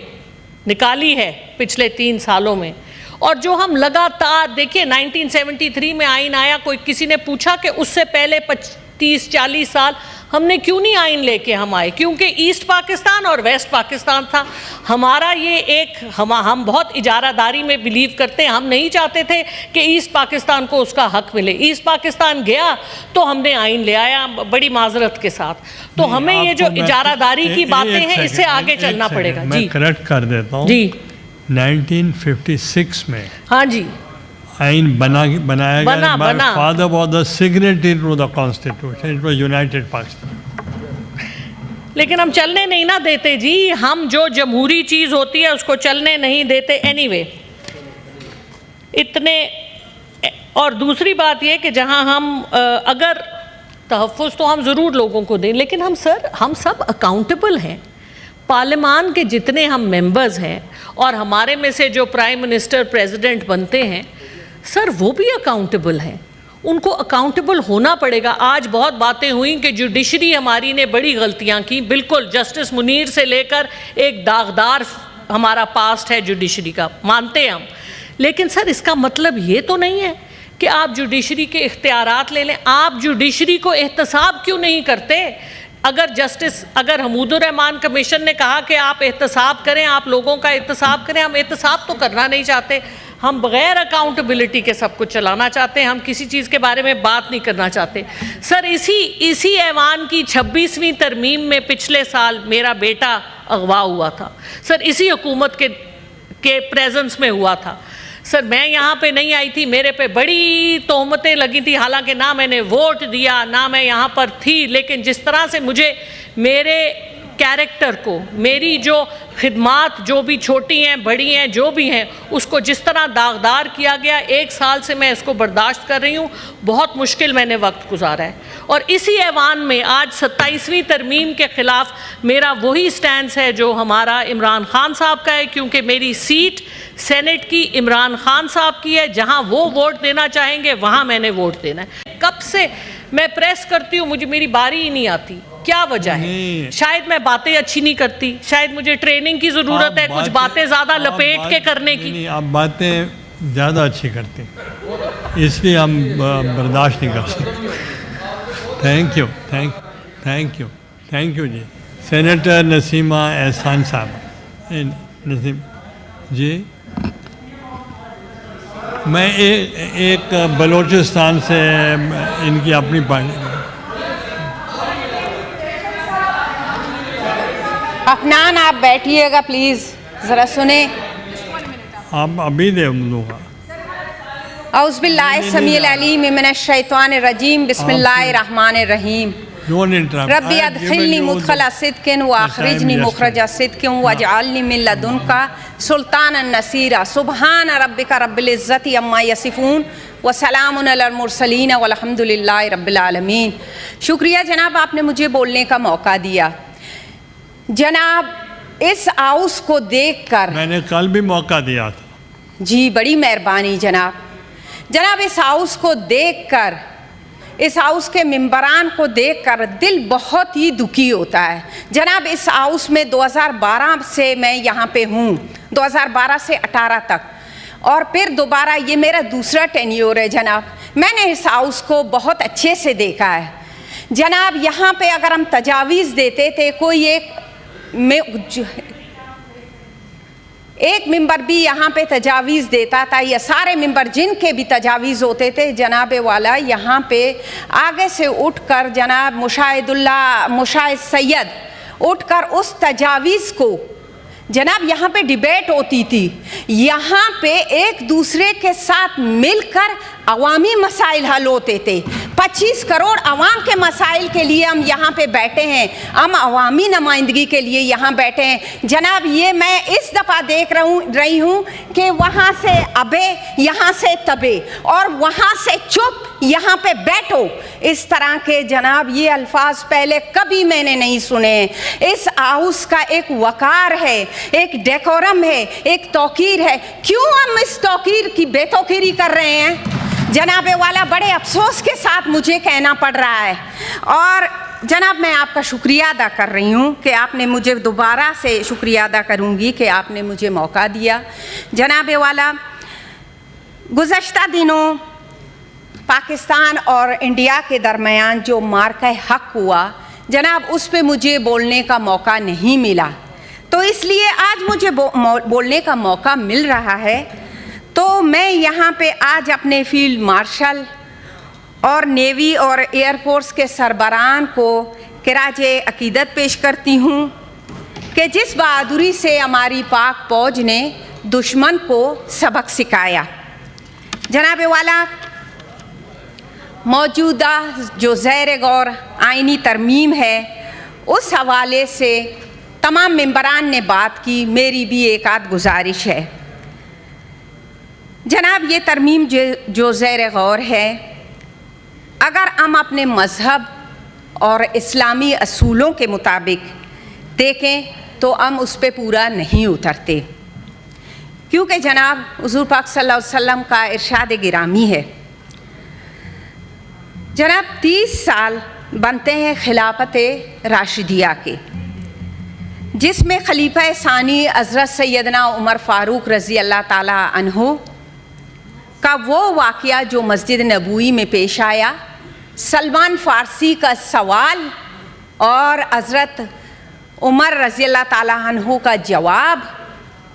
निकाली है पिछले 3 सालों में, और जो हम लगातार देखिए 1973 में आइन आया, कोई किसी ने पूछा कि उससे पहले 30-40 साल हमने क्यों नहीं आइन लेके हम आए? क्योंकि ईस्ट पाकिस्तान और वेस्ट पाकिस्तान था हमारा। ये एक हम बहुत इजारादारी में बिलीव करते हैं। हम नहीं चाहते थे कि ईस्ट पाकिस्तान को उसका हक मिले। ईस्ट पाकिस्तान गया तो हमने आइन ले आया, बड़ी माजरत के साथ। तो हमें ये जो इजारादारी की बातें हैं, इससे आगे चलना पड़ेगा। मैं करेक्ट कर देता हूँ जी। 1956 में हाँ जी आइन बनाया गया। My father was the signatory to the Constitution. It was United Pakistan. लेकिन हम चलने नहीं ना देते जी, हम जो जमहूरी चीज़ होती है उसको चलने नहीं देते। एनीवे, इतने। और दूसरी बात ये कि जहाँ हम अगर तहफ़्फ़ुज़ तो हम ज़रूर लोगों को दें, लेकिन हम सब अकाउंटेबल हैं। पार्लियामान के जितने हम मेंबर्स हैं और हमारे में से जो प्राइम मिनिस्टर प्रेसिडेंट बनते हैं, सर वो भी अकाउंटेबल हैं, उनको अकाउंटेबल होना पड़ेगा। आज बहुत बातें हुई कि जुडिशरी हमारी ने बड़ी गलतियां की। बिल्कुल, जस्टिस मुनीर से लेकर एक दागदार हमारा पास्ट है जुडिशरी का, मानते हैं हम, लेकिन सर इसका मतलब ये तो नहीं है कि आप जुडिशरी के इख्तियारात ले लें। आप जुडिशरी को एहतसाब क्यों नहीं करते? अगर हमूदुर रहमान कमीशन ने कहा कि आप एहतसाब करें, आप लोगों का एहतसाब करें, हम एहतसाब तो करना नहीं चाहते, हम बग़ैर अकाउंटेबिलिटी के सब कुछ चलाना चाहते हैं, हम किसी चीज़ के बारे में बात नहीं करना चाहते। सर इसी ऐवान की 26वीं तरमीम में पिछले साल मेरा बेटा अगवा हुआ था सर, इसी हुकूमत के प्रेजेंस में हुआ था सर। मैं यहाँ पे नहीं आई थी, मेरे पे बड़ी तोहमतें लगी थी, हालांकि ना मैंने वोट दिया ना मैं यहाँ पर थी, लेकिन जिस तरह से मुझे मेरे कैरेक्टर को, मेरी जो खिदमात जो भी छोटी हैं बड़ी हैं जो भी हैं, उसको जिस तरह दागदार किया गया, 1 साल से मैं इसको बर्दाश्त कर रही हूँ। बहुत मुश्किल मैंने वक्त गुजारा है और इसी ऐवान में आज 27वीं तरमीम के ख़िलाफ़ मेरा वही स्टैंड है जो हमारा इमरान खान साहब का है, क्योंकि मेरी सीट सेनेट की इमरान खान साहब की है, जहाँ वो वोट देना चाहेंगे वहाँ मैंने वोट देना है। कब से मैं प्रेस करती हूँ, मुझे मेरी बारी ही नहीं आती, क्या वजह है? शायद मैं बातें अच्छी नहीं करती, शायद मुझे ट्रेनिंग की ज़रूरत है, कुछ बातें ज़्यादा लपेट के करने की। नहीं, आप बातें ज़्यादा अच्छी करती, इसलिए हम बर्दाश्त नहीं कर सकते। Thank you ji. Senator Naseema Ehsan साहब। नसीम जी, मैं एक बलूचिस्तान से इनकी अपनी पार्टी। अफनान आप बैठिएगा प्लीज़, ज़रा सुने। आप अभी दे दूँगा। औज़ुबिल्लाहि समीउल अलीम मिनश शैतानिर रजीम, बिस्मिल्लाहिर रहमानिर रहीम। रब्बी अदखिलनी मुदखला सिद्किन व अखरिजनी मुखरजा सिद्किन वजअलनी मिन लदुनका सुल्तानन नसीरा। सुब्हान रब्बिका रब्बिल इज़्ज़ति अम्मा यसिफून व सलामुन अलल मुरसलीन वल्हम्दुलिल्लाहि रब्बिल आलमीन। शुक्रिया जनाब, आपने मुझे बोलने का मौका दिया। जनाब, इस हाउस को देखकर मैंने कल भी मौका दिया था। जी बड़ी मेहरबानी जनाब। जनाब, इस हाउस को देखकर, इस हाउस के मेंबरान को देखकर दिल बहुत ही दुखी होता है। जनाब, इस हाउस में 2012 से मैं यहाँ पे हूँ, 2012 से 18 तक, और फिर दोबारा ये मेरा दूसरा टेन्योर है। जनाब, मैंने इस हाउस को बहुत अच्छे से देखा है। जनाब, यहाँ पे अगर हम तजावीज़ देते थे, कोई एक मेंबर भी यहाँ पे तजावीज़ देता था, या सारे मेंबर जिनके भी तजावीज़ होते थे, जनाब वाला यहाँ पे आगे से उठकर जनाब मुशाहिद सैयद उठकर उस तजावीज़ को, जनाब यहाँ पे डिबेट होती थी, यहाँ पे एक दूसरे के साथ मिलकर अवामी मसाइल हल होते थे। 25 करोड़ अवाम के मसाइल के लिए हम यहाँ पे बैठे हैं, हम अवामी नुमाइंदगी के लिए यहाँ बैठे हैं। जनाब, ये मैं इस दफ़ा देख रही हूँ कि वहाँ से अबे, यहाँ से तबे, और वहाँ से चुप, यहाँ पे बैठो, इस तरह के जनाब ये अल्फाज पहले कभी मैंने नहीं सुने। इस हाउस का एक वकार है, एक डेकोरम है, एक तौकीर है। क्यों हम इस तौकीर की बेतौकीरी कर रहे हैं? जनाब वाला, बड़े अफसोस के साथ मुझे कहना पड़ रहा है। और जनाब, मैं आपका शुक्रिया अदा कर रही हूँ कि आपने मुझे, दोबारा से शुक्रिया अदा करूँगी कि आपने मुझे मौका दिया। जनाब वाला, गुज़श्ता दिनों पाकिस्तान और इंडिया के दरमियान जो मार्का हक़ हुआ जनाब, उस पे मुझे बोलने का मौका नहीं मिला, तो इसलिए आज मुझे बोलने का मौका मिल रहा है। तो मैं यहाँ पे आज अपने फील्ड मार्शल और नेवी और एयरफोर्स के सरबराहान को खिराजे अकीदत पेश करती हूँ कि जिस बहादुरी से हमारी पाक फौज ने दुश्मन को सबक सिखाया। जनाब वाला, मौजूदा जो ज़ैर गौर आइनी तरमीम है, उस हवाले से तमाम मेंबरान ने बात की, मेरी भी एक आध गुजारिश है। जनाब, ये तरमीम जो ज़ैर गौर है, अगर हम अपने मज़हब और इस्लामी असूलों के मुताबिक देखें तो हम उस पर पूरा नहीं उतरते, क्योंकि जनाब हुज़ूर पाक सल्लल्लाहु अलैहि वसल्लम का इरशाद गिरामी है। जनाब, 30 साल बनते हैं खिलाफत राशिदिया के। जिसमें खलीफा सानी हज़रत सैयदना उमर फ़ारूक रज़ी अल्लाह ताला अन्हु का वो वाक़या जो मस्जिद नबवी में पेश आया, सलमान फ़ारसी का सवाल और हज़रत उमर रज़ी अल्लाह ताला अन्हु का जवाब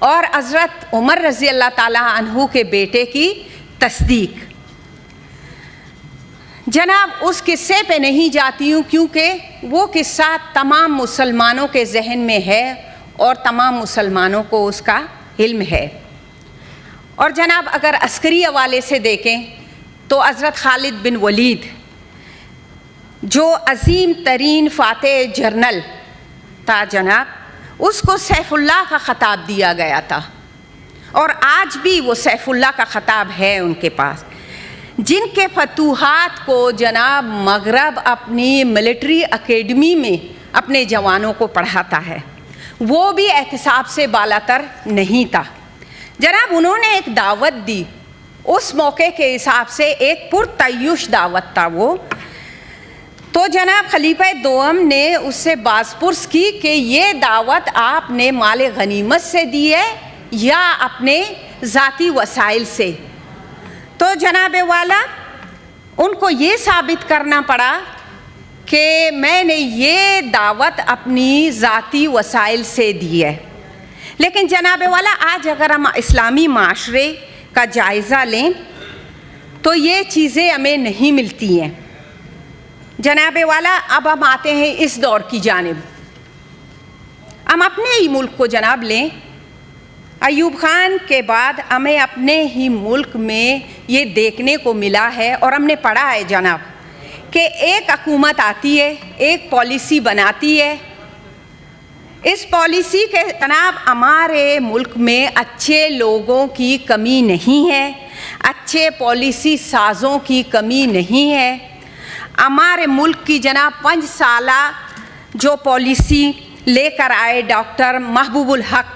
और हज़रत उमर रज़ी अल्लाह ताला अन्हु के बेटे की तस्दीक। जनाब उस किस्से पे नहीं जाती हूँ क्योंकि वो किस्सा तमाम मुसलमानों के जहन में है और तमाम मुसलमानों को उसका इल्म है। और जनाब अगर अस्करी हवाले से देखें तो हज़रत खालिद बिन वलीद जो अज़ीम तरीन फ़ाते जर्नल था जनाब, उसको सैफुल्लाह का ख़ताब दिया गया था और आज भी वो सैफुल्लाह का ख़ताब है उनके पास, जिनके फतूहात को जनाब मगरब अपनी मिलिट्री एकेडमी में अपने जवानों को पढ़ाता है। वो भी एहतिसाब से बालातर नहीं था जनाब। उन्होंने एक दावत दी, उस मौके के हिसाब से एक पुरतयुश दावत था वो। तो जनाब खलीफा दोम ने उससे बाज़पुर्स की कि ये दावत आपने माल गनीमत से दी है या अपने ज़ाती वसाइल से। तो जनाब वाला उनको ये साबित करना पड़ा कि मैंने ये दावत अपनी ज़ाती वसाइल से दी है। लेकिन जनाब वाला आज अगर हम इस्लामी माशरे का जायज़ा लें तो ये चीज़ें हमें नहीं मिलती हैं जनाब वाला। अब हम आते हैं इस दौर की जानिब। हम अपने ही मुल्क को जनाब लें, अयूब ख़ान के बाद हमें अपने ही मुल्क में ये देखने को मिला है और हमने पढ़ा है जनाब कि एक हुकूमत आती है, एक पॉलिसी बनाती है। इस पॉलिसी के जनाब हमारे मुल्क में अच्छे लोगों की कमी नहीं है, अच्छे पॉलिसी साज़ों की कमी नहीं है। हमारे मुल्क की जनाब 5 साला जो पॉलिसी लेकर आए डॉक्टर महबूबुल हक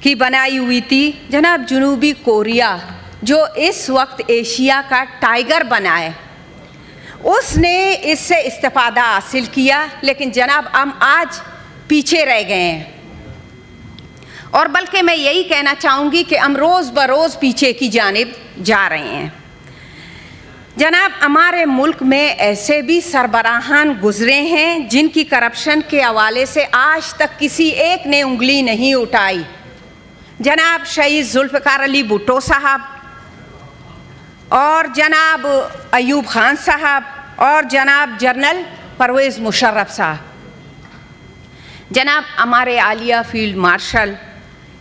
की बनाई हुई थी जनाब, जनूबी कोरिया जो इस वक्त एशिया का टाइगर बना है, उसने इससे इस्तिफ़ादा हासिल किया। लेकिन जनाब हम आज पीछे रह गए हैं और बल्कि मैं यही कहना चाहूँगी कि हम रोज़ बरोज़ पीछे की जानिब जा रहे हैं जनाब। हमारे मुल्क में ऐसे भी सरबराहान गुज़रे हैं जिनकी करप्शन के हवाले से आज तक किसी एक ने उंगली नहीं उठाई। जनाब शहीद जुल्फ़िकार अली भुट्टो साहब और जनाब अयूब ख़ान साहब और जनाब जनरल परवेज़ मुशर्रफ साहब, जनाब हमारे आलिया फील्ड मार्शल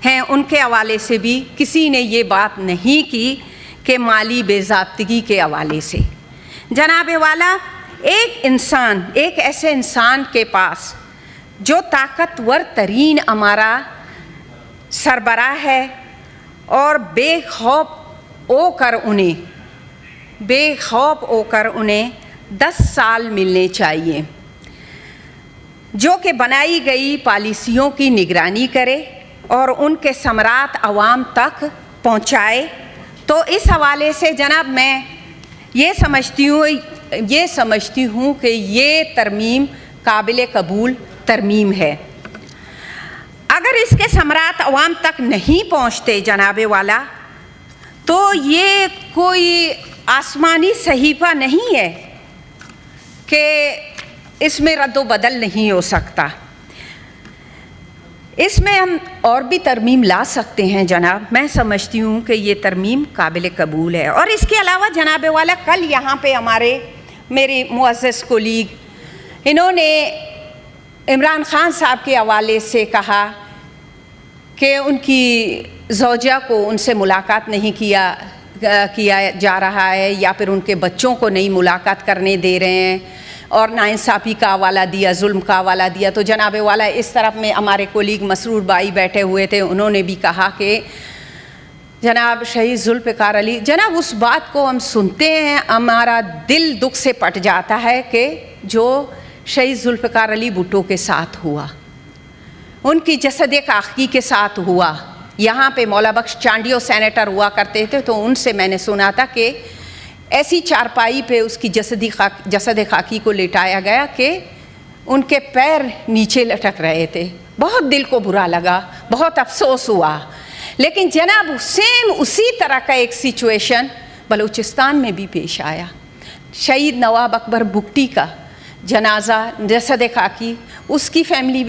हैं, उनके हवाले से भी किसी ने ये बात नहीं की कि माली बेज़ाब्तगी के हवाले से। जनाब वाला एक इंसान, एक ऐसे इंसान के पास जो ताकतवर तरीन हमारा सरबराह है और बेखौफ होकर उन्हें 10 साल मिलने चाहिए, जो कि बनाई गई पॉलिसियों की निगरानी करे और उनके समरात आवाम तक पहुँचाए। तो इस हवाले से जनाब मैं ये समझती हूँ कि ये तरमीम काबिल कबूल तरमीम है। अगर इसके समरात अवाम तक नहीं पहुँचते जनाब वाला तो ये कोई आसमानी सहीफ़ा नहीं है कि इसमें रद्द बदल नहीं हो सकता। इसमें हम और भी तरमीम ला सकते हैं जनाब। मैं समझती हूँ कि ये तरमीम काबिल कबूल है। और इसके अलावा जनाब वाला कल यहाँ पे मेरे मुअज़्ज़ज़ कोलीग इन्होंने इमरान ख़ान साहब के हवाले से कहा कि उनकी ज़ौजा को उनसे मुलाकात नहीं किया जा रहा है या फिर उनके बच्चों को नहीं मुलाकात करने दे रहे हैं और नाइंसाफ़ी का हवाला दिया, जुल्म का हवाला दिया। तो जनाब वाला इस तरफ में हमारे कोलीग मसरूर भाई बैठे हुए थे, उन्होंने भी कहा कि जनाब शहीद जुल्फ़िकार अली, जनाब उस बात को हम सुनते हैं हमारा दिल दुख से पट जाता है कि जो शहीद जुल्फ़िकार अली भुट्टो के साथ हुआ, उनकी जसद खाकी के साथ हुआ। यहाँ पे मौला बख्श चांडियो सेनेटर हुआ करते थे, तो उनसे मैंने सुना था कि ऐसी चारपाई पे उसकी जसद खाकी को लेटाया गया कि उनके पैर नीचे लटक रहे थे बहुत दिल को बुरा लगा, बहुत अफसोस हुआ। लेकिन जनाब सेम उसी तरह का एक सिचुएशन बलूचिस्तान में भी पेश आया। शहीद नवाब अकबर बुगटी का जनाजा जसद खाकी उसकी फैमिली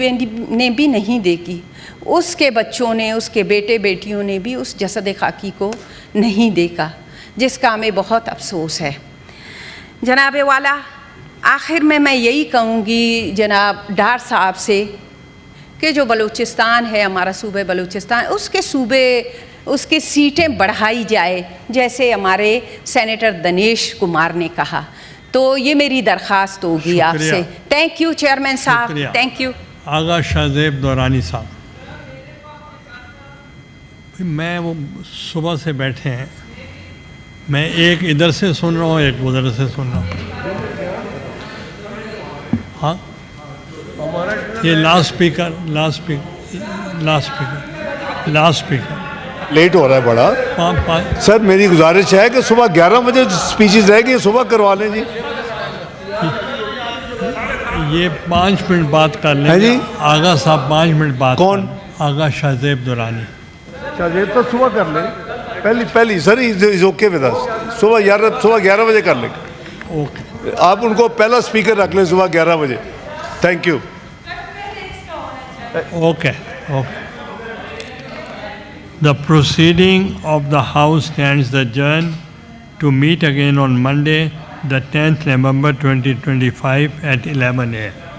ने भी नहीं देखी, उसके बच्चों ने, उसके बेटे बेटियों ने भी उस जसद खाकी को नहीं देखा, जिसका हमें बहुत अफसोस है। जनाब वाला, आखिर में मैं यही कहूँगी जनाब डार साहब से कि जो बलूचिस्तान है, हमारा सूबे बलूचिस्तान, उसकी सीटें बढ़ाई जाए, जैसे हमारे सेनेटर दिनेश कुमार ने कहा। तो ये मेरी दरख्वास्त होगी आपसे। थैंक यू चेयरमैन साहब, थैंक यू। आगा शाहजेब दौरानी साहब, मैं वो सुबह से बैठे हैं, मैं एक इधर से सुन रहा हूँ, एक उधर से सुन रहा हूँ। हाँ, ये लास्ट स्पीकर लेट हो रहा है बड़ा। सर मेरी गुजारिश है कि सुबह 11 बजे स्पीचेस रहेगी, सुबह करवा लें जी। ये 5 मिनट बात कर लें जी। आगा साहब 5 मिनट बात। कौन? आगा शाहजेब दुरानी। शाहजेब तो सुबह कर लें, पहली sir is okay with us. सुबह 11 बजे कर लें। ओके, आप उनको पहला स्पीकर रख लें सुबह 11 बजे। Thank you. Okay, okay. The proceeding of the House stands adjourned to meet again on Monday, the 10th November 2025 at 11 a.m.